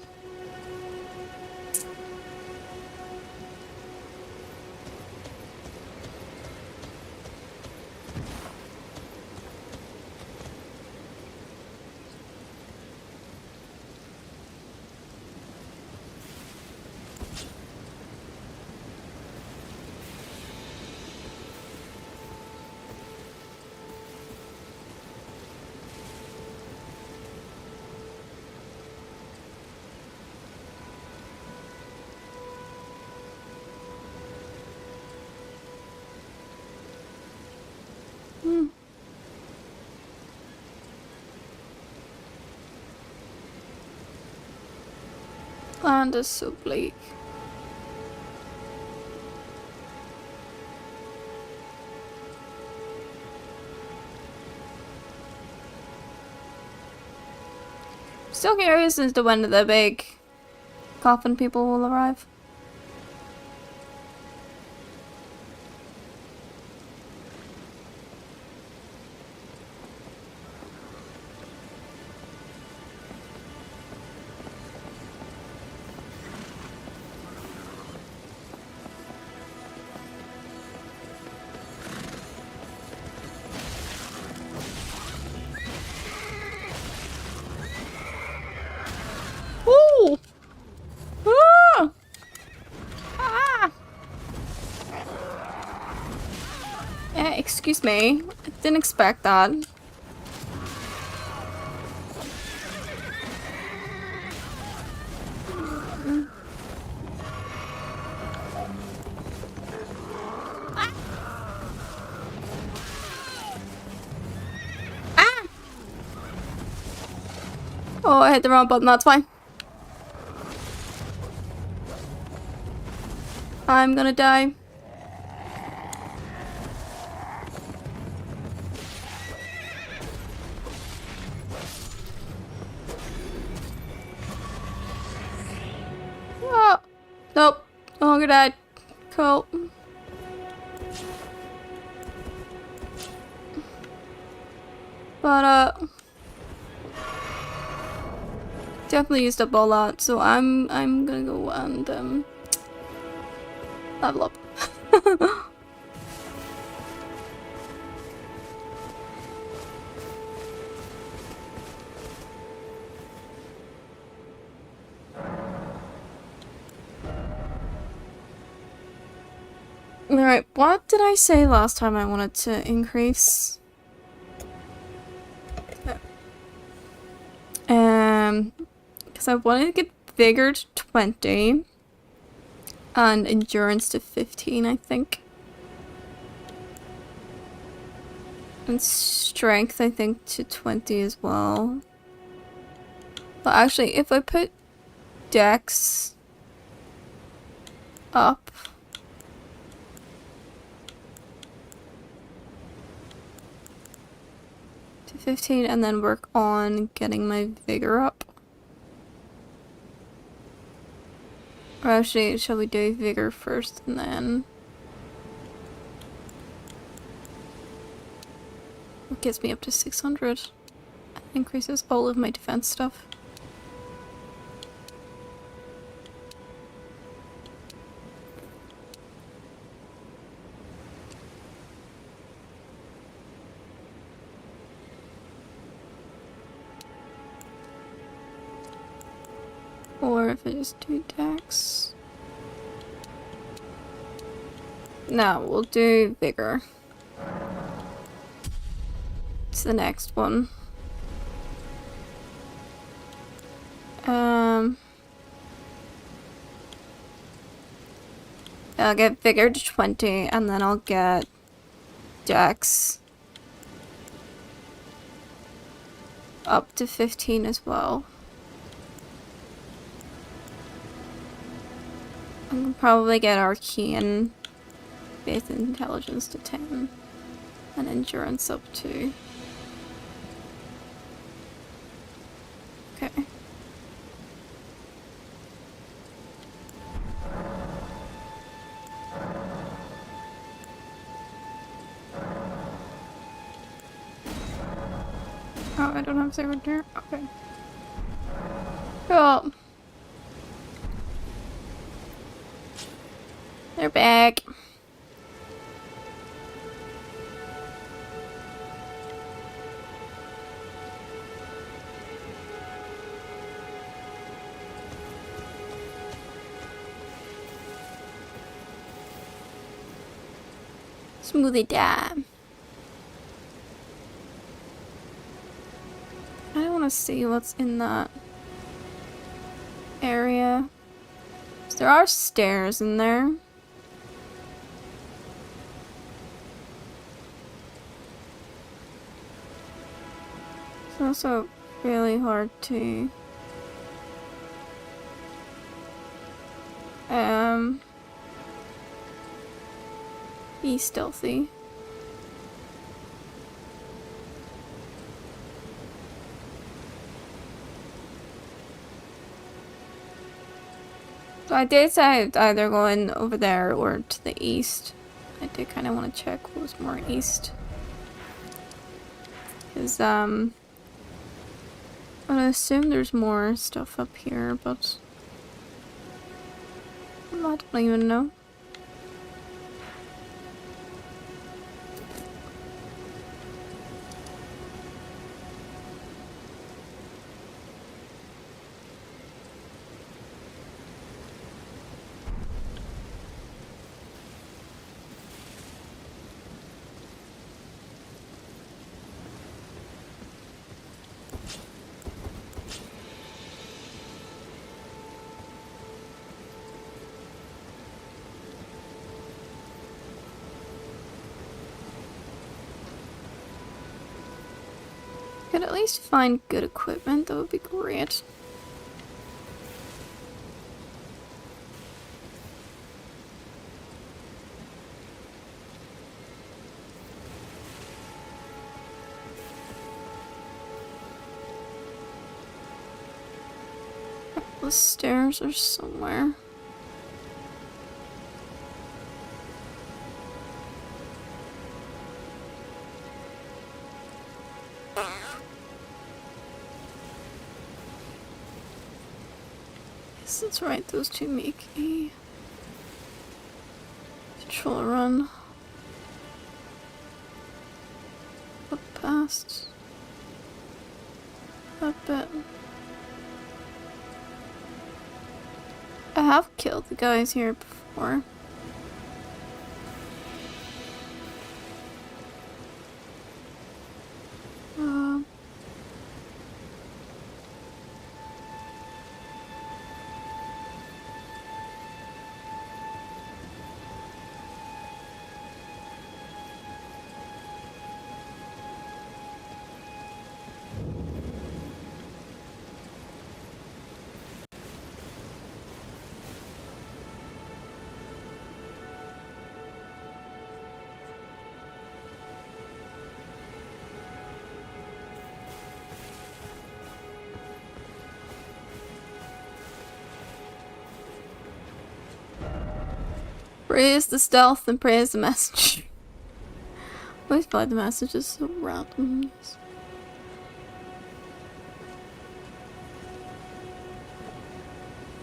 Land is so bleak. Still curious as to when the big coffin people will arrive. Ooh! Ah! Ah! Excuse me. I didn't expect that. Oh, I hit the wrong button, that's fine. I'm gonna die. Oh, nope. No longer died. Cool. But, definitely used up a lot, so I'm gonna go and, level up. Alright, what did I say last time I wanted to increase? Because I wanted to get vigor to 20 and endurance to 15, I think. And strength, I think, to 20 as well. But actually, if I put dex up, to 15 and then work on getting my vigor up. Or actually, shall we do vigor first and then... It gets me up to 600. Increases all of my defense stuff. Or if I just do dex. No, we'll do vigor. It's the next one. I'll get vigor to 20, and then I'll get dex up to 15 as well. I can probably get arcane based intelligence to 10 and endurance up to. Okay. Oh, I don't have saber here. Okay. Cool. They're back. Smoothie time. I want to see what's in that area. There are stairs in there. It's also really hard to be stealthy. So I did say either going over there or to the east. I did kind of want to check what was more east. Because, I would assume there's more stuff up here, but I don't even know. Could at least find good equipment, that would be great. The stairs are somewhere. Yes, that's right, those two make a patrol run up past that bit. I have killed the guys here before. Praise the stealth and praise the message. I always find the messages so random.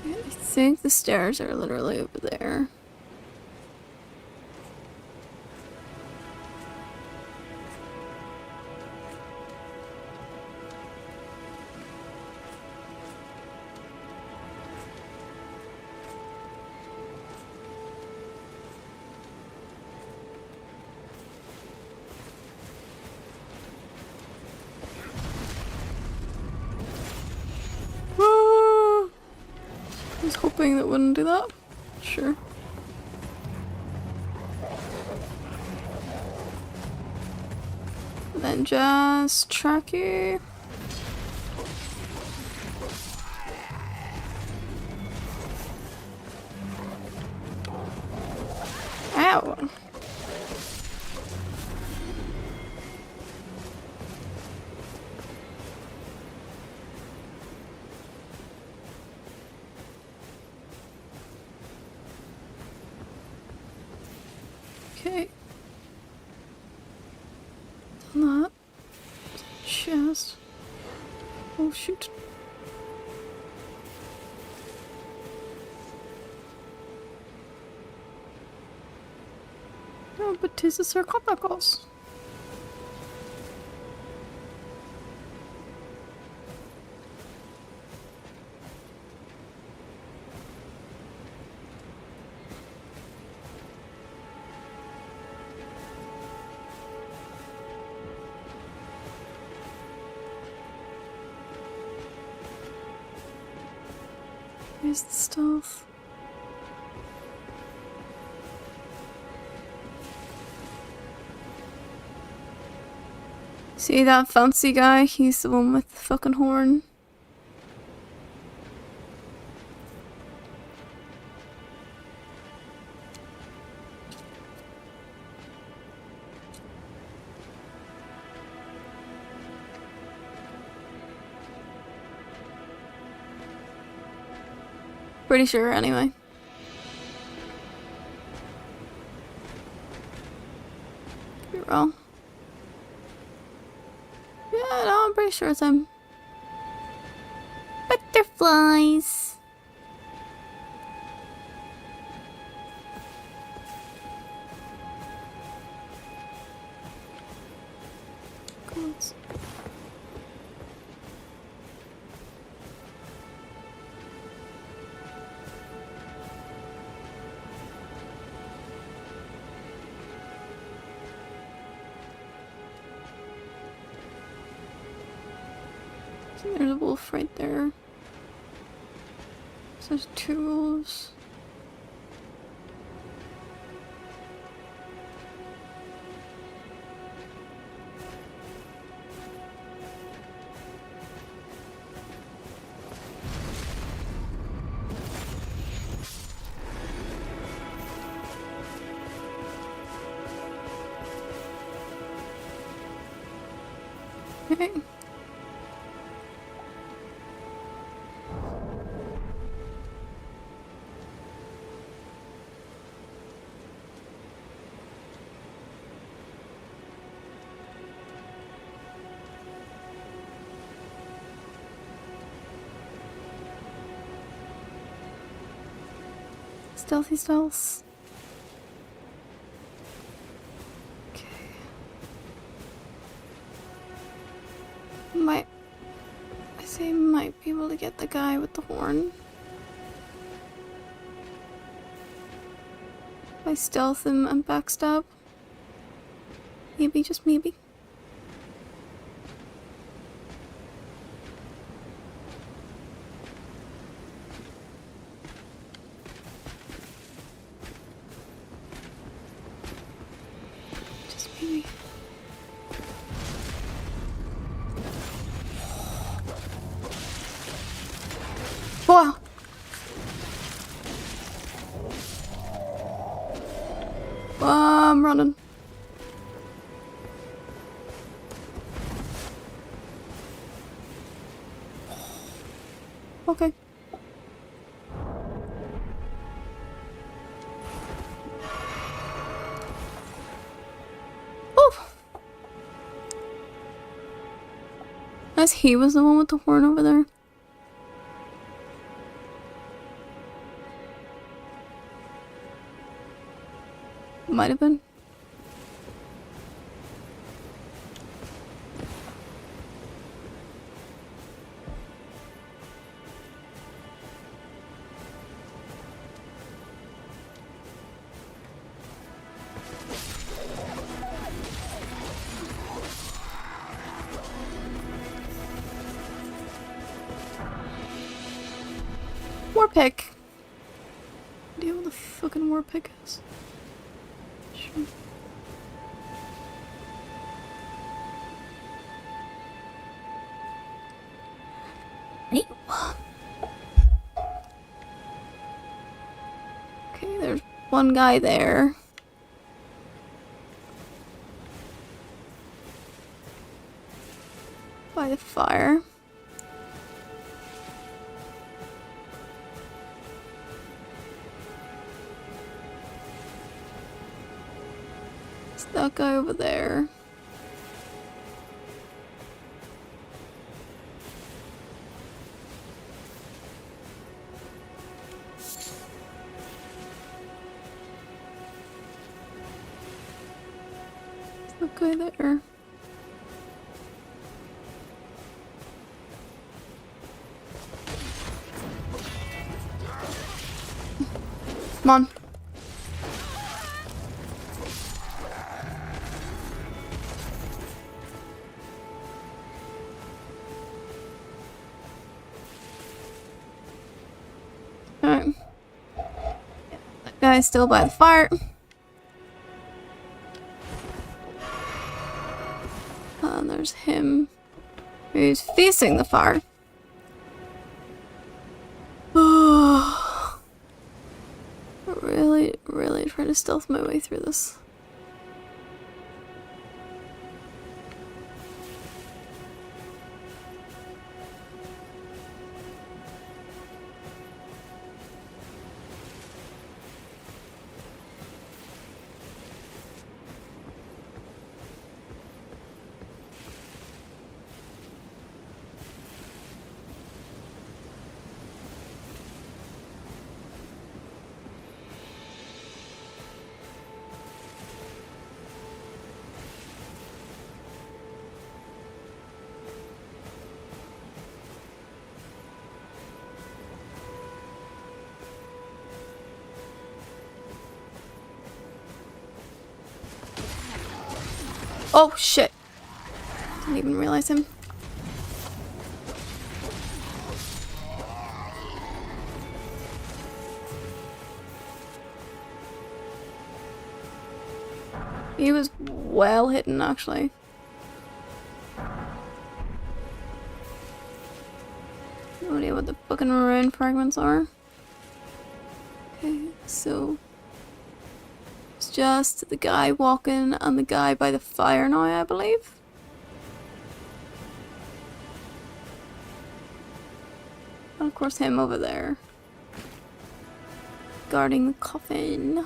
I think the stairs are literally over there. was hoping that wouldn't do that. Sure. And then just tracky. Ow. Okay. Done that. Chest. Oh shoot. Oh, but 'tis a sarcophagus. Where's the stuff? See that fancy guy? He's the one with the fucking horn. Pretty sure, anyway. Could be wrong. Yeah, no, I'm pretty sure it's him. Butterflies! Codes. There's a wolf right there. So there's 2 wolves. Okay. Stealthy stealth. Okay. I say might be able to get the guy with the horn. If I stealth him and backstab. Maybe, just maybe. Wow. I'm running. Okay. Oh. As he was the one with the horn over there. Might have been. More pick. idea what the fucking war pick is. Sure. Okay, there's one guy there. By the fire. It's that guy over there. It's that guy there. Come on. Alright. That guy's still by the fire. And there's him. Who's facing the fire. Really try to stealth my way through this. Oh shit! Didn't even realize him. He was well hidden, actually. No idea what the fucking ruin fragments are. Okay, so it's just the guy walking and the guy by the fire now, I believe. And of course him over there. Guarding the coffin.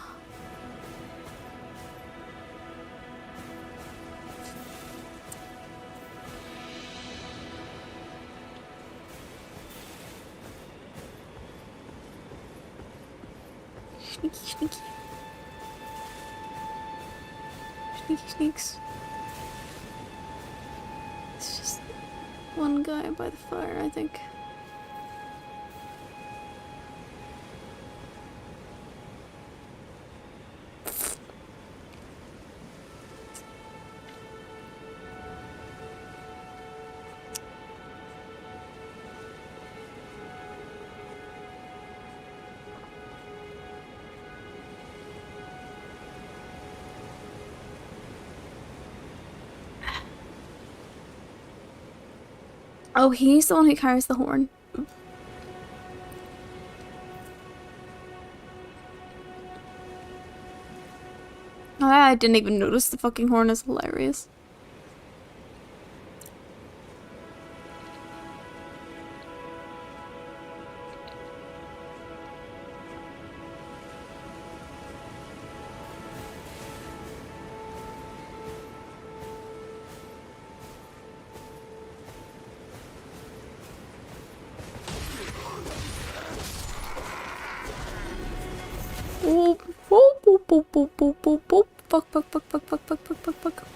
Sneaky, sneaky. Sneaky sneaks. It's just one guy by the fire, I think. Oh, he's the one who carries the horn. I didn't even notice the fucking horn is hilarious. Oh, oh, oh, oh, oh, oh, oh, oh. Fuck, fuck, fuck, fuck, fuck, fuck, fuck, fuck, fuck.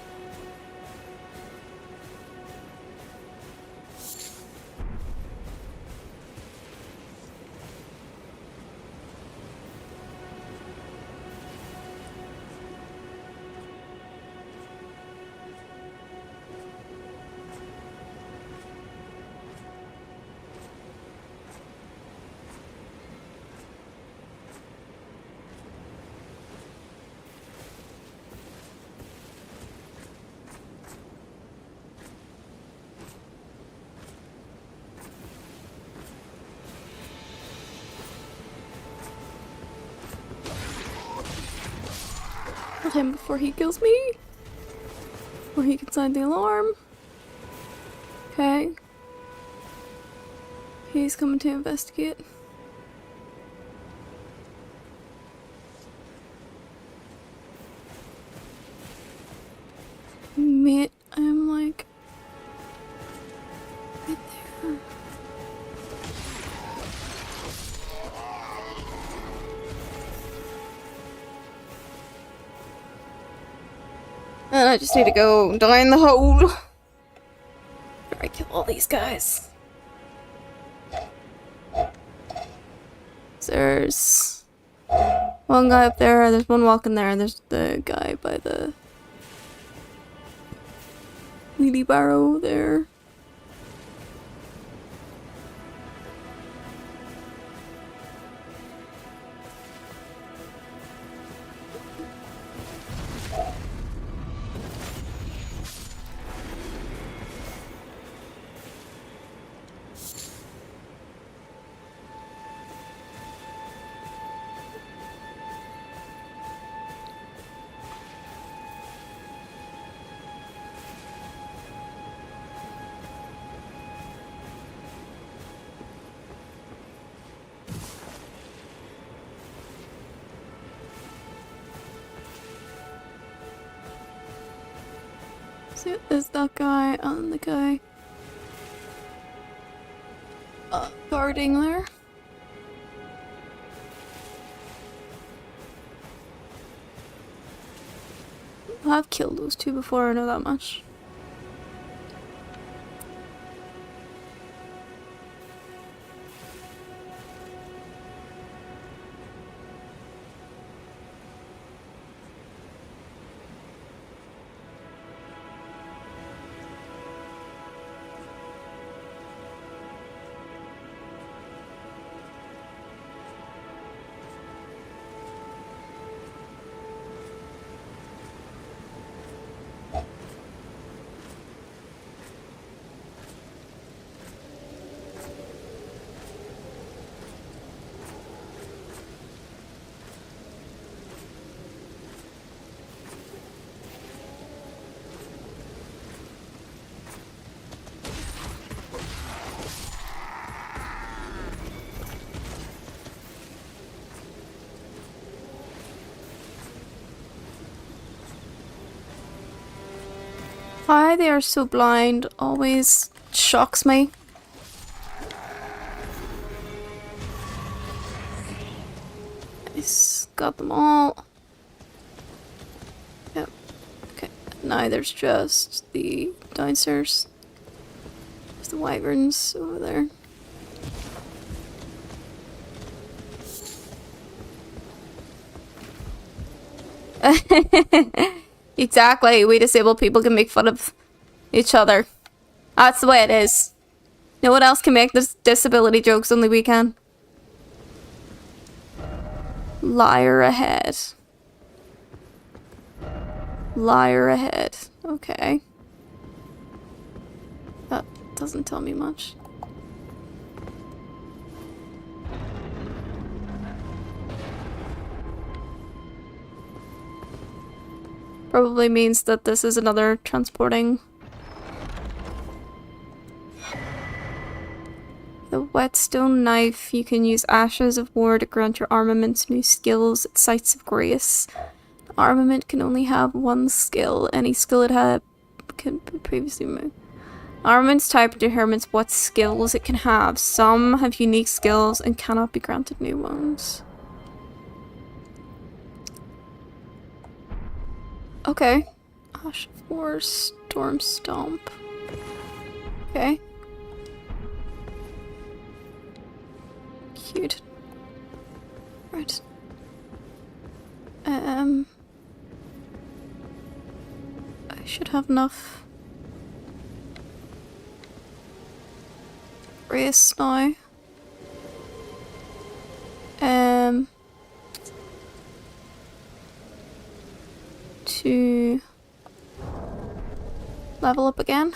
Kill him before he kills me. Before he can sound the alarm. Okay. He's coming to investigate. Mate, I'm like right there. And I just need to go down the hole. I kill all these guys. There's one guy up there, there's one walking there, and there's the guy by the wheelie barrow there. So there's that guy and the guy guarding there. I've killed those two before, I know that much. Why they are so blind always shocks me. Nice. Got them all. Yep. Okay. Now there's just the downstairs. There's the wyverns over there. Exactly, we disabled people can make fun of each other. That's the way it is. No one else can make this disability jokes, only we can. Liar ahead. Liar ahead. Okay. That doesn't tell me much. Probably means that this is another transporting. The whetstone knife. You can use ashes of war to grant your armaments new skills at sites of grace. The armament can only have one skill. Any skill it had can be previously moved. Armament's type determines what skills it can have. Some have unique skills and cannot be granted new ones. Okay. Ash of War, Storm Stomp. Okay. Cute. Right. I should have enough race now. To level up again.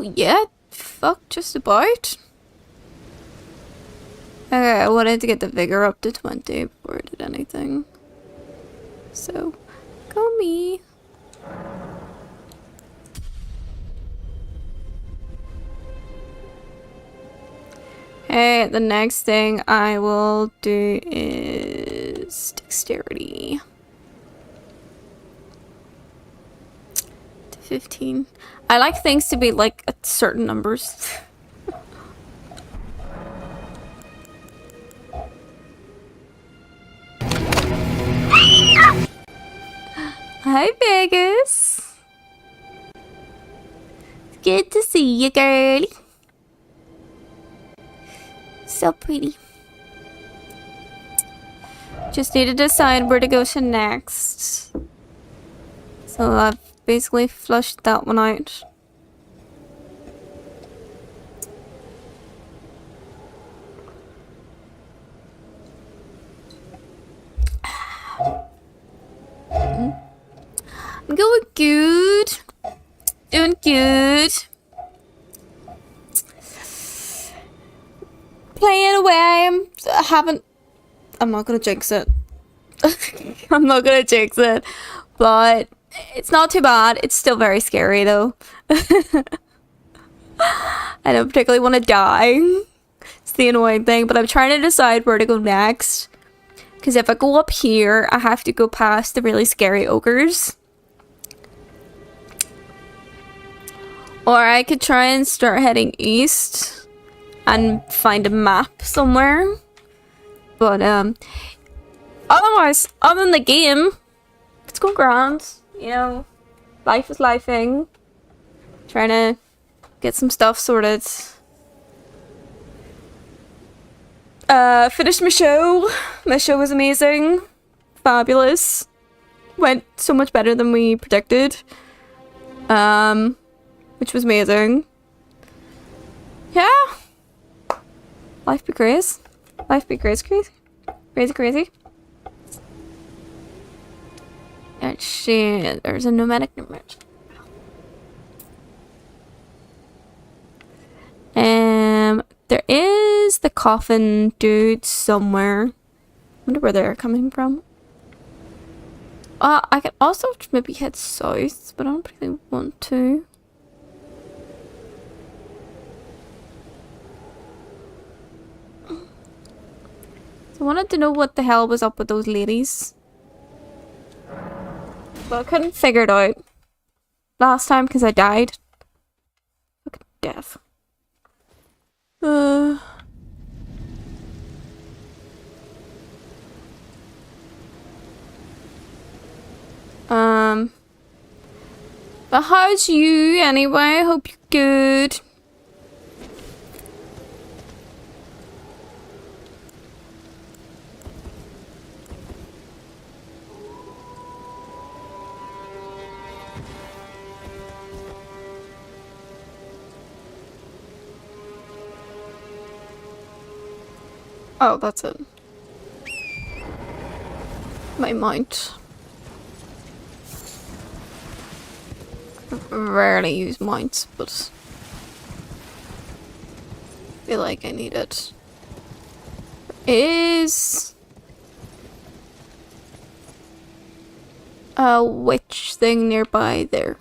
yeah. Fuck, just about. Okay, I wanted to get the vigor up to 20 before I did anything. So, go me. Okay, the next thing I will do is dexterity. 15. I like things to be like at certain numbers. Hi, Vegas. It's good to see you, girlie. So pretty. Just need to decide where to go to next. So I've basically flushed that one out. I'm going good. Doing good. Playing away. I'm not gonna jinx it. I'm not gonna jinx it. But it's not too bad. It's still very scary though. I don't particularly want to die. It's the annoying thing. But I'm trying to decide where to go next. Because if I go up here, I have to go past the really scary ogres. Or I could try and start heading east and find a map somewhere. But otherwise, other than the game, it's going grand. You know, life is lifing. Trying to get some stuff sorted. Finished my show. My show was amazing. Fabulous. Went so much better than we predicted. Which was amazing. Yeah. Life be crazy. Life be crazy, crazy. Crazy, crazy. And shit, there's a nomadic nomad. There is the coffin dude somewhere. Wonder where they're coming from. I could also maybe head south, but I don't really want to. So I wanted to know what the hell was up with those ladies. But I couldn't figure it out last time because I died. Fucking death. But how's you anyway? Hope you're good. Oh, that's it. My mount. I rarely use mounts, but I feel like I need it. There is a witch thing nearby there.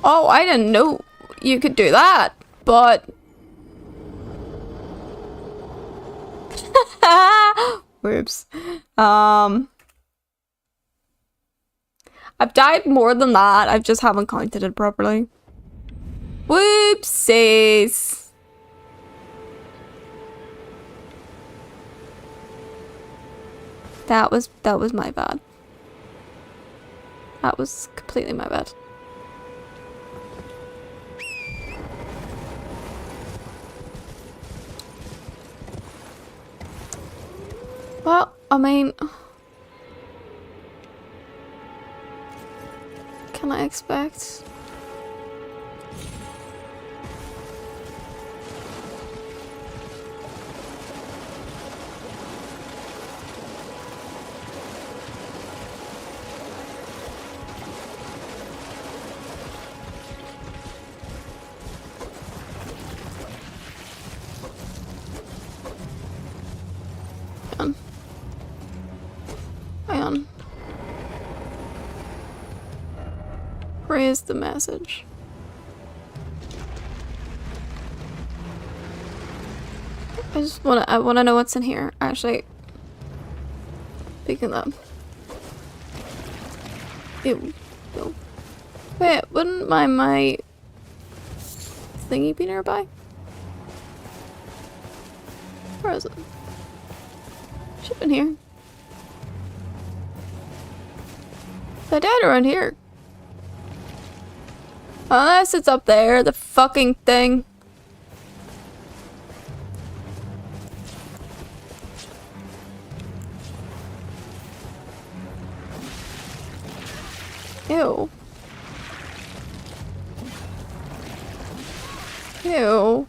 Oh, I didn't know you could do that, but... Whoops. I've died more than that, I just haven't counted it properly. Whoopsies. That was my bad. That was completely my bad. Well, I mean... Can I expect... Hang on. Where is the message? I wanna know what's in here. Actually, picking them. Ew. Ew. Wait, wouldn't my thingy be nearby? Where is it? Should've been here. I died around here. Unless it's up there, the fucking thing. Ew. Ew.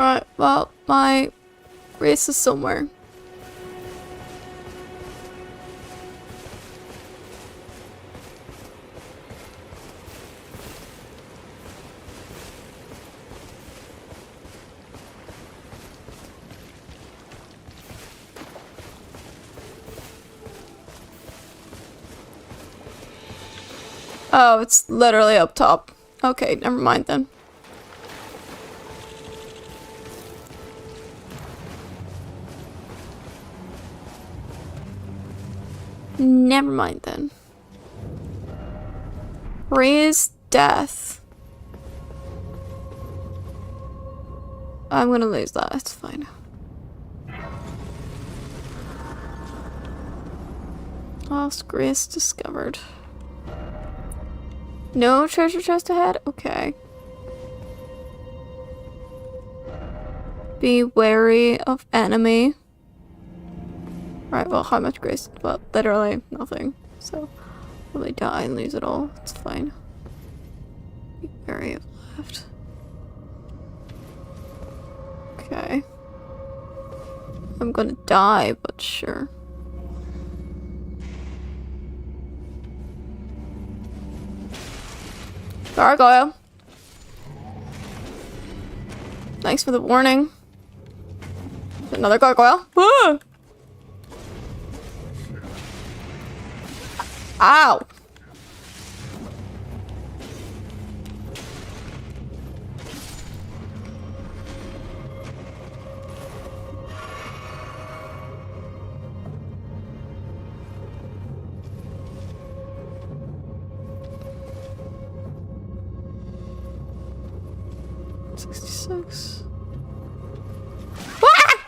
Alright, well, my race is somewhere. Oh, it's literally up top. Okay, never mind then. Never mind then. Raise death. I'm gonna lose that, it's fine. Lost grace discovered. No treasure chest ahead? Okay. Be wary of enemy. Right, well, how much grace? Well, literally nothing. So, probably die and lose it all. It's fine. Be wary of left. Okay. I'm gonna die, but sure. Gargoyle. Thanks for the warning. Another gargoyle. Ah! Ow! $66. Ah!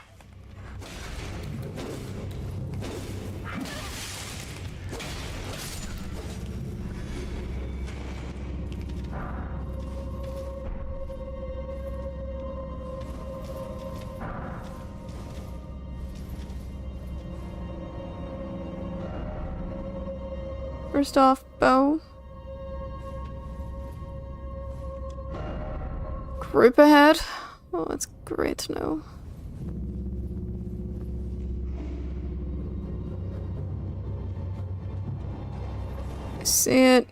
First off, bow. Group ahead. Oh, that's great to know. I see it.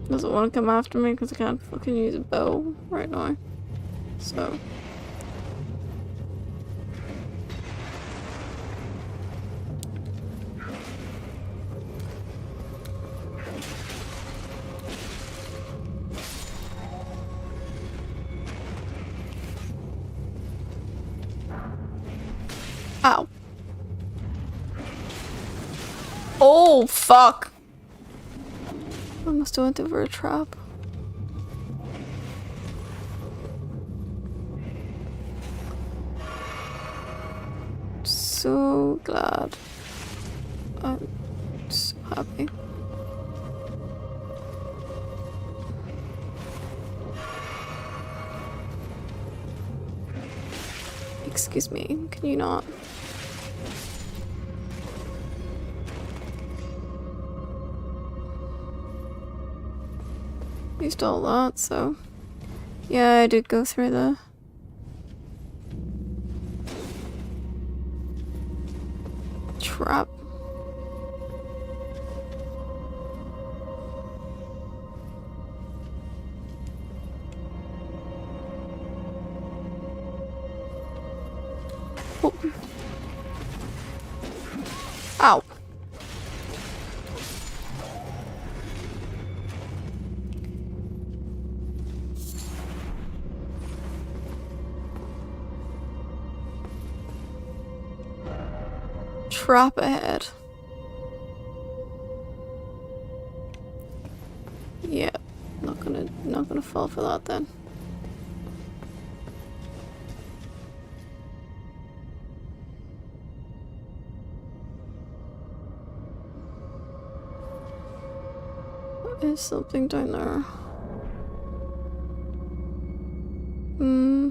Doesn't want to come after me because I can't fucking use a bow right now. So. Ow. Oh, fuck. I must have went over a trap. So glad. I'm so happy. Excuse me, can you not? Used all that, so yeah, I did go through the trap. Oh. Ow. Trap ahead. Yeah, not gonna fall for that then. There's something down there. Hmm.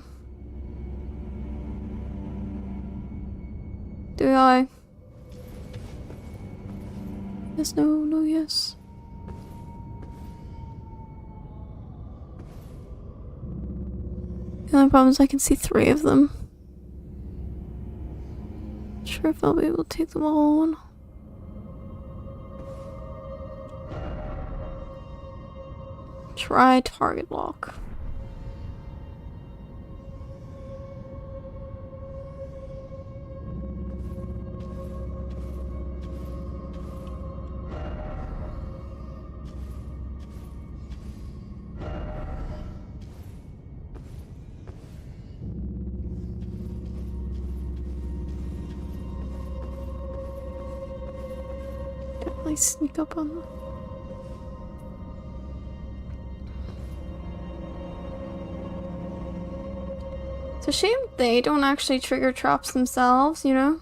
Do I? Yes, no, no, yes. The only problem is I can see 3 of them. Not sure if I'll be able to take them all on. Try target lock. Definitely sneak up on them. It's a shame they don't actually trigger traps themselves, you know?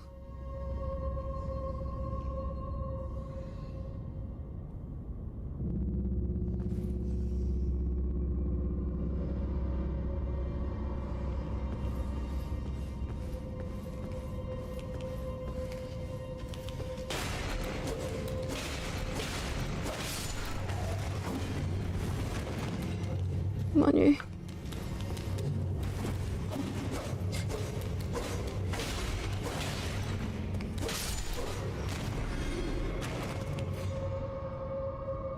Come on, you.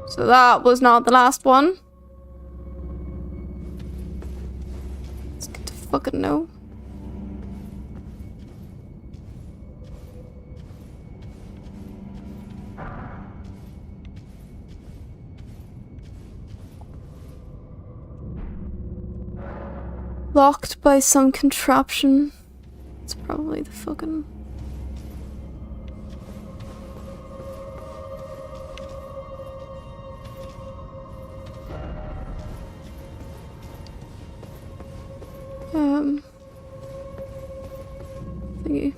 So that was not the last one. It's good to fucking know. Locked by some contraption. It's probably the fucking... thingy.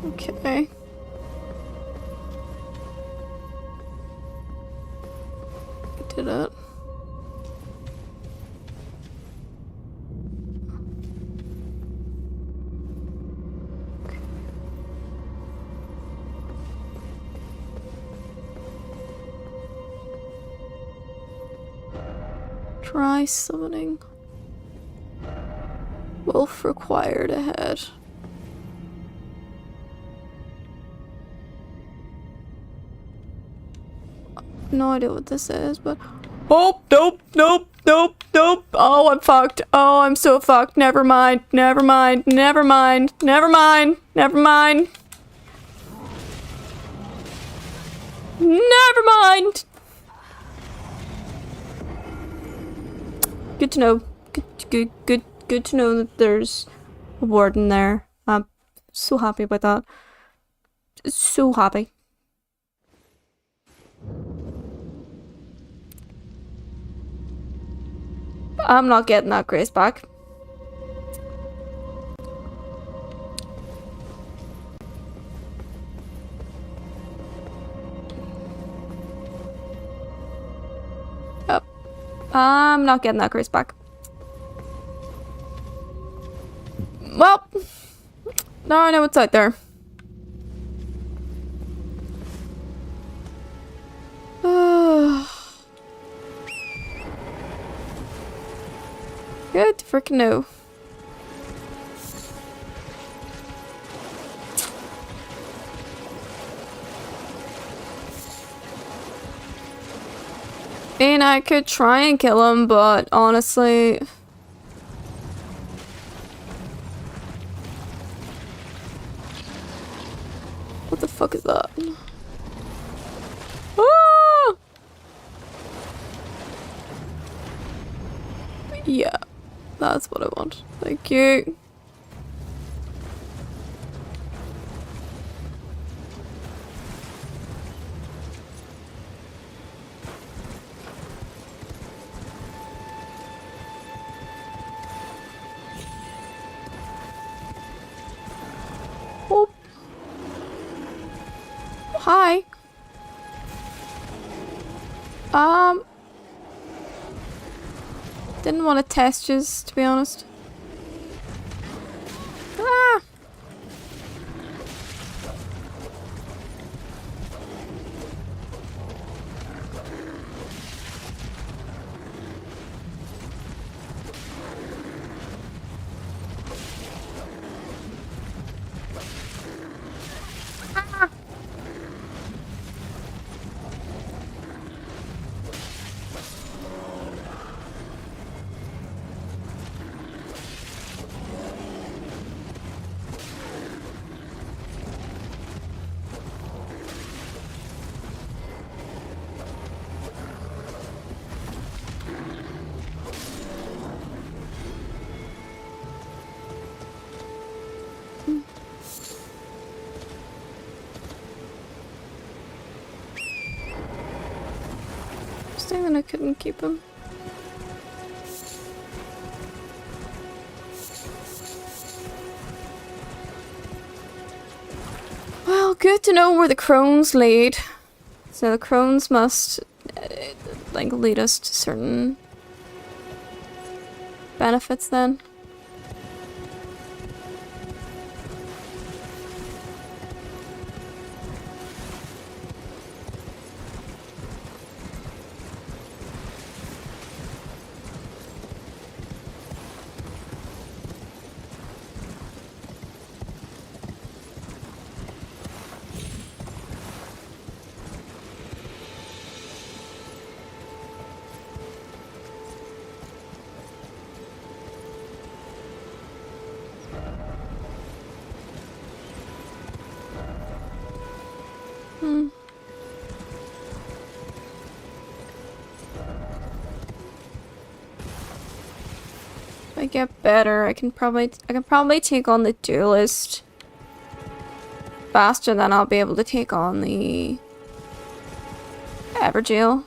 Okay. I did it. Try summoning. Wolf required ahead. No idea what this is, but oh, nope, nope, nope, nope. Oh, I'm fucked. Oh, I'm so fucked. Never mind. Never mind. Never mind. Never mind. Never mind. Never mind. Good to know. Good to know that there's a warden there. I'm so happy about that. So happy. I'm not getting that grace back. Yep. I'm not getting that grace back. Well, now I know what's out there. Good to freaking know. And I could try and kill him, but honestly... What the fuck is that? Ah! Yeah, that's what I want. Thank you. Oh. Hi. Didn't want to test you, to be honest. Ah. That I couldn't keep him. Well, good to know where the crones lead. So the crones must, like, lead us to certain benefits then. If I get better, I can probably take on the duelist faster than I'll be able to take on the Everjail.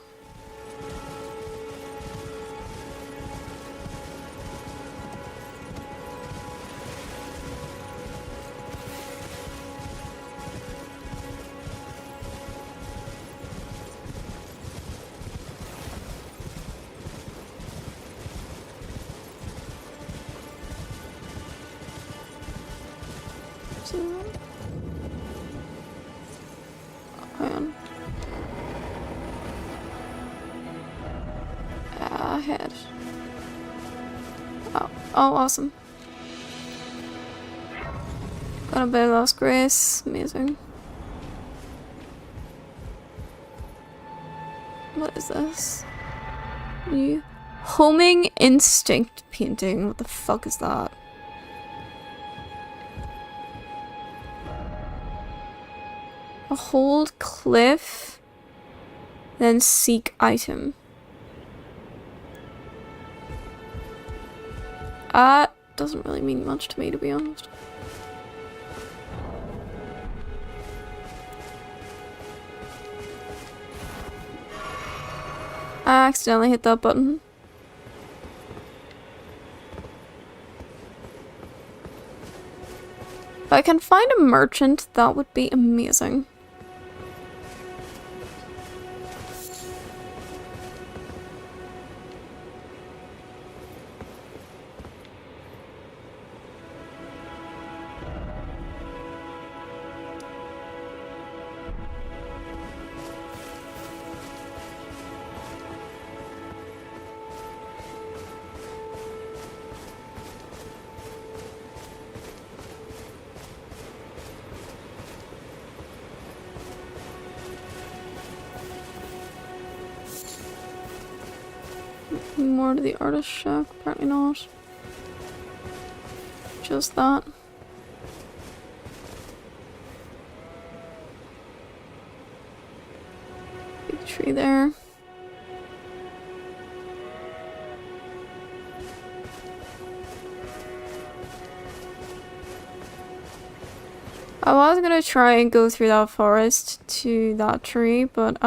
So, hang on. Ahead. Oh, awesome. Got a bit of lost grace. Amazing. What is this? New homing instinct painting. What the fuck is that? A hold cliff, then seek item. Doesn't really mean much to me, to be honest. I accidentally hit that button. If I can find a merchant, that would be amazing. More to the artist shack? Apparently not. Just that. Big tree there. I was gonna try and go through that forest to that tree, but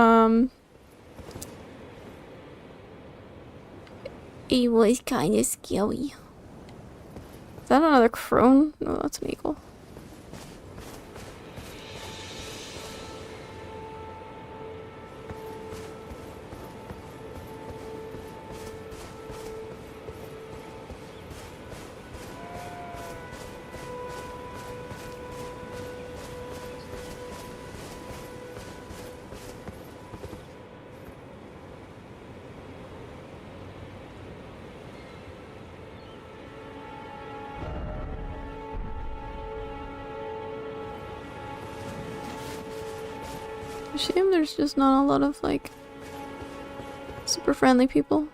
it was kind of scary. Is that another crone? No, that's an eagle. Shame there's just not a lot of, like, super friendly people.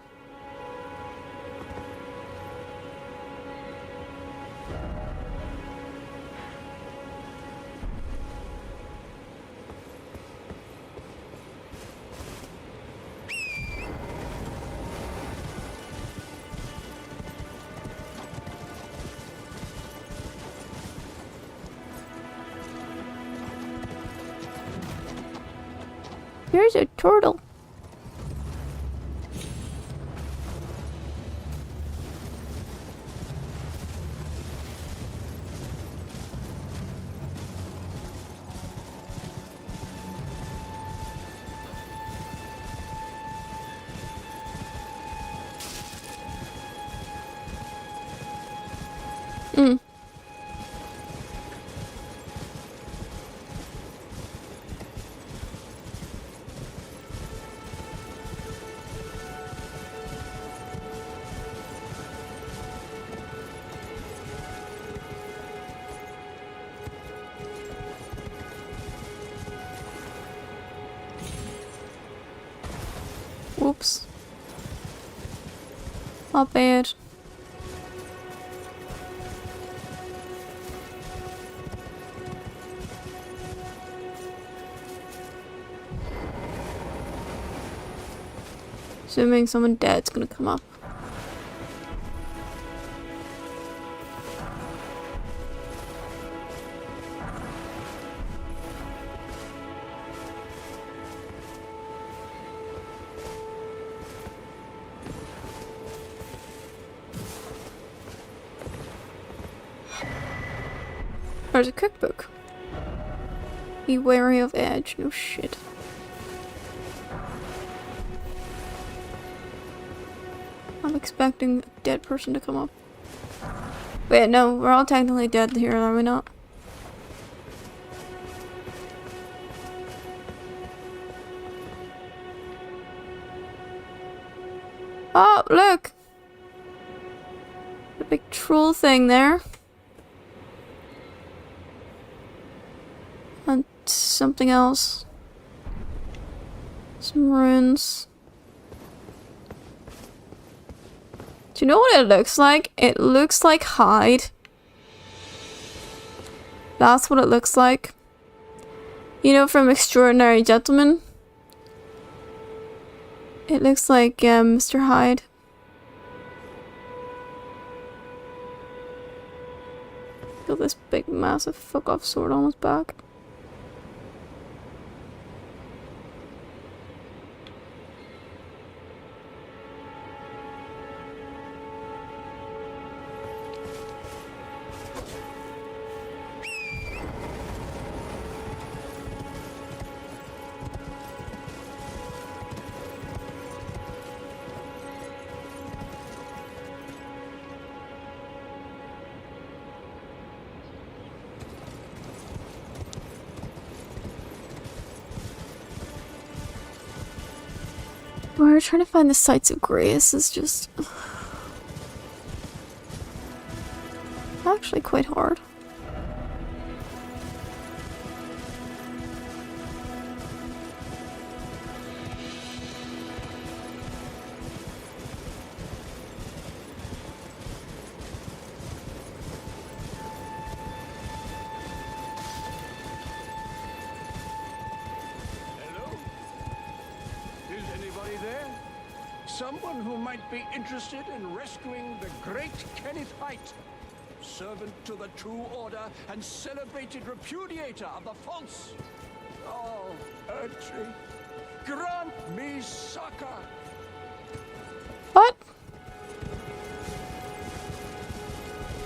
Here's a turtle. Whoops. Not bad. Assuming someone dead's gonna come up. There's a cookbook. Be wary of edge. No shit. I'm expecting a dead person to come up. Wait, no, we're all technically dead here, are we not? Oh, look! The big troll thing there. And something else. Some runes. Do you know what it looks like? It looks like hide. That's what it looks like. You know, from Extraordinary Gentleman? It looks like Mr. Hyde. Got this big massive fuck off sword on his back. We're trying to find the sites of grace is just actually quite hard. Someone who might be interested in rescuing the great Kenneth Height, servant to the true order and celebrated repudiator of the false. Oh, Ertri, grant me succor. What?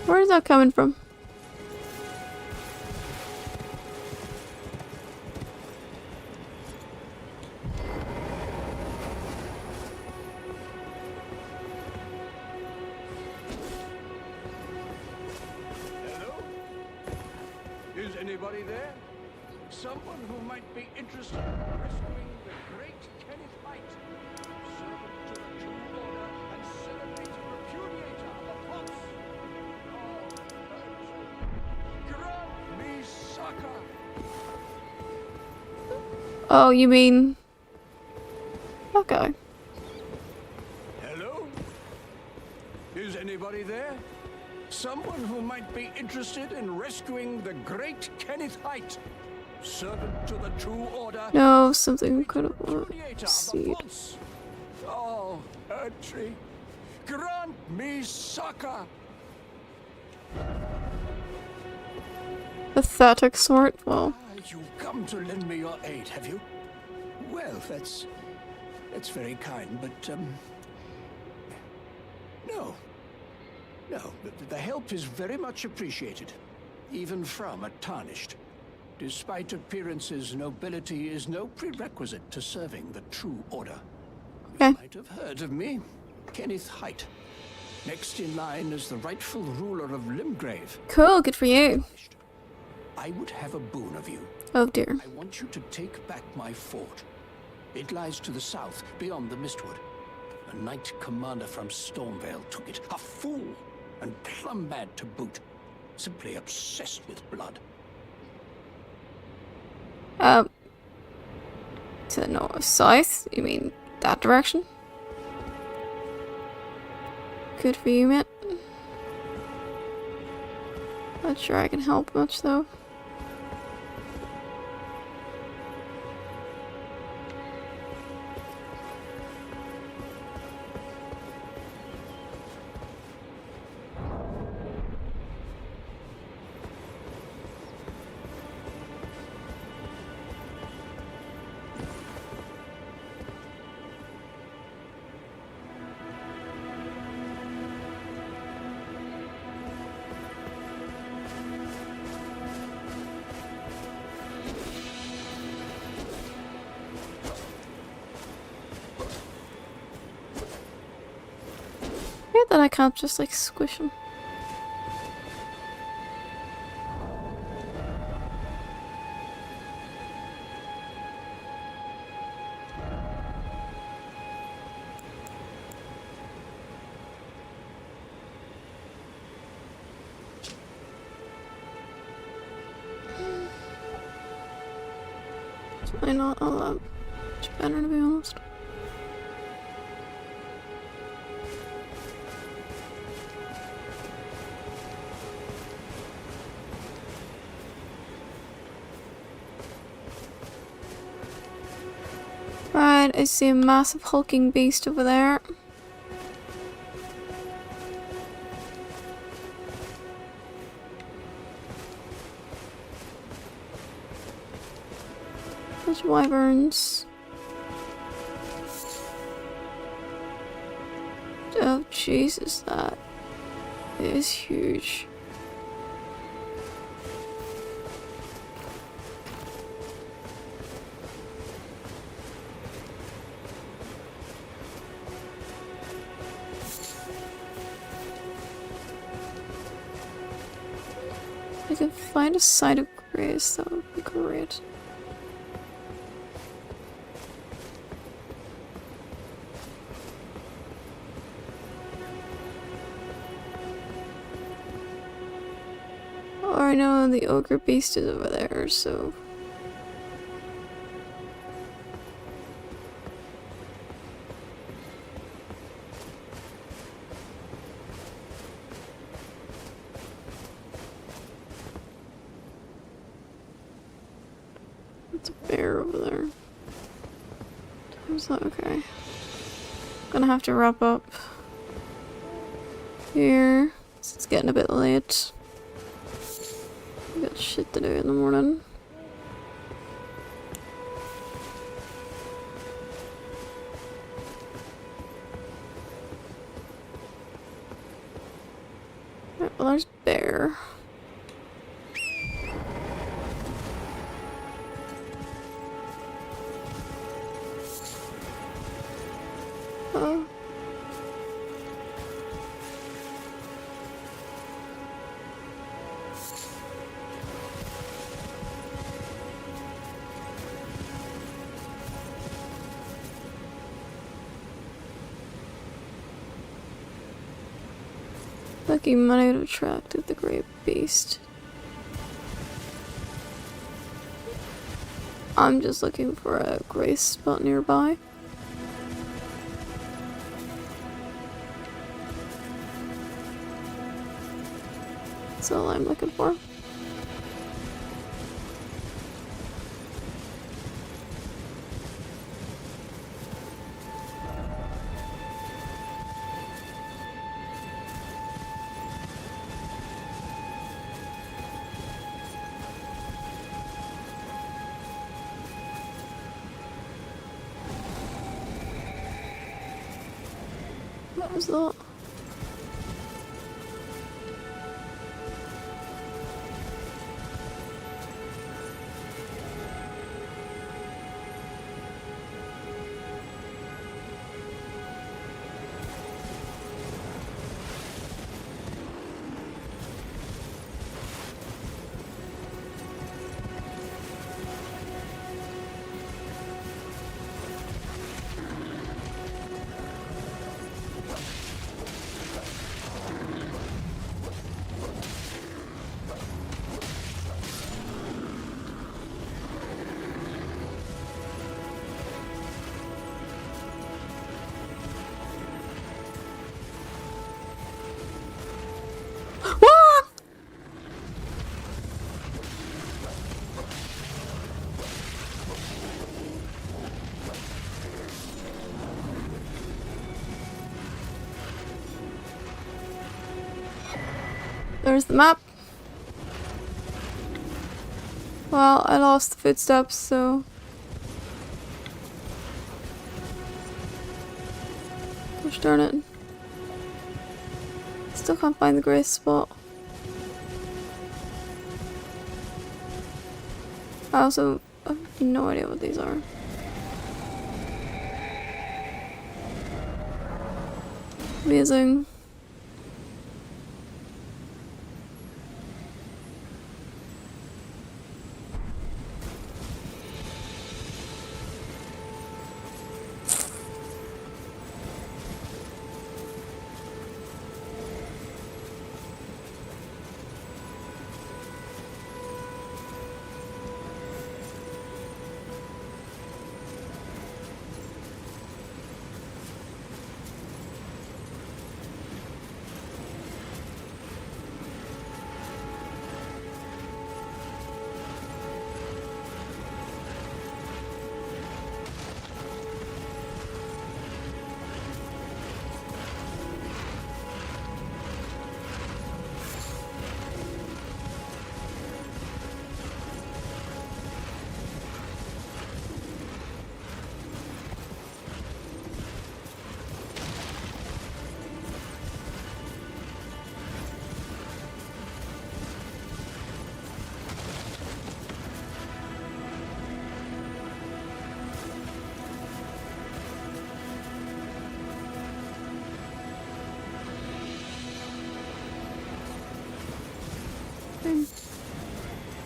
Where is that coming from? Anybody there? Someone who might be interested in rescuing the great Kenneth Height, servant to the true order and celebrated repudiator of the false. Oh, grant me succor. Oh, you mean... Okay. Hello? Is anybody there? Someone who might be interested in rescuing the great Kenneth Height, servant to the true order. No, something could have seed. Oh, Ertri, grant me succor. Pathetic sort. Well, You've come to lend me your aid, have you? Well, that's very kind, but no. No, the help is very much appreciated, even from a tarnished. Despite appearances, nobility is no prerequisite to serving the true order. okay. You might have heard of me, Kenneth Height. Next in line is the rightful ruler of Limgrave. Cool, good for you. I would have a boon of you. Oh dear. I want you to take back my fort. It lies to the south, beyond the Mistwood. A knight commander from Stormvale took it. A fool! And plumb mad to boot. Simply obsessed with blood. To the north, south? You mean that direction? Good for you, mate. Not sure I can help much though. Weird that I can't just like squish him. Probably not all that much better, to be honest. Right, I see a massive hulking beast over there. There's wyverns. Oh Jesus, that is huge. If I could find a site of grace, that would be great. Or I know the ogre beast is over there, so... It's a bear over there. Is that okay? Gonna have to wrap up here. It's getting a bit late. I got shit to do in the morning. Right, well, there's bear. Oh. Lucky might have attracted the great beast. I'm just looking for a grace spot nearby. That's all I'm looking for. What was that? There's the map. Well, I lost the footsteps, so... Gosh darn it. Still can't find the grace spot. I also have no idea what these are. Amazing.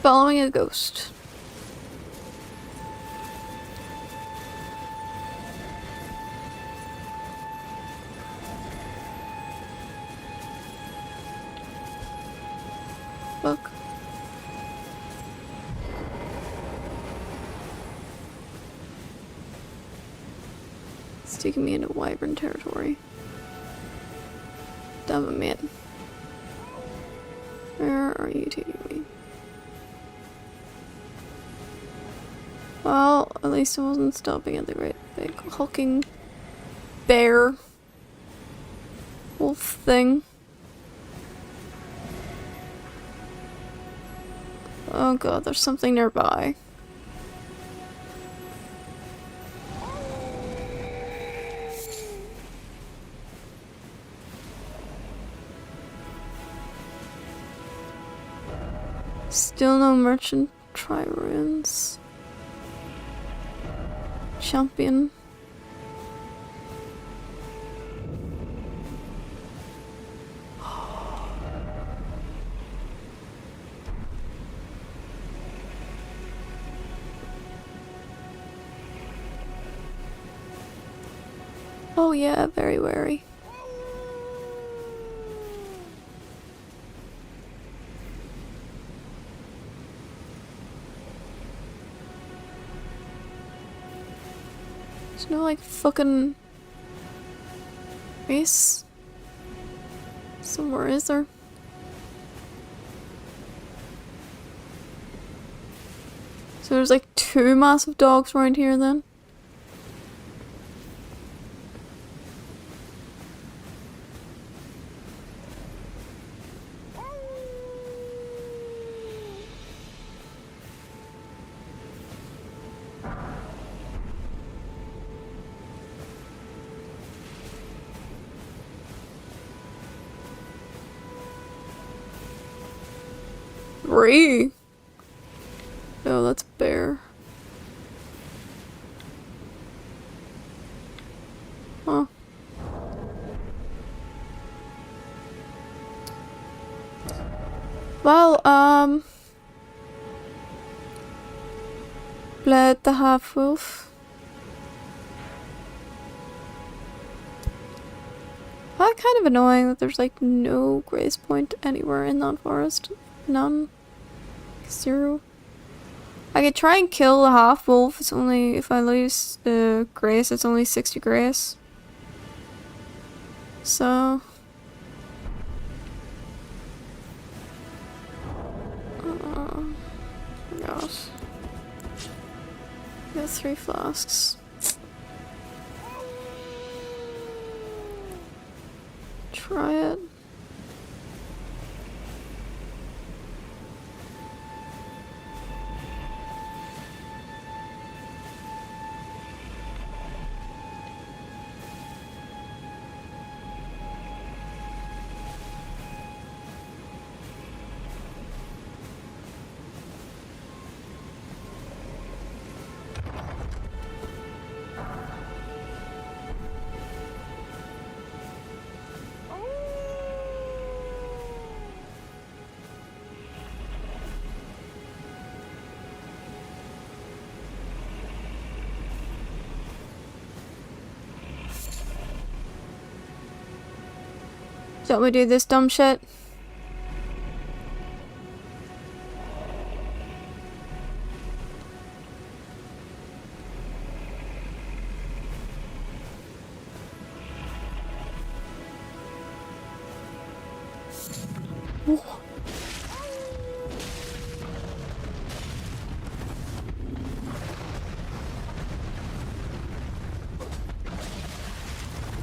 Following a ghost. Look. It's taking me into wyvern territory. Damn it, man. Where are you taking me? Well, at least I wasn't stopping at the great big hulking bear wolf thing. Oh god, there's something nearby. Still no merchant tri-ruins. Champion. Oh yeah, very wary. There's no like fucking race somewhere, is there? So there's like two massive dogs around here then? Three? Oh, that's a bear. Huh. Well, let the half-wolf. Kind of annoying that there's like no grace point anywhere in that forest. None. 0. I could try and kill the half-wolf. It's only, if I lose the grace, it's only 60 grace. So... gosh. I got 3 flasks. Try it. Don't we do this dumb shit? Ooh.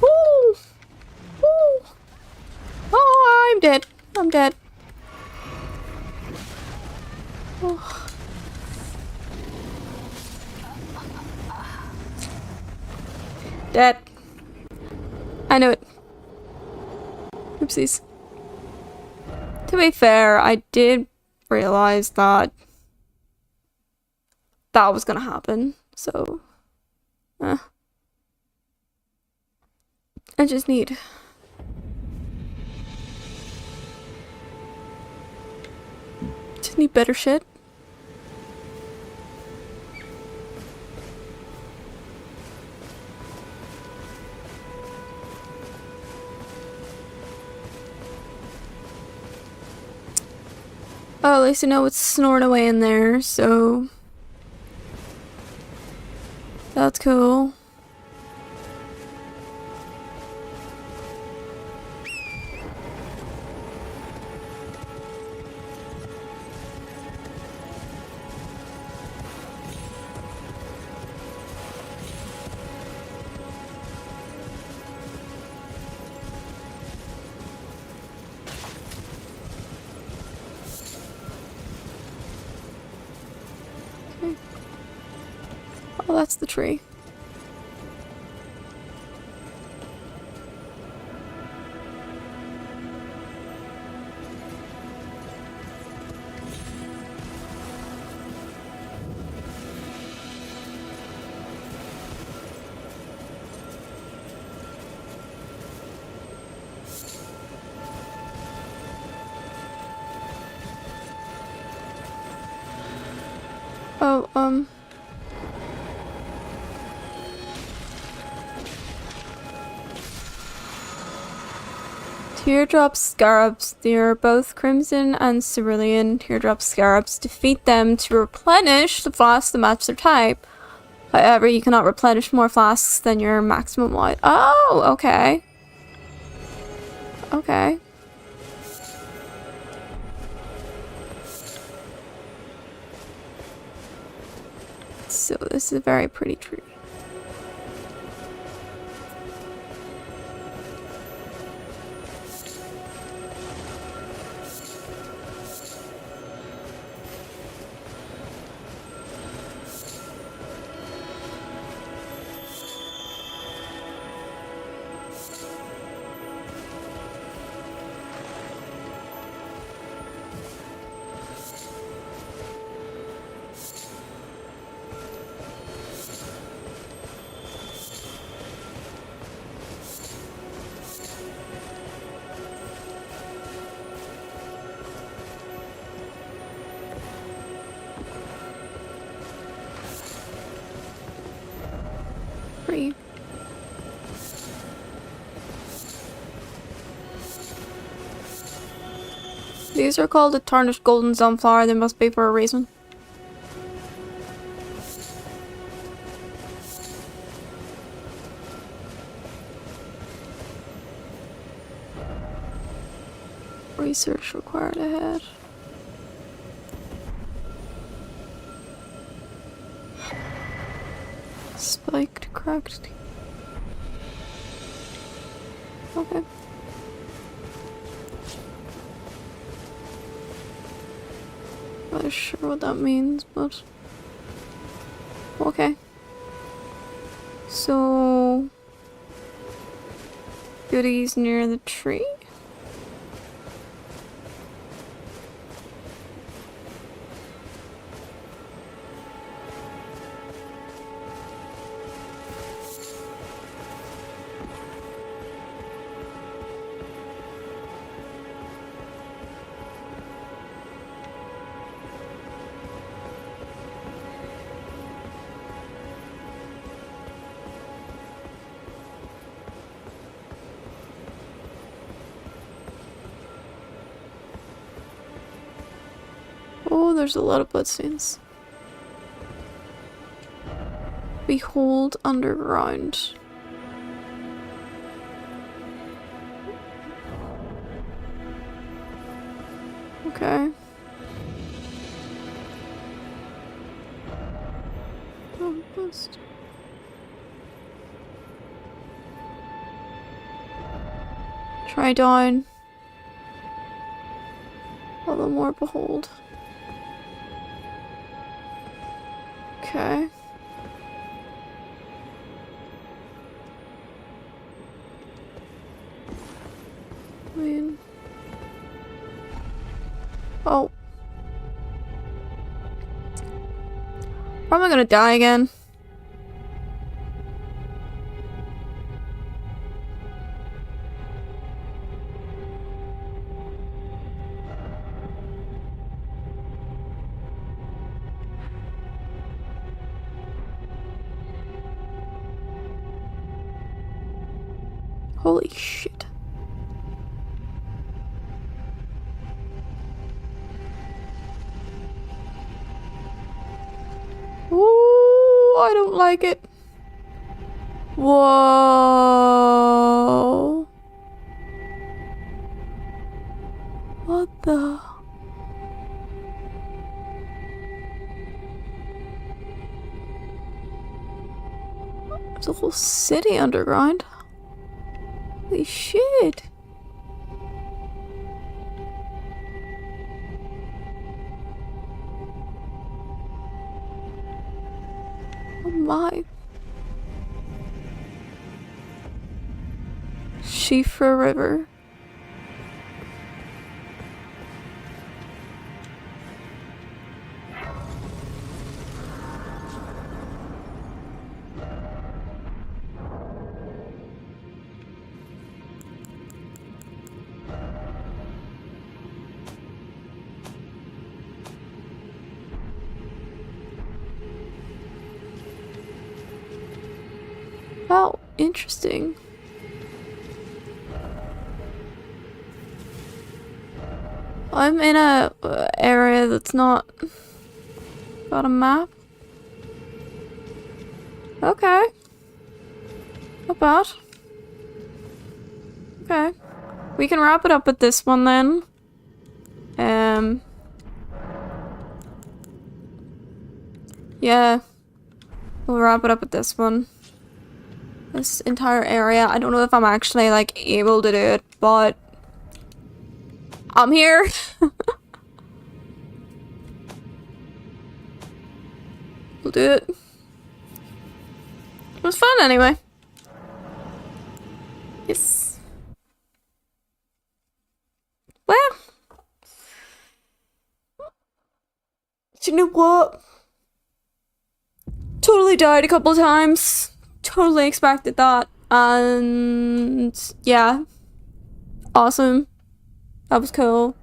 Woo! Woo! Oh, I'm dead. I'm dead. Oh. Dead. I knew it. Oopsies. To be fair, I did realize that that was gonna happen, so I just need Need better shit. Oh, at least I know it's snoring away in there, so that's cool. Okay. Oh, that's the tree. Oh, Teardrop Scarabs. They are both crimson and cerulean. Teardrop Scarabs. Defeat them to replenish the flasks to match their type. However, you cannot replenish more flasks than your maximum weight. Oh, okay. Okay. So this is a very pretty tree. Pretty. These are called the tarnished golden sunflower. They must be for a reason. Research required ahead. Spiked, cracked. Okay. Not sure what that means, but okay. So goodies near the tree. Oh, there's a lot of bloodstains. Behold underground. Okay. Oh, best. Try down. A little more behold. Okay. I mean... Oh. Or am I gonna die again? Holy shit. Ooh, I don't like it. Whoa. What the? There's a whole city underground. Holy shit. Oh my. Shifra River. Wow, interesting. I'm in a area that's not got a map. Okay. Not bad. Okay. We can wrap it up with this one then. Yeah. We'll wrap it up with this one. This entire area. I don't know if I'm actually like able to do it, but I'm here. We'll do it. It was fun anyway. Yes. Well. You know what? Totally died a couple of times. Totally expected that. And yeah. Awesome. That was cool.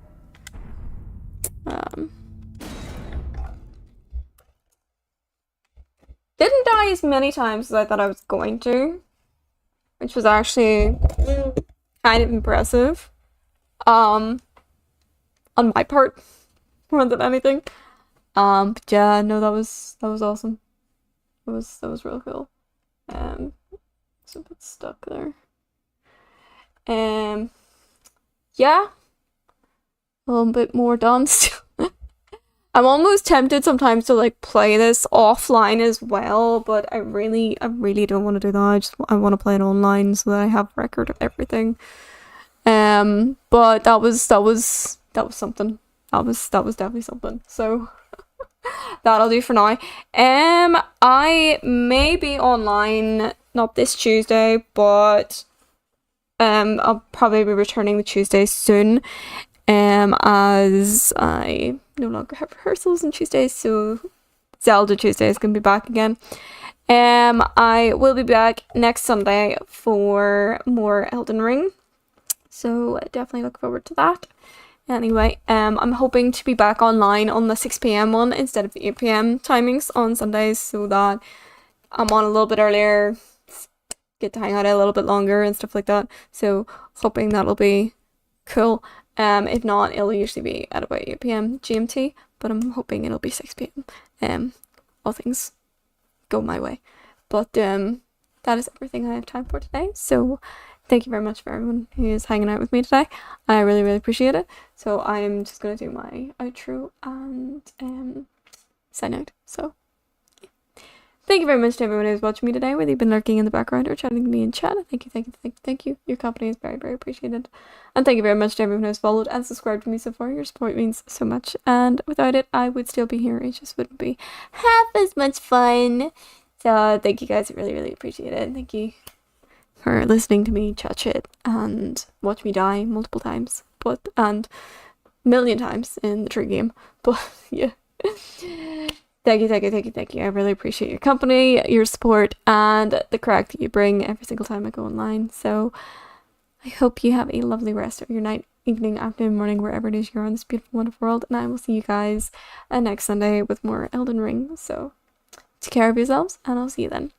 Didn't die as many times as I thought I was going to, which was actually kind of impressive. On my part, more than anything. But yeah, no, that was awesome. That was real cool. It's a bit stuck there. Yeah. A little bit more done still. I'm almost tempted sometimes to like play this offline as well, but I really don't want to do that. I want to play it online so that I have record of everything. But that was something. That was definitely something. So that'll do for now. I may be online not this Tuesday, but I'll probably be returning the Tuesday soon. As I no longer have rehearsals on Tuesdays, so Zelda Tuesday is gonna be back again. I will be back next Sunday for more Eldin Ring, so definitely look forward to that. Anyway, I'm hoping to be back online on the 6 p.m. one instead of the 8 p.m. timings on Sundays, so that I'm on a little bit earlier, get to hang out a little bit longer and stuff like that. So hoping that'll be cool. If not, it'll usually be at about 8 p.m. GMT, but I'm hoping it'll be 6 p.m. All things go my way. But that is everything I have time for today. So thank you very much for everyone who is hanging out with me today. I really appreciate it. So I'm just gonna do my outro and sign out. So thank you very much to everyone who's watching me today, whether you've been lurking in the background or chatting with me in chat. Thank you. Your company is very appreciated. And thank you very much to everyone who's followed and subscribed to me so far. Your support means so much. And without it, I would still be here. It just wouldn't be half as much fun. So thank you guys. I really appreciate it. Thank you for listening to me chat shit and watch me die multiple times. And a million times in the tree game. But yeah. Thank you. I really appreciate your company, your support, and the crack that you bring every single time I go online. So I hope you have a lovely rest of your night, evening, afternoon, morning, wherever it is you're on this beautiful, wonderful world. And I will see you guys next Sunday with more Eldin Ring. So take care of yourselves, and I'll see you then.